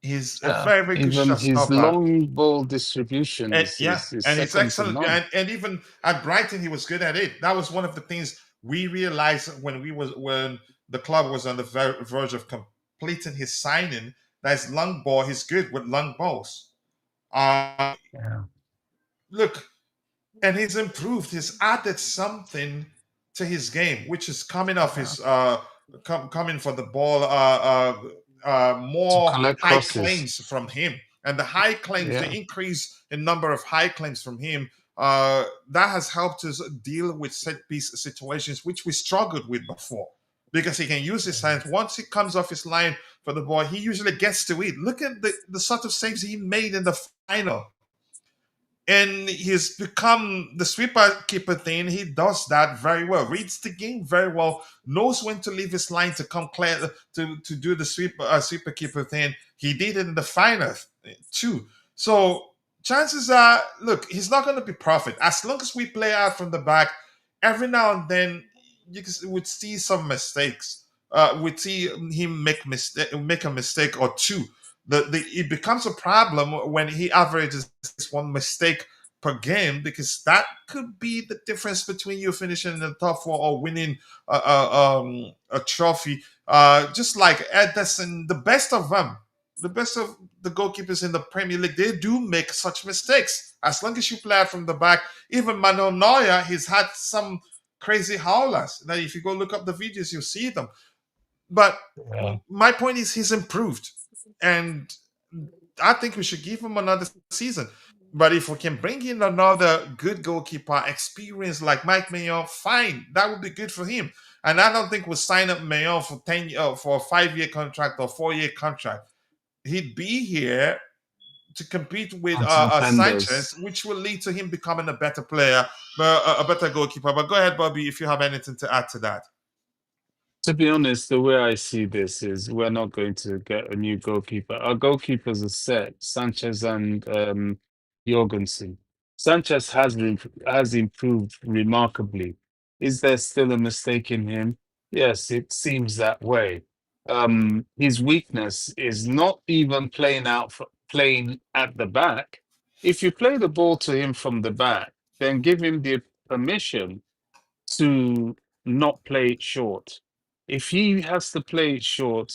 He's a Yeah. very, very good Even shot his stopper. long ball And distributions yeah, is and he's second to excellent. none. And even at Brighton, he was good at it. That was one of the things we realized when the club was on the verge of completing his signing. That his long ball, he's good with long balls. Yeah. Look, and he's improved. He's added something to his game, which is coming off Yeah. his coming for the ball, To more collect high crosses. claims from him, and the high claims, the Yeah. increase in number of high claims from him, that has helped us deal with set piece situations which we struggled with before. Because he can use his hands. Once he comes off his line for the ball, he usually gets to it. Look at the sort of saves he made in the final, and he's become the sweeper keeper thing. He does that very well, reads the game very well, knows when to leave his line to come clear to do the sweeper keeper thing. He did it in the final too. So chances are, look, he's not going to be perfect as long as we play out from the back. Every now and then would see some mistakes. We'd see him make a mistake or two. It becomes a problem when he averages one mistake per game, because that could be the difference between you finishing in the top four or winning a trophy. Just like Ederson, the best of the goalkeepers in the Premier League, they do make such mistakes. As long as you play out from the back, even Manuel Neuer, he's had some crazy howlers. Now, if you go look up the videos, you'll see them. But Yeah. my point is, he's improved, and I think we should give him another season. But if we can bring in another good goalkeeper, experience like Mike Mayon, fine, that would be good for him. And I don't think we'll sign up Mayon for for a 5-year contract or 4-year contract. He'd be here to compete with Until Sanchez, Penders. which will lead to him becoming a better player, a better goalkeeper. But go ahead, Bobby, if you have anything to add to that. To be honest, the way I see this is we're not going to get a new goalkeeper. Our goalkeepers are set, Sanchez and Jorgensen. Sanchez has improved remarkably. Is there still a mistake in him? Yes, it seems that way. His weakness is not even playing at the back. If you play the ball to him from the back, then give him the permission to not play it short. If he has to play it short,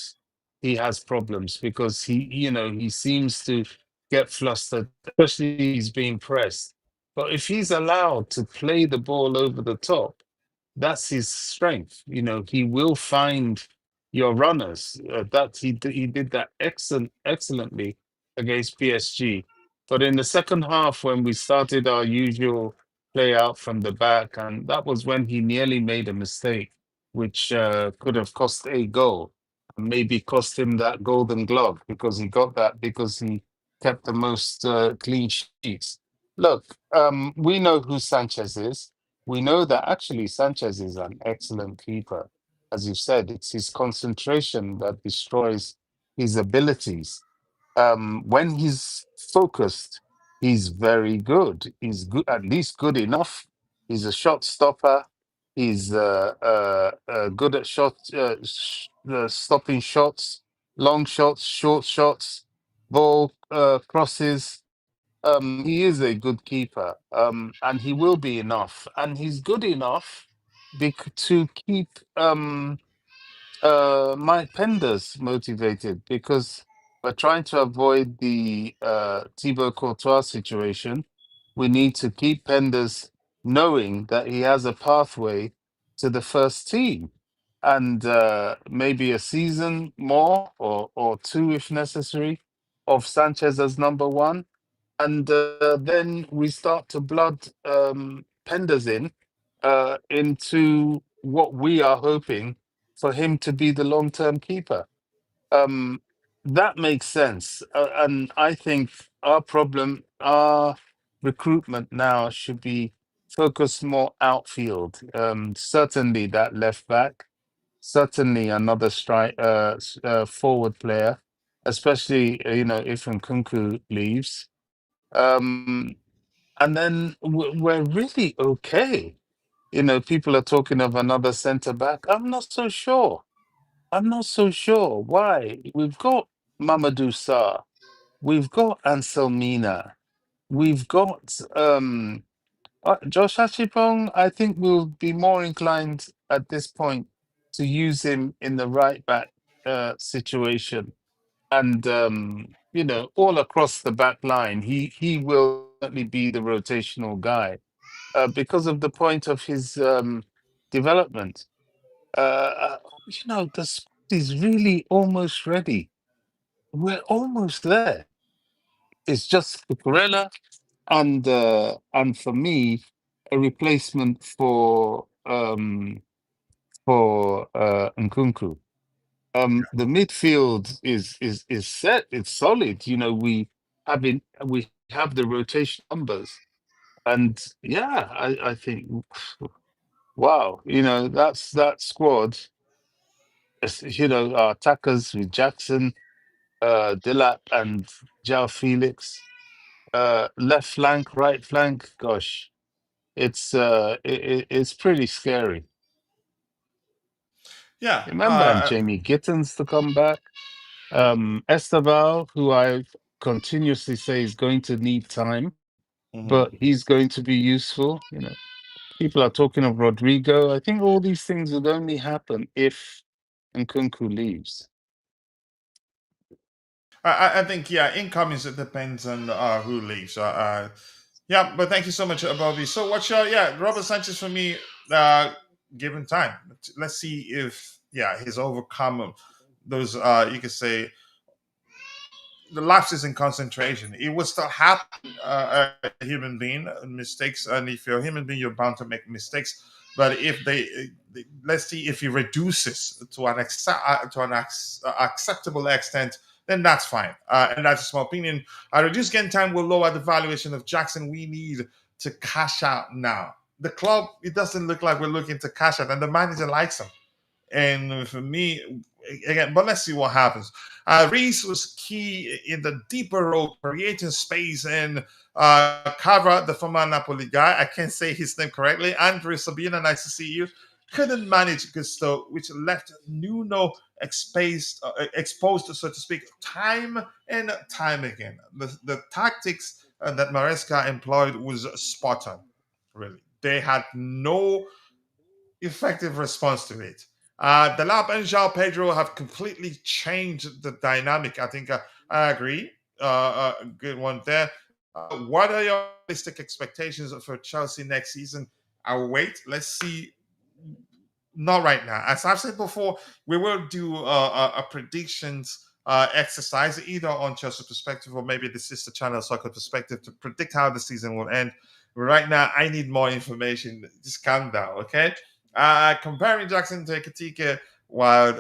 he has problems because he seems to get flustered, especially if he's being pressed. But if he's allowed to play the ball over the top, that's his strength. He will find your runners. He did that excellently against PSG. But in the second half, when we started our usual play out from the back, and that was when he nearly made a mistake, which could have cost a goal, and maybe cost him that Golden Glove because he got that because he kept the most clean sheets. Look, we know who Sanchez is. We know that actually Sanchez is an excellent keeper. As you said, it's his concentration that destroys his abilities. When he's focused, he's very good. He's good, at least good enough. He's a shot stopper. He's good at stopping shots, long shots, short shots, ball crosses. He is a good keeper, and he will be enough. And he's good enough to keep Mike Penders motivated because we're trying to avoid the Thibaut Courtois situation. We need to keep Penders knowing that he has a pathway to the first team and maybe a season more or two if necessary of Sanchez as number one. And then we start to blood Penders into what we are hoping for him to be the long-term keeper. Um, that makes sense. And I think our recruitment now should be focused more outfield. Certainly that left back, certainly another forward player, especially if Nkunku leaves. and then we're really okay. You know, people are talking of another centre back. I'm not so sure. I'm not so sure. Why? We've got Mamadou Sarr. We've got Anselmina. We've got Josh Achipong. I think we'll be more inclined at this point to use him in the right back situation. And you know, all across the back line, he will certainly be the rotational guy because of the point of his development. You know, the squad is really almost ready. We're almost there. It's just Cucurella and for me, a replacement for Nkunku. The midfield is set. It's solid. You know, we have the rotation numbers, and yeah, I think wow. You know, that squad. You know, our attackers with Jackson, Dilap, and Jao Felix. Left flank, right flank. Gosh, it's pretty scary. Yeah. Remember, and Jamie Gittens to come back. Esteval, who I continuously say is going to need time, mhm. but he's going to be useful. You know, people are talking of Rodrygo. I think all these things would only happen if Nkunku leaves. I think yeah, incomings it depends on who leaves. Yeah, but thank you so much, Bobby. So what's your Robert Sanchez for me? Given time, let's see if he's overcome those you could say the lapses in concentration. It will still happen. A human being mistakes, and if you're a human being, you're bound to make mistakes. But if let's see if he reduces to an acceptable extent, then that's fine. And that's just my opinion. Reduced game time will lower the valuation of Jackson. We need to cash out now. The club, it doesn't look like we're looking to cash out, and the manager likes him. And for me, again, but let's see what happens. Reese was key in the deeper role, creating space, and Cavra, the former Napoli guy, I can't say his name correctly. Andrew Sabina, nice to see you. Couldn't manage Gusto, which left Nuno exposed, so to speak, time and time again. The tactics that Maresca employed was spot on, really. They had no effective response to it. The Lab and João Pedro have completely changed the dynamic. I think I agree. Good one there. What are your realistic expectations for Chelsea next season? I'll wait. Let's see. Not right now. As I've said before, we will do a predictions exercise either on Chelsea Perspective or maybe the sister channel Soccer Perspective to predict how the season will end. Right now, I need more information. Just calm down, okay? Comparing Jackson to Ekitike, wild.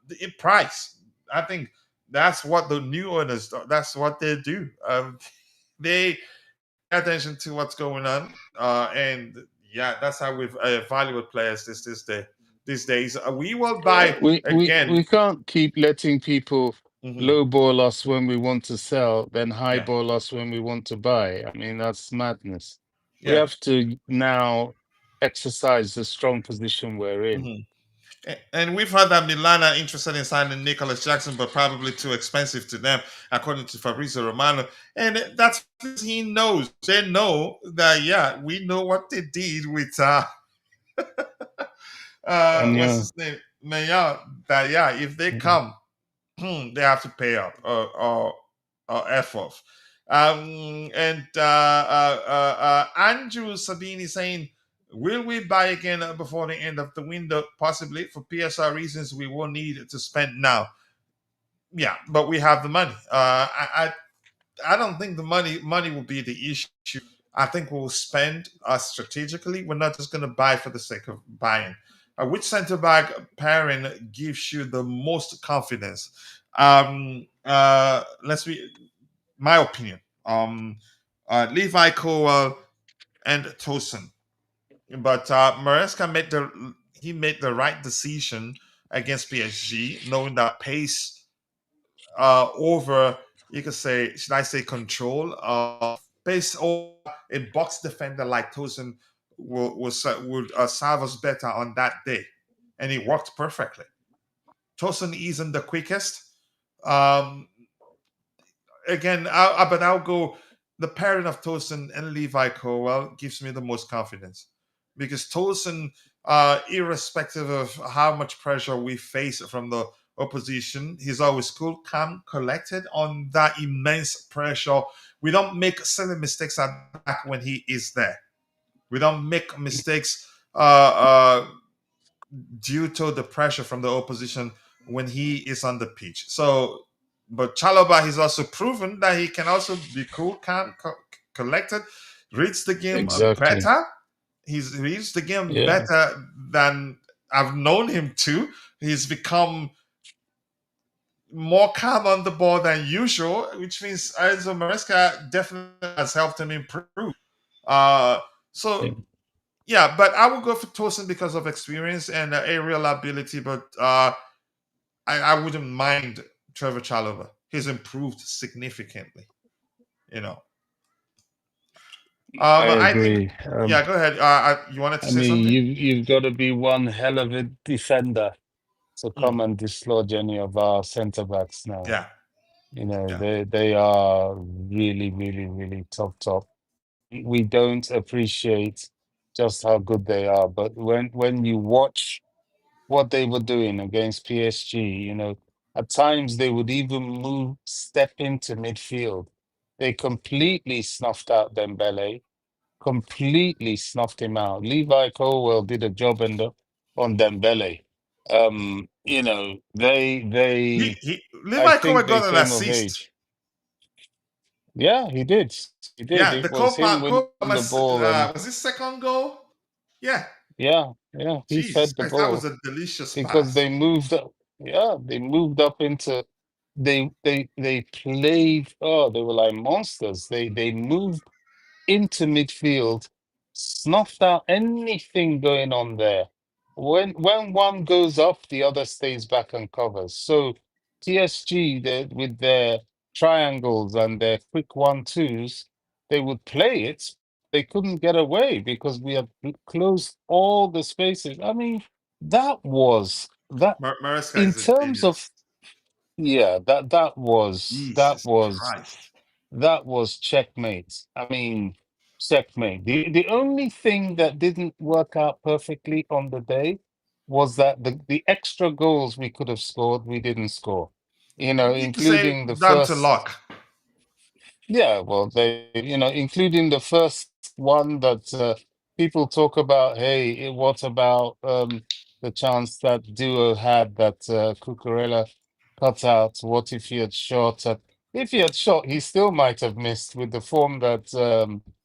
The price. I think that's what the new owners. That's what they do. They pay attention to what's going on, and yeah, that's how we evaluate players these days. We will buy We again. can't keep letting people Mhm. lowball us when we want to sell, then Yeah, highball us when we want to buy. I mean, that's madness. We yeah. have to now exercise the strong position we're in. Mhm. And we've heard that Milan are interested in signing Nicholas Jackson, but probably too expensive to them, according to Fabrizio Romano. And that's because he knows. They know that, yeah, we know what they did with, And what's yeah, his name? Mayor. That, yeah, if they come, they have to pay up or F off. And Andrew Sabini saying, will we buy again before the end of the window? Possibly. For PSR reasons, we will need to spend now. Yeah, but we have the money. I don't think the money will be the issue. I think we'll spend strategically. We're not just going to buy for the sake of buying. Which centre back pairing gives you the most confidence? Let's be my opinion. Levi Cowell and Tosin, but Maresca made the right decision against PSG, knowing that pace over, you could say, should I say, control of pace over a box defender like Tosin would serve us better on that day, and it worked perfectly. Tosin isn't the quickest. Um, Again, but I'll go. The pairing of Tosin and Levi Colwell gives me the most confidence because Tosin, irrespective of how much pressure we face from the opposition, he's always cool, calm, collected on that immense pressure. We don't make silly mistakes at the back when he is there. We don't make mistakes due to the pressure from the opposition when he is on the pitch. So, but Chalobah has also proven that he can also be cool, calm, collected, reads the game Exactly. better. He's reads the game Yeah. better than I've known him to. He's become more calm on the ball than usual, which means Enzo Maresca definitely has helped him improve. Uh, so Yeah. yeah, but I would go for Tosin because of experience and aerial ability. But I wouldn't mind Trevor Chalobah. He's improved significantly. You know. I I think. agree. Yeah, go ahead. You wanted to I say mean, something? you've got to be one hell of a defender to Mm, come and dislodge any of our centre backs now. yeah, You know, yeah. they are really, really, really top. We don't appreciate just how good they are, but when you watch what they were doing against PSG, you know, at times they would even step into midfield. They completely snuffed out Dembele, completely snuffed him out. Levi Colwell did a job on Dembele. You know, I Levi Kovac think they got an came of assist. age. Yeah, he did. He did. Yeah, It the was him winning Copa the ball, and was his second goal. Yeah, yeah, he Jesus fed the Christ, that was ball a delicious because pass. they moved up. Yeah, they moved up into. They played. Oh, they were like monsters. They moved into midfield, snuffed out anything going on there. When one goes up, the other stays back and covers. So TSG, with their triangles and their quick 1-2s, they would play it. They couldn't get away because we had closed all the spaces. I mean, that was that Maresca in is a terms genius. of yeah, Jesus Christ. that was checkmate. I mean, checkmate. The only thing that didn't work out perfectly on the day was that the extra goals we could have scored, we didn't score. You know, You could say including the down to first. luck. Yeah, well, including the first one that people talk about. Hey, what about the chance that Duo had that Cucurella cut out? What if he had shot? If he had shot, he still might have missed with the form that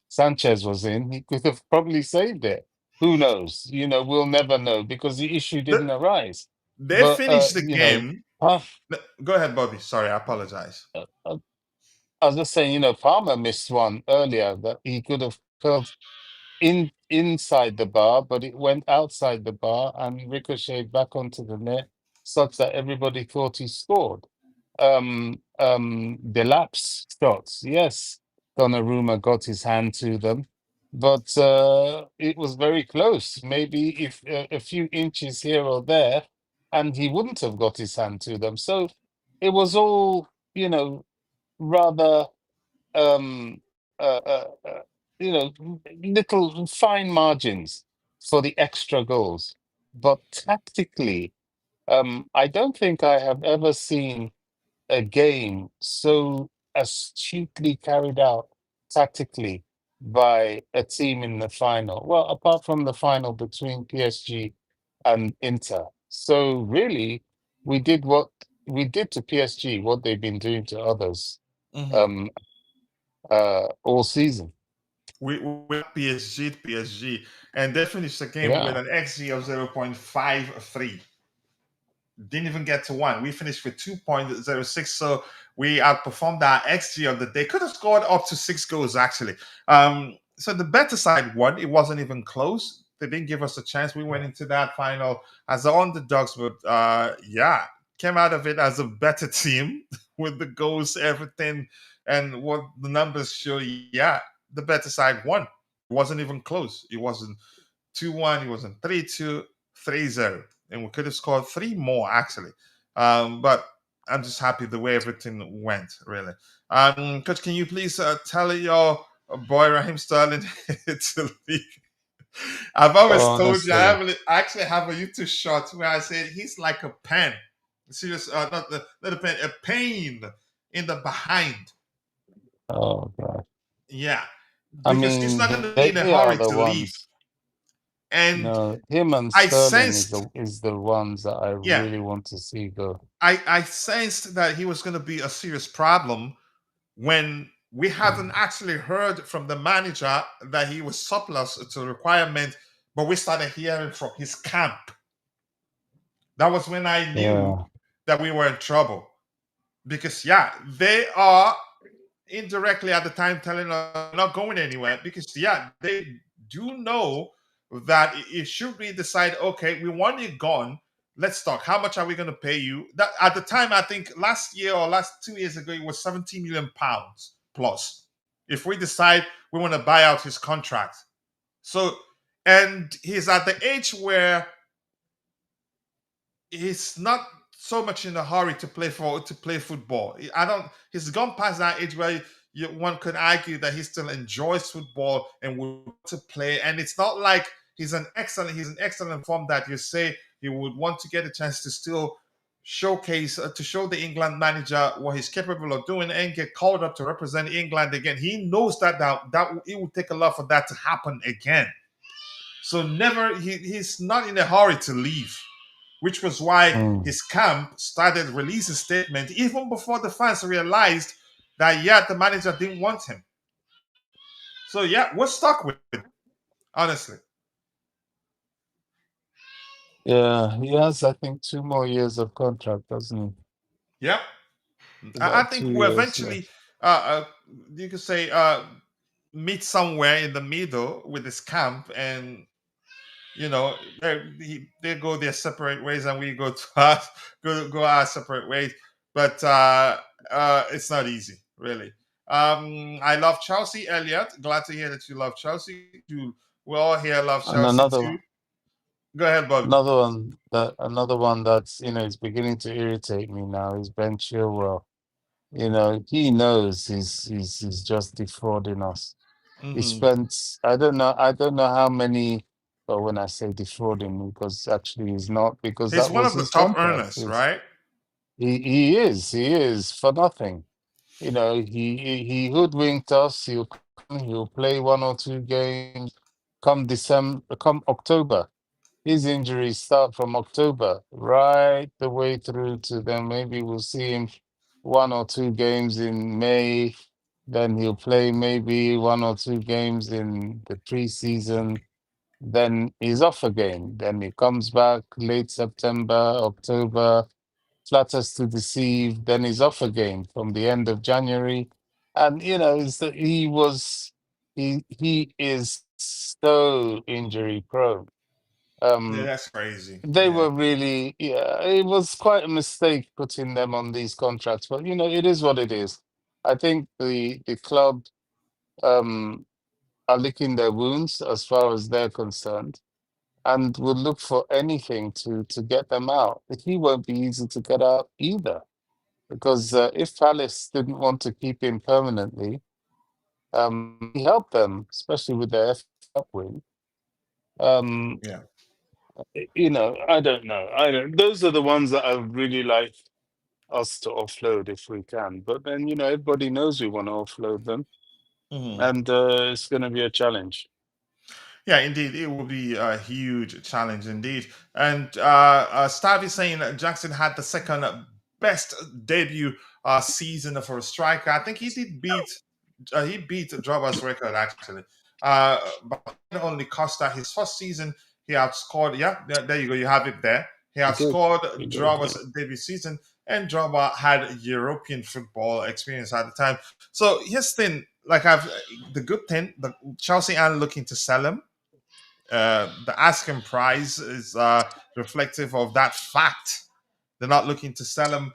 Sanchez was in. He could have probably saved it. Who knows? You know, we'll never know because the issue The- didn't arise. They But finished the you know, game. half. Go ahead, Bobby. Sorry, I apologize. I was just saying, you know, Palmer missed one earlier that he could have curled inside the bar, but it went outside the bar and ricocheted back onto the net, such that everybody thought he scored. The lapse shots, yes, Donnarumma got his hand to them, but it was very close. Maybe if a few inches here or there, and he wouldn't have got his hand to them. So it was all, you know, rather um uh, uh, uh, little fine margins for the extra goals, but tactically, I don't think I have ever seen a game so astutely carried out tactically by a team in the final, well, apart from the final between PSG and Inter. So really, we did to PSG what they've been doing to others Mhm. um all season. We PSG, and they finished the game with Yeah. an XG of 0.53. Didn't even get to one. We finished with 2.06, so we outperformed our XG of the day. Could have scored up to 6 goals actually. So the better side won. It wasn't even close. They didn't give us a chance. We went into that final as the underdogs, but yeah, came out of it as a better team with the goals, everything, and what the numbers show. Yeah, the better side won. It wasn't even close. It wasn't 2-1. It wasn't 3-2, 3-0, and we could have scored three more actually. But I'm just happy the way everything went. Really, Coach, can you please tell your boy Raheem Sterling to leave? I've always told you Honestly. I actually have a YouTube shot where I said he's like a pen. Serious, not a pen, a pain in the behind. Oh God. Yeah, I because he's mean, not going to be they in a are the hurry to leave. ones. And No, him and I Sterling sensed, is the ones that I yeah, really want to see go. I sensed that he was going to be a serious problem when we hadn't actually heard from the manager that he was surplus to the requirement, but we started hearing from his camp. That was when I knew Yeah. that we were in trouble. Because yeah, they are indirectly at the time telling us not going anywhere. Because yeah, they do know that it should be decided. Okay, we want you gone. Let's talk. How much are we going to pay you? That at the time, I think last year or last 2 years ago, it was 17 million pounds plus. If we decide we want to buy out his contract, so and he's at the age where he's not so much in a hurry to play football. I don't. He's gone past that age where one could argue that he still enjoys football and would want to play. And it's not like he's an excellent form that you say he would want to get a chance to still showcase to show the England manager what he's capable of doing and get called up to represent England again. He knows that it will take a lot for that to happen again. So never he's not in a hurry to leave, which was why Mm. his camp started releasing statement even before the fans realized that yeah, the manager didn't want him. So yeah, we're stuck with it, honestly. Yeah, he has, I think, 2 more years of contract, doesn't Yeah, he? I About think two we'll years eventually, left. you could say, meet somewhere in the middle with his camp, and you know, they go their separate ways, and we go to our go our separate ways. But it's not easy, really. I love Chelsea, Elliot. Glad to hear that you love Chelsea. We all here love And Chelsea too. Go ahead, Bobby. another one that's, is beginning to irritate me now is Ben Chilwell. He knows he's just defrauding us. He Hmm. spent, I don't know how many, but when I say defrauding, because actually he's not, because He's that one was of the his top contract. earners, right? He is for nothing. He hoodwinked us. He'll play 1 or 2 games. Come October. His injuries start from October right the way through to then maybe we'll see him 1 or 2 games in May. Then he'll play maybe 1 or 2 games in the preseason. Then he's off again. Then he comes back late September, October, flatters to deceive. Then he's off again from the end of January. And he is so injury prone. Yeah, Um, that's crazy. they Yeah. were really, yeah, it was quite a mistake putting them on these contracts, but it is what it is. I think the club um are licking their wounds as far as they're concerned and will look for anything to get them out. He won't be easy to get out either because if Palace didn't want to keep him permanently, he helped them, especially with their FA Cup win. Um, Yeah. I don't know. I don't. Those are the ones that I would really like us to offload if we can. But then, everybody knows we want to offload them, Mhm. and it's going to be a challenge. Yeah, indeed, it will be a huge challenge indeed. And Stav is saying that Jackson had the second best debut season for a striker. I think he beat Drogba's record actually. But only Costa his first season he outscored. Yeah, there you go. You have it there. He He did. He outscored did. Yeah. Drogba's debut season, and Drogba had European football experience at the time. So here's the thing. Like the good thing, the Chelsea aren't looking to sell him. The asking price is reflective of that fact. They're not looking to sell him.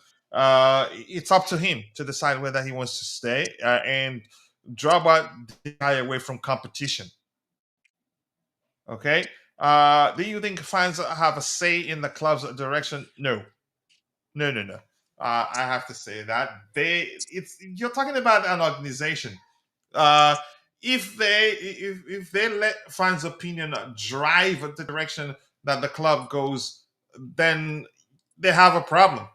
It's up to him to decide whether he wants to stay. And draw out the guy away from competition. Okay. Do you think fans have a say in the club's direction? No, no, no, no. I have to say that it's you're talking about an organization. Uh, if they let fans' opinion drive the direction that the club goes, then they have a problem.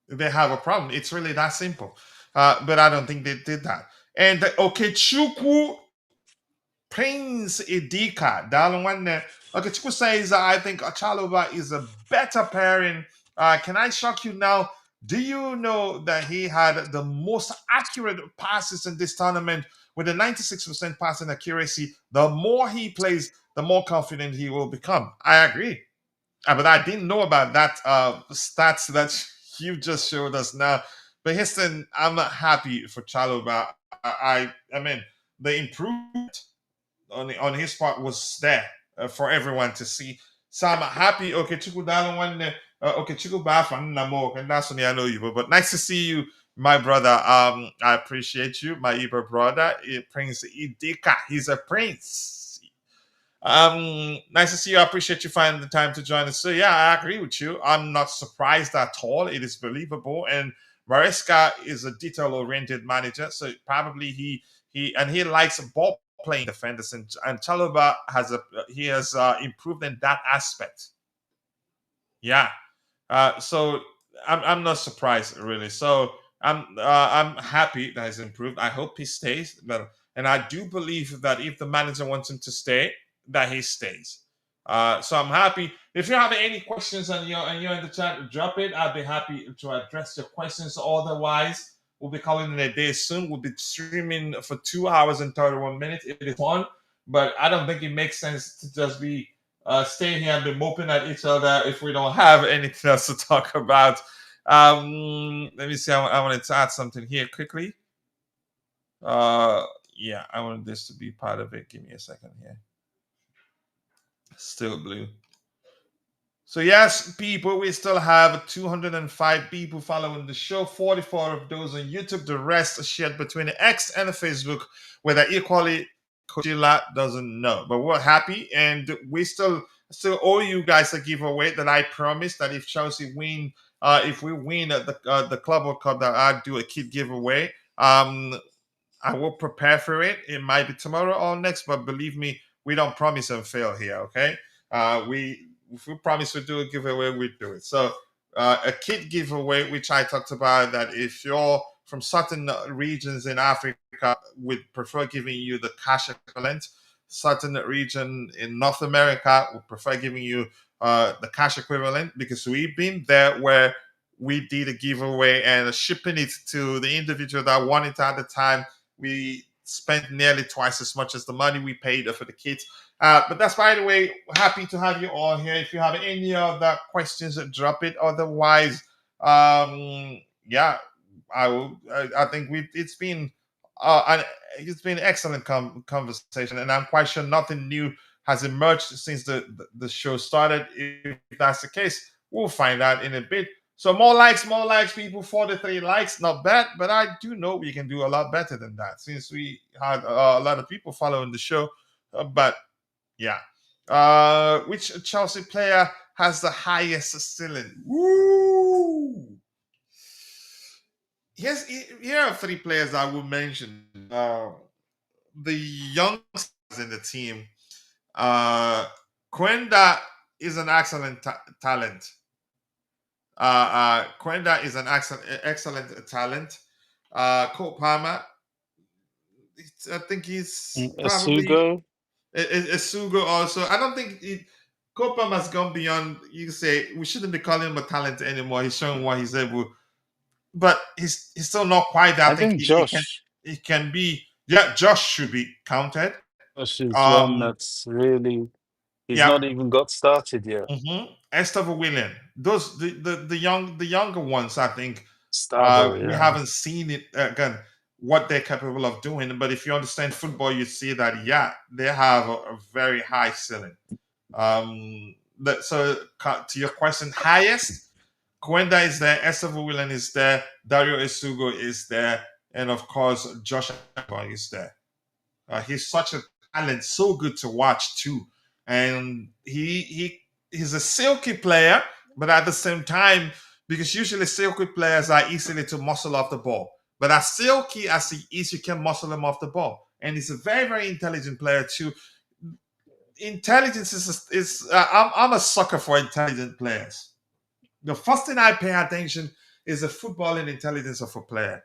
They have a problem. It's really that simple. But I don't think they did that. And Okechukwu Prince Idika, Dalwan. Okechukwu says, I think Achaloba is a better pairing. Can I shock you now? Do you know that he had the most accurate passes in this tournament with a 96% passing accuracy? The more he plays, the more confident he will become. I agree. But I didn't know about that stats that you just showed us now. But Houston, I'm not happy for Chaloba. I mean, the improvement on his part was there for everyone to see. So I'm happy. Okay, Chiku Dalo one. Okay, Chiku Bafan Namo, and that's only I know you. But nice to see you, my brother. I appreciate you, my Igbo brother, Prince Idika. He's a prince. Nice to see you. I appreciate you finding the time to join us. So yeah, I agree with you. I'm not surprised at all. It is believable. And Maresca is a detail-oriented manager, so probably he likes ball playing defenders, and Chalobah has improved in that aspect. Yeah. So I'm not surprised really. So I'm happy that he's improved. I hope he stays. And I do believe that if the manager wants him to stay, that he stays. So I'm happy. If you have any questions and you're in the chat, drop it. I'll be happy to address your questions. Otherwise, we'll be calling it a day soon. We'll be streaming for 2 hours and 31 minutes. It is fun, but I don't think it makes sense to just be staying here and be moping at each other if we don't have anything else to talk about. Let me see. I wanted to add something here quickly. Yeah, I wanted this to be part of it. Give me a second here. Still blue. So yes, people, we still have 205 people following the show. 44 of those on YouTube. The rest are shared between the X and the Facebook, where they equally Coachella doesn't know. But we're happy, and we still owe you guys a giveaway that I promised that if Chelsea win, if we win at the Club World Cup, that I'd do a kid giveaway. I will prepare for it. It might be tomorrow or next, but believe me, we don't promise and fail here. Okay, we if we promise to do a giveaway, we do it. So a kit giveaway, which I talked about, that if you're from certain regions in Africa, we'd prefer giving you the cash equivalent. Certain region in North America would prefer giving you the cash equivalent, because we've been there where we did a giveaway and shipping it to the individual that won it at the time. We spent nearly twice as much as the money we paid for the kit. But that's, by the way, happy to have you all here. If you have any other questions, drop it. Otherwise, yeah, I will. I think it's been excellent conversation, and I'm quite sure nothing new has emerged since the show started. If that's the case, we'll find out in a bit. So more likes, people. 43 likes, not bad. But I do know we can do a lot better than that, since we had a lot of people following the show. But yeah, which Chelsea player has the highest ceiling? Woo! Here are three players I will mention. The youngsters in the team. Quenda is an excellent talent. Quenda is an excellent talent. Cole Palmer, I think he's probably Asugo. a Sugo also. I don't think Cole Palmer has gone beyond. You say we shouldn't be calling him a talent anymore. He's showing what he's able, but he's still not quite there. I I think think Josh. he can be. Yeah, Josh should be counted. Josh is one Um, that's really. He's yeah. not even got started yet. Esther William. Those the younger ones. I think Stavo, we yeah. haven't seen it again what they're capable of doing. But if you understand football, you see that they have a very high ceiling. So to your question, highest Kwenda is there, Esther William is there, Dario Esugo is there, and of course Josh Allen is there. He's such a talent, so good to watch too, and he's a silky player, but at the same time, because usually silky players are easily to muscle off the ball, but as silky as he is, you can muscle him off the ball, and he's a very very intelligent player too. Intelligence I'm a sucker for intelligent players. The first thing I pay attention is the footballing intelligence of a player.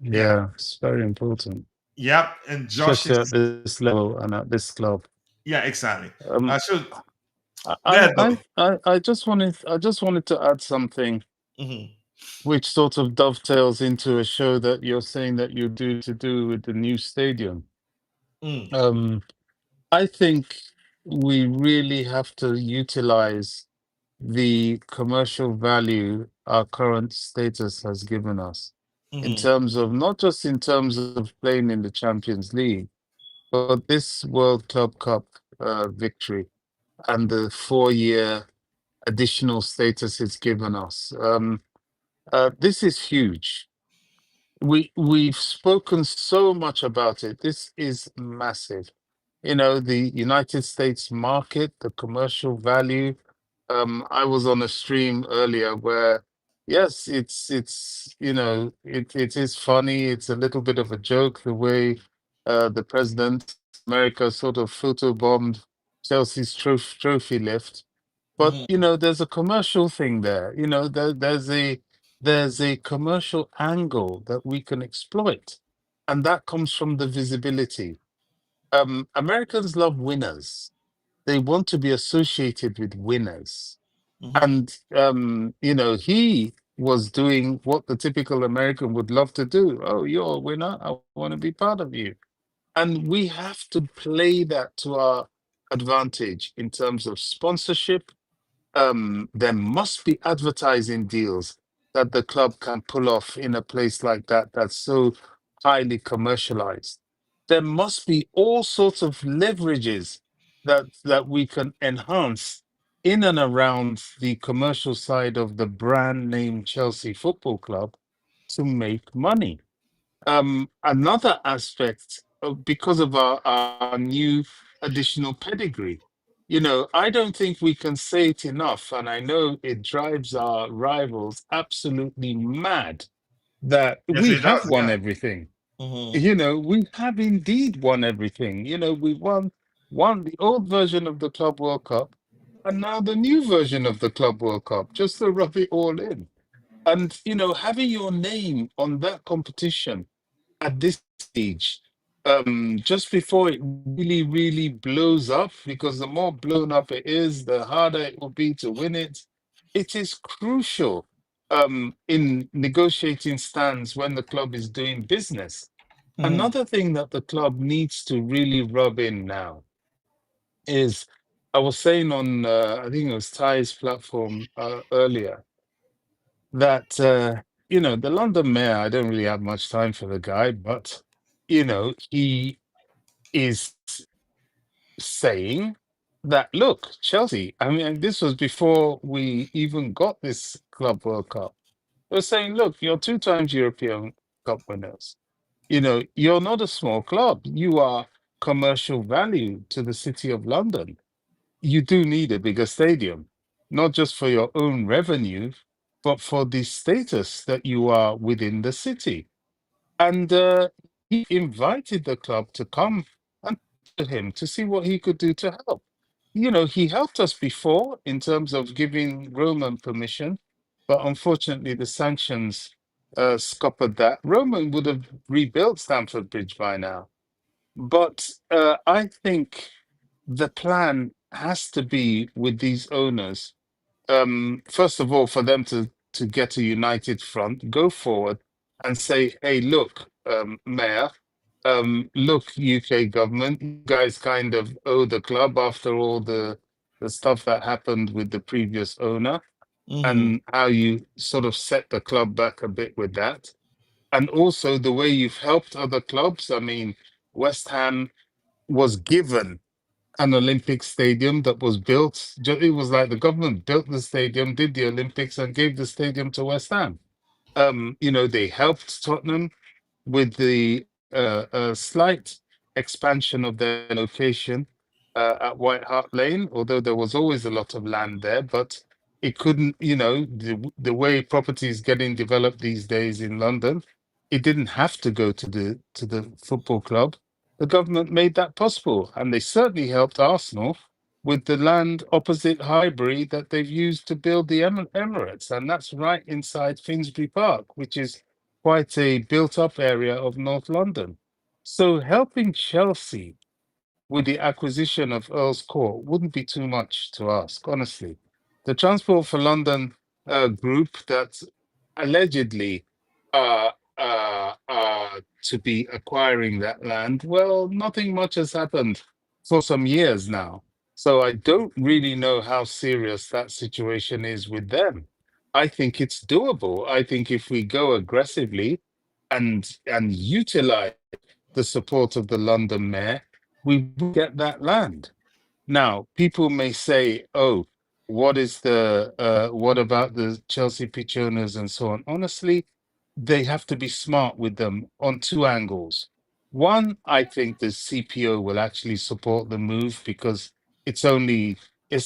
Yeah, Yeah, it's very important, yep, and Josh especially at is this level and at this club. yeah, exactly. Um, So I, yeah, I, I, Dobby. I just wanted to add something Hmm. which sort of dovetails into a show that you're saying that you do to do with the new stadium. Mm, Um, I think we really have to utilize the commercial value our current status has given us in hmm, terms of not just in terms of playing in the Champions League, but this World Club Cup victory and the 4-year additional status it's given us. This is huge. We've spoken so much about it. This is massive. You know, the United States market, the commercial value. I was on a stream earlier where, yes, it's it is funny. It's a little bit of a joke the way the president of America sort of photobombed Chelsea's trophy lift. But hmm, there's a commercial thing there. There's a commercial angle that we can exploit, and that comes from the visibility. Americans love winners. They want to be associated with winners. hmm, And he was doing what the typical American would love to do. Oh, you're a winner. I want to be part of you. And we have to play that to our advantage in terms of sponsorship. There must be advertising deals that the club can pull off in a place like that that's so highly commercialized. There must be all sorts of leverages that we can enhance in and around the commercial side of the brand name Chelsea Football Club to make money. Another aspect, because of our new additional pedigree, I don't think we can say it enough, and I know it drives our rivals absolutely mad that yes, we it have does. won Yeah. everything. Hmm. We have indeed won everything. We won the old version of the Club World Cup, and now the new version of the Club World Cup, just to rub it all in. And having your name on that competition at this stage, just before it really, really blows up, because the more blown up it is, the harder it will be to win it. It is crucial in negotiating stands when the club is doing business. Hmm. Another thing that the club needs to really rub in now is I was saying on, I think it was Ty's platform earlier, that the London mayor, I don't really have much time for the guy, but he is saying that, look, Chelsea, I mean, and this was before we even got this Club World Cup. They're saying, look, you're 2 times European Cup winners. You're not a small club. You are commercial value to the City of London. You do need a bigger stadium, not just for your own revenue, but for the status that you are within the city. And he invited the club to come and talk to him to see what he could do to help. He helped us before in terms of giving Roman permission, but unfortunately the sanctions scuppered that. Roman would have rebuilt Stamford Bridge by now. But I think the plan has to be with these owners. First of all, for them to get a united front, go forward and say, "Hey, look, Mayor, look, UK government, you guys kind of owe the club after all the stuff that happened with the previous owner, Hmm. and how you sort of set the club back a bit with that, and also the way you've helped other clubs. I mean, West Ham was given an Olympic stadium that was built. It was like the government built the stadium, did the Olympics, and gave the stadium to West Ham. They helped Tottenham. with the slight expansion of their location at White Hart Lane, although there was always a lot of land there, but it couldn't, the way property is getting developed these days in London, it didn't have to go to the football club. The government made that possible, and they certainly helped Arsenal with the land opposite Highbury that they've used to build the Emirates, and that's right inside Finsbury Park, which is quite a built-up area of North London. So helping Chelsea with the acquisition of Earl's Court wouldn't be too much to ask, honestly. The Transport for London group that allegedly to be acquiring that land, well, nothing much has happened for some years now. So I don't really know how serious that situation is with them. I think it's doable. I think if we go aggressively and utilize the support of the London mayor, we will get that land. Now, people may say, "Oh, what about the Chelsea pitch owners and so on?" Honestly, they have to be smart with them on two angles. One, I think the CPO will actually support the move because it's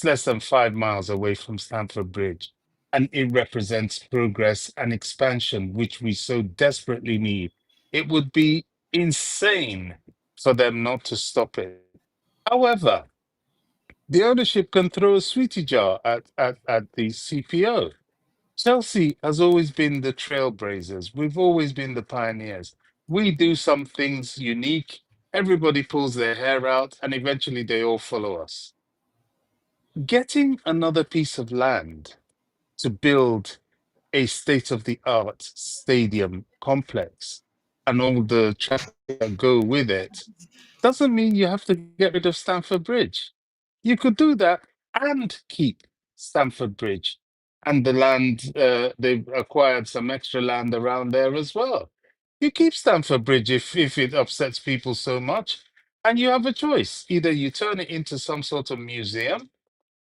less than 5 miles away from Stamford Bridge, and it represents progress and expansion, which we so desperately need. It would be insane for them not to stop it. However, the ownership can throw a sweetie jar at the CPO. Chelsea has always been the trailblazers. We've always been the pioneers. We do some things unique. Everybody pulls their hair out, and eventually they all follow us. Getting another piece of land to build a state-of-the-art stadium complex and all the traffic that go with it doesn't mean you have to get rid of Stamford Bridge. You could do that and keep Stamford Bridge and the land. They've acquired some extra land around there as well. You keep Stamford Bridge if it upsets people so much, and you have a choice. Either you turn it into some sort of museum,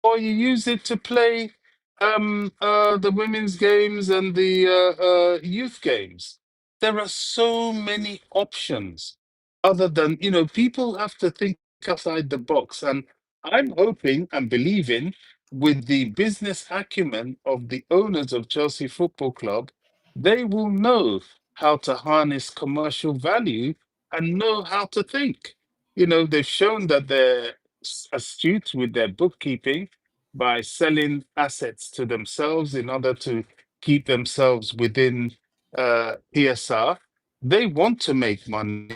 or you use it to play the women's games and the youth games. There are so many options other than, people have to think outside the box. And I'm hoping and believing with the business acumen of the owners of Chelsea Football Club, they will know how to harness commercial value and know how to think. They've shown that they're astute with their bookkeeping by selling assets to themselves in order to keep themselves within PSR. They want to make money.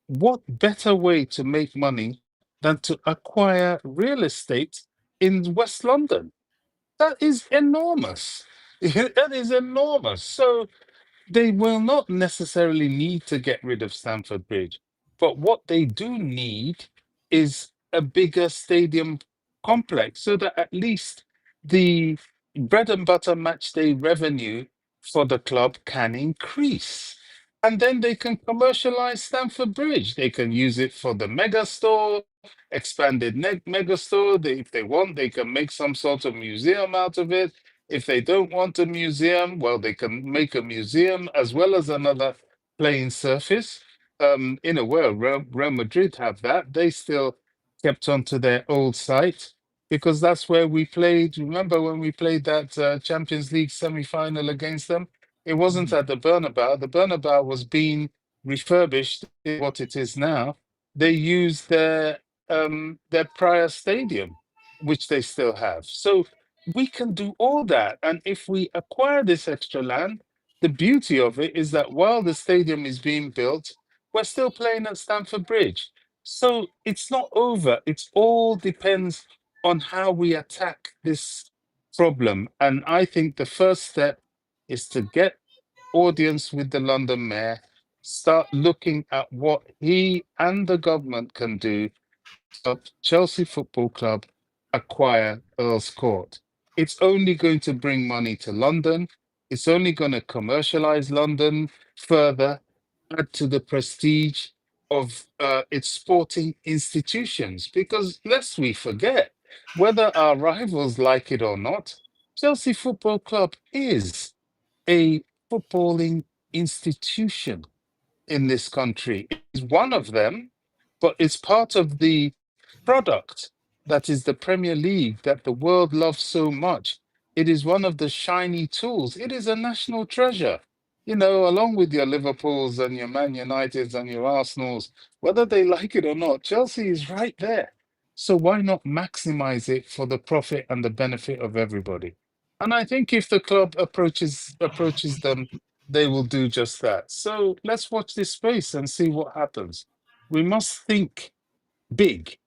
What better way to make money than to acquire real estate in West London? That is enormous. That is enormous. So they will not necessarily need to get rid of Stamford Bridge, but what they do need is a bigger stadium complex so that at least the bread and butter match day revenue for the club can increase. And then they can commercialize Stamford Bridge. They can use it for the mega store, expanded mega store. If they want, they can make some sort of museum out of it. If they don't want a museum, well, they can make a museum as well as another playing surface. In a way, Real Madrid have that. They still kept on to their old site because that's where we played. Remember when we played that Champions League semi-final against them? It wasn't at the Bernabeu. The Bernabeu was being refurbished to what it is now. They used their prior stadium, which they still have. So we can do all that. And if we acquire this extra land, the beauty of it is that while the stadium is being built, we're still playing at Stamford Bridge. So it's not over. It all depends on how we attack this problem. And I think the first step is to get audience with the London mayor, start looking at what he and the government can do of Chelsea Football Club acquire Earl's Court. It's only going to bring money to London. It's only going to commercialize London further, add to the prestige of its sporting institutions. Because lest we forget, whether our rivals like it or not, Chelsea Football Club is a footballing institution. in this country. It's one of them, but it's part of the product that is the Premier League that the world loves so much. It is one of the shiny tools. It is a national treasure. You know, along with your Liverpools and your Man Uniteds and your Arsenals, whether they like it or not, Chelsea is right there. So why not maximize it for the profit and the benefit of everybody? And I think if the club approaches them, they will do just that. So let's watch this space and see what happens. We must think big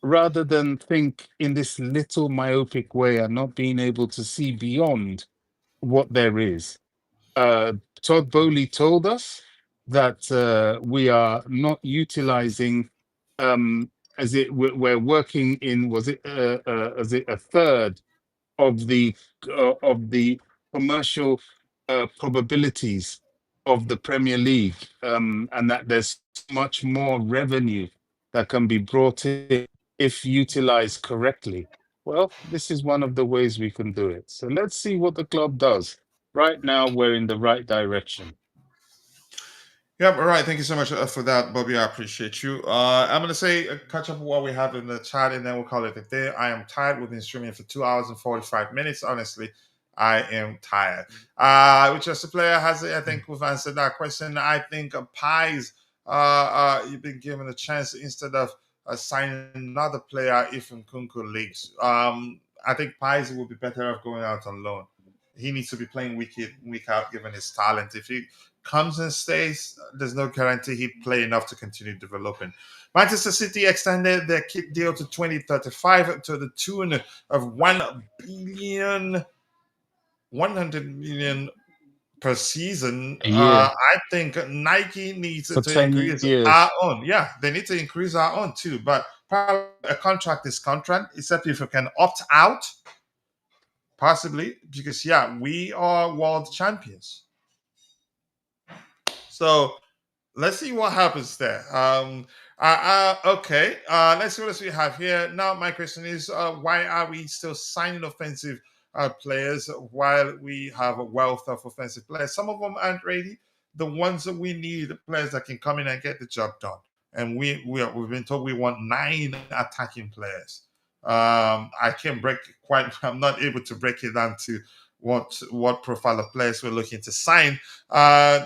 rather than think in this little myopic way and not being able to see beyond what there is. Todd Bowley told us that we are not utilizing, as it we're working in, was it as it a third of the commercial probabilities of the Premier League, and that there's much more revenue that can be brought in if utilized correctly. Well, this is one of the ways we can do it. So let's see what the club does. Right now, we're in the right direction. Yep, all right. Thank you so much for that, Bobby. I appreciate you. I'm going to say catch up with what we have in the chat and then we'll call it a day. I am tired. We've been streaming for 2 hours and 45 minutes. Honestly, I am tired. Which just a player has it? I think we've answered that question. I think Pies, you've been given a chance instead of signing another player if Nkunku leaves. I think Pies will be better off going out on loan. He needs to be playing week in, week out, given his talent. If he comes and stays, there's no guarantee he'd play enough to continue developing. Manchester City extended their kit deal to 2035 to the tune of 100 million per season. A year I think Nike needs for to 10 increase our years. own. Yeah, they need to increase our own too. But probably a contract is contract, except if you can opt out, possibly, because yeah, we are world champions. So let's see what happens there. Okay. Let's see what else we have here. Now, my question is, why are we still signing offensive players while we have a wealth of offensive players? Some of them aren't ready. The ones that we need, players that can come in and get the job done. And we've been told we want 9 attacking players. I can't break quite. I'm not able to break it down to what profile of players we're looking to sign.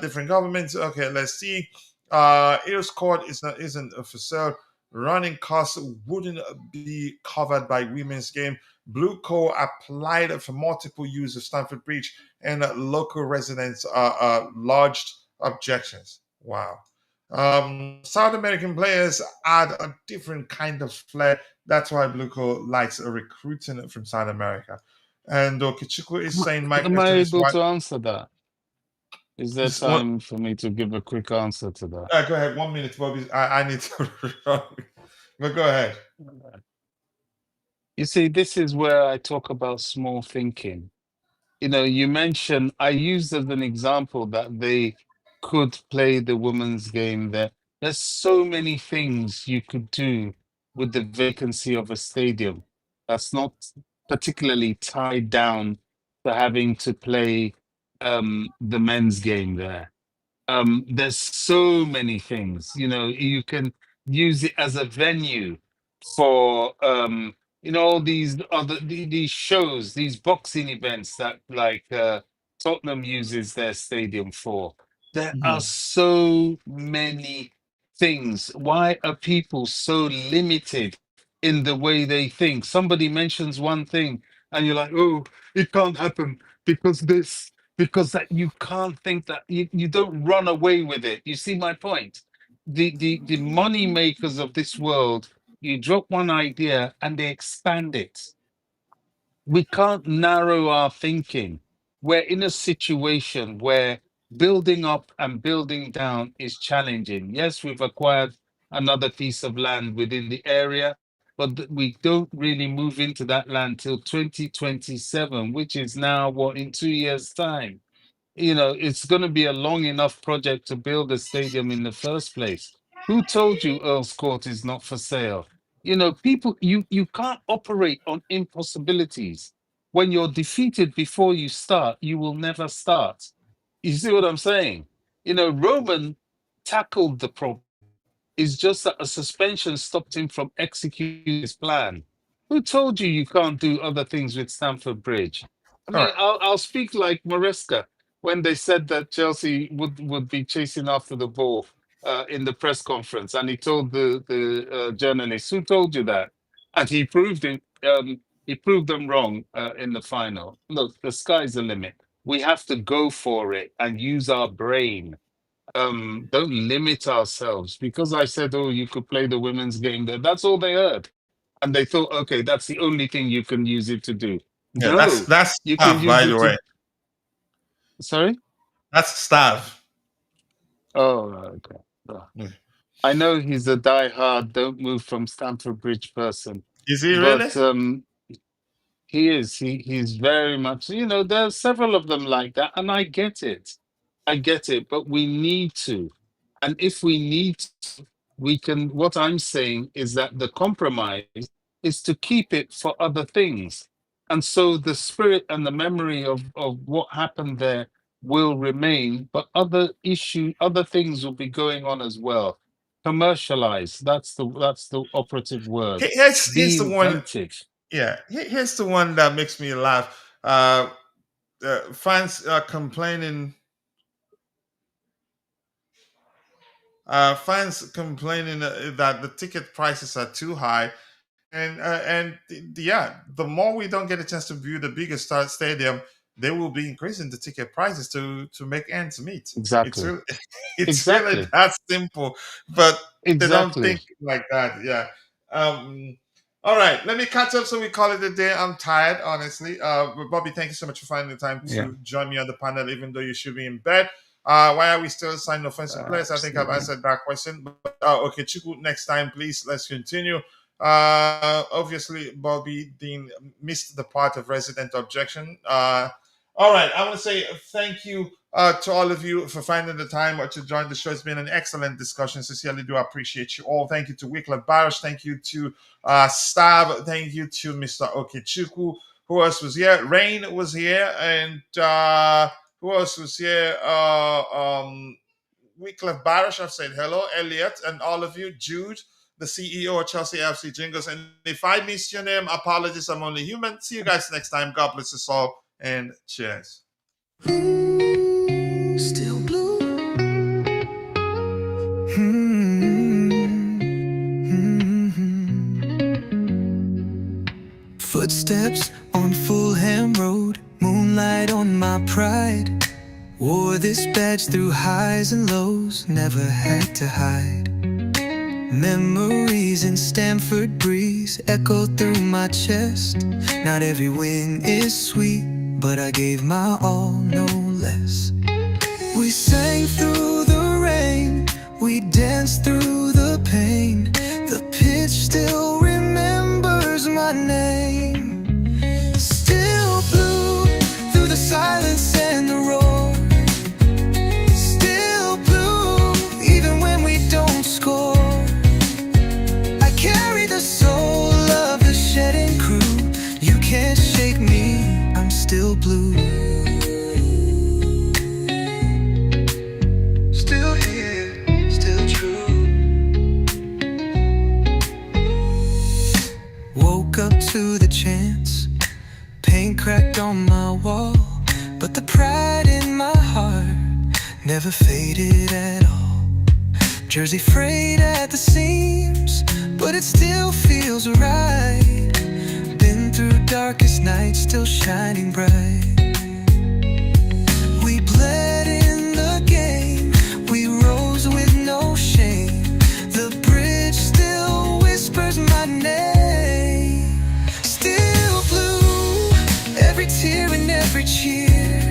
Different governments. Okay, let's see. Air squad isn't for sale. Running costs wouldn't be covered by women's game. Blue Co applied for multiple use of Stamford Bridge, and local residents lodged objections. Wow. South American players add a different kind of flair. That's why Blue Co likes recruiting from South America. And Kichiku is saying, my Am I question is able what to answer that? Is there is what time for me to give a quick answer to that? go ahead, 1 minute, Bobby. I need to run. But go ahead. You see, this is where I talk about small thinking. You know, you mentioned, I used as an example that they could play the women's game there. There's so many things you could do with the vacancy of a stadium that's not particularly tied down to having to play the men's game there. There's so many things, you know, you can use it as a venue for all these these shows, these boxing events that like Tottenham uses their stadium for. There are Mhm. so many things. Why are people so limited in the way they think? Somebody mentions one thing and you're like, oh, it can't happen because this, because that. You can't think that. You don't run away with it. You see my point? The money makers of this world, you drop one idea and they expand it. We can't narrow our thinking. We're in a situation where building up and building down is challenging. Yes, we've acquired another piece of land within the area, but we don't really move into that land till 2027, which is now what, in 2 years' time. You know, it's going to be a long enough project to build a stadium in the first place. Who told you Earl's Court is not for sale? You know, people, you can't operate on impossibilities. When you're defeated before you start, you will never start. You see what I'm saying? You know, Roman tackled the problem. It's just that a suspension stopped him from executing his plan. Who told you you can't do other things with Stamford Bridge? I All mean, right. I'll speak like Maresca when they said that Chelsea would be chasing after the ball in the press conference, and he told the journalist, "Who told you that?" And he proved it. He proved them wrong in the final. Look, the sky's the limit. We have to go for it and use our brain. Don't limit ourselves. Because I said, oh, you could play the women's game there. That's all they heard. And they thought, okay, that's the only thing you can use it to do. Yeah, No, that's you can staff, use by the it way. to. Sorry? That's staff. Oh, okay. Oh. I know he's a die-hard, don't move from Stamford Bridge person. Is he really? But he is. He's very much, there's several of them like that, and I get it. I get it, but we need to. And if we need to, we can. What I'm saying is that the compromise is to keep it for other things. And so the spirit and the memory of what happened there will remain, but other things will be going on as well. Commercialize. That's the operative word. Here's Be the one. inventive. Yeah, here's the one that makes me laugh. Fans are complaining. Fans complaining that the ticket prices are too high, and the more we don't get a chance to view the biggest stadium, they will be increasing the ticket prices to make ends meet. It's Exactly. really, it's really Exactly. that simple, but they don't Exactly. think like that. Yeah. All right, let me catch up so we call it a day. I'm tired, honestly. But Bobby, thank you so much for finding the time Yeah. to join me on the panel, even though you should be in bed. Why are we still signing offensive players? I think I've Absolutely. answered that question. But okay, Chuku, next time, please. Let's continue. Obviously, Bobby Dean missed the part of resident objection. All right, I want to say thank you to all of you for finding the time to join the show. It's been an excellent discussion. Sincerely do appreciate you all. Thank you to Wycliffe Barish. Thank you to Stab. Thank you to Mr. Okechukwu. Who else was here? Rain was here. And who else was here? Wycliffe Barish, I've said hello. Elliot and all of you. Jude, the CEO of Chelsea FC Jingles. And if I missed your name, apologies. I'm only human. See you guys next time. God bless us all. And cheers. Still blue. Footsteps on Fulham Road, moonlight on my pride. Wore this badge through highs and lows, never had to hide. Memories in Stamford breeze echo through my chest. Not every win is sweet, but I gave my all, no less. We sang through the rain, we danced through the pain. The pitch still remembers my name. Still blue through the silence and the roar. Still blue even when we don't score. I carry the soul of the shedding crew. You can't shake me, I'm still blue. Still here, still true. Woke up to the chance, paint cracked on my wall, but the pride in my heart never faded at all. Jersey frayed at the seams, but it still feels right. Been through darkest nights, still shining bright. We bled in the game, we rose with no shame. The bridge still whispers my name. Still blue, every tear and every cheer.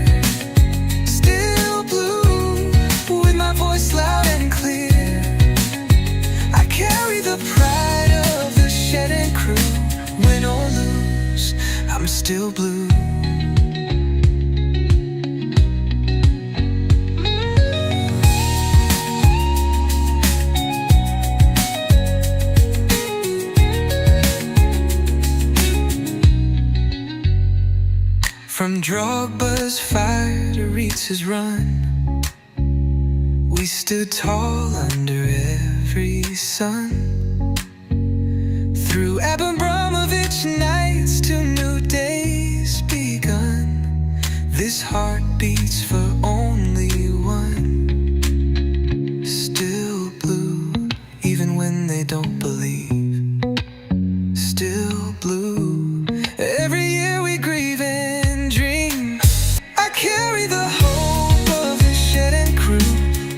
Still blue, with my voice loud and clear. I carry the pride of the shedding crew. Win or lose, I'm still blue. From Drogba's fire to Ritz's run, we stood tall under every sun, through Abramovich nights to new days begun. This heart beats for only one. Still blue, even when they don't believe. Still blue, every year we grieve and dream. I carry the hope of the shed and crew,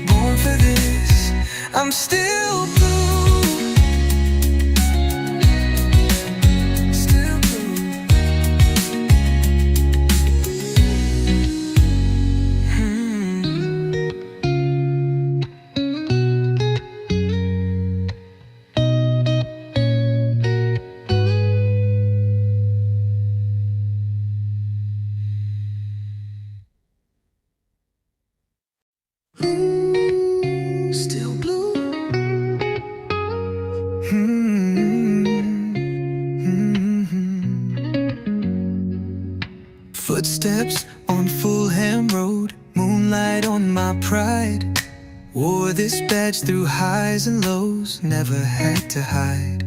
born for this. I'm still blue. Still blue. Still blue. Footsteps on Fulham Road, moonlight on my pride. Wore this badge through highs and lows, never had to hide.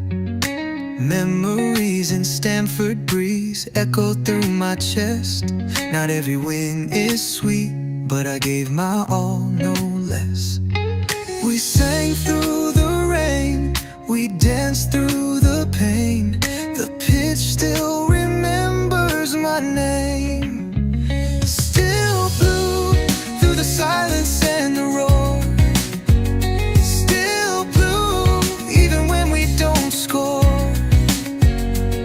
Memories in Stamford breeze echo through my chest. Not every win is sweet, but I gave my all, no less. We sang through the rain, we danced through the pain. The pitch still remembers my name. Still blue through the silence and the roar. Still blue even when we don't score.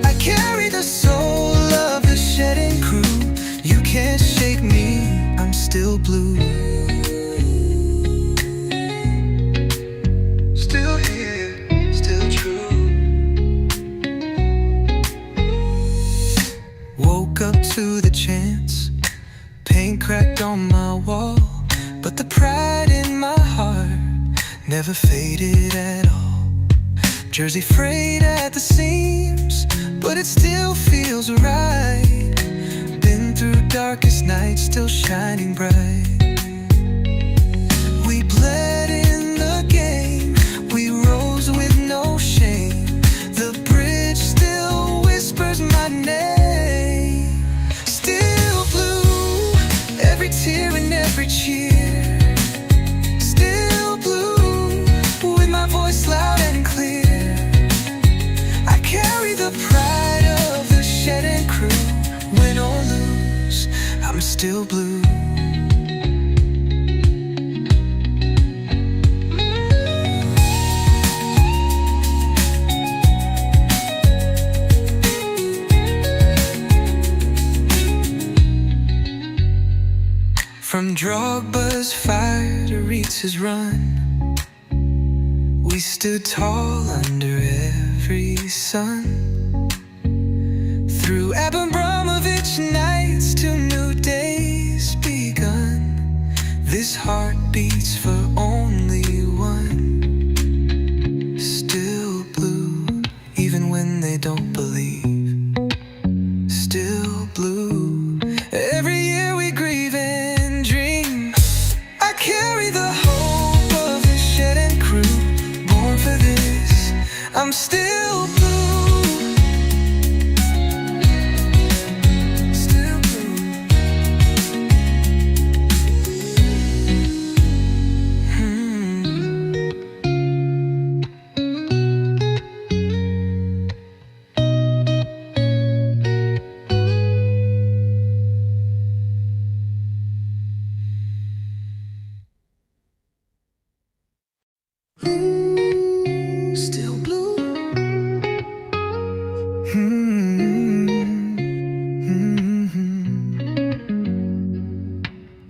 I carry the soul of the shedding crew. You can't shake me, I'm still blue. Still here, still true. Woke up to the chance, paint cracked on my wall, but the pride in my heart never faded at all. Jersey frayed at the seams, but it still feels right. Been through darkest nights, still shining bright. We bled in the game, we rose with no shame. The bridge still whispers my name. Still blue, every tear and every cheer. Still blue, with my voice loud and clear. I carry the pride of the shed and crew. Win or lose, I'm still blue. From Drogba's fire to Ritz's run, we stood tall under every sun. Through Abramovich nights to new days begun. This heart beats for only one. Still blue, even when they don't believe. Still blue, every year we grieve and dream. I carry the hope of the shed and crew, born for this. I'm still blue. Still blue. Still blue.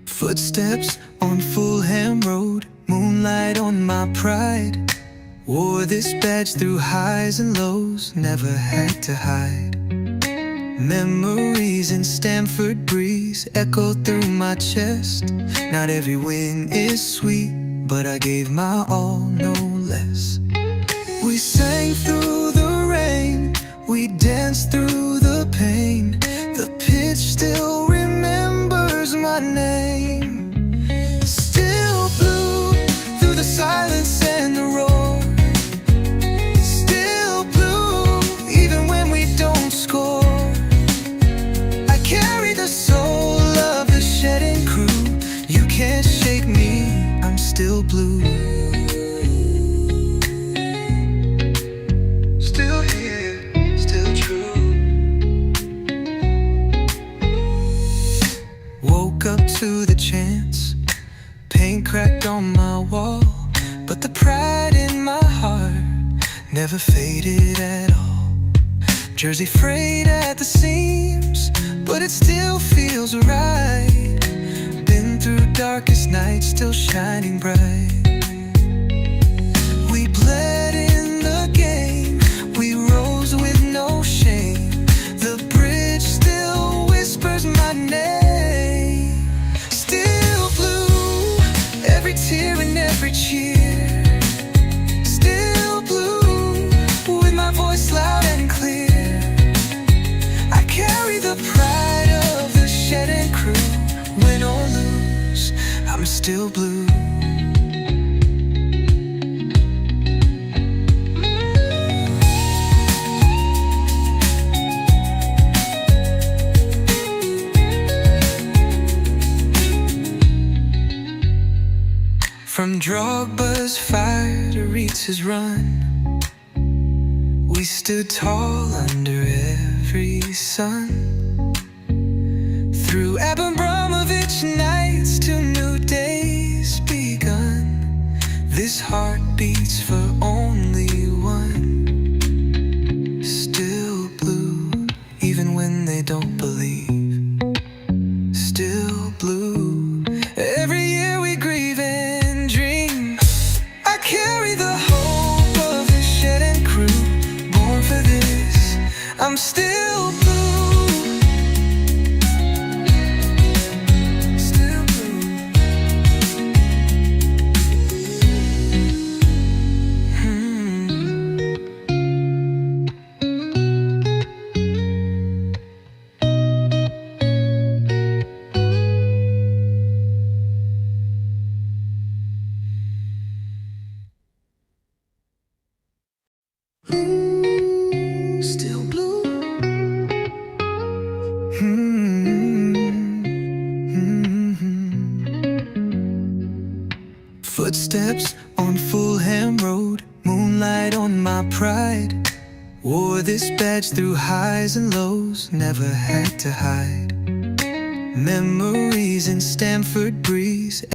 Footsteps on Fulham Road, moonlight on my pride. Wore this badge through highs and lows, never had to hide. Memories in Stamford breeze echo through my chest. Not every win is sweet, but I gave my all, no less. We sang through the rain, we danced through the pain. The pitch still remembers my name. Still blue shake me, I'm still blue. Still here, still true. Woke up to the chance, paint cracked on my wall, but the pride in my heart never faded at all. Jersey frayed at the seams, but it still feels right. Been through darkest nights, still shining bright. We bled in the game, we rose with no shame. The bridge still whispers my name. Still blue, every tear and every cheer. Still blue, with my voice loud and clear. I carry the pride of the shed and crew. Win or lose, I'm still blue. From Drogba's fire to Ritz's run, we stood tall under every sun. Through Abramovich nights to new days begun, this heart beats for only one. Still blue, even when they don't believe. Still blue, every year we grieve and dream. I carry the hope of the shed and crew, born for this, I'm still blue. Still blue. Still blue. Footsteps on Fulham Road, moonlight on my pride. Wore this badge through highs and lows, never had to hide. Memories in Stamford breeze.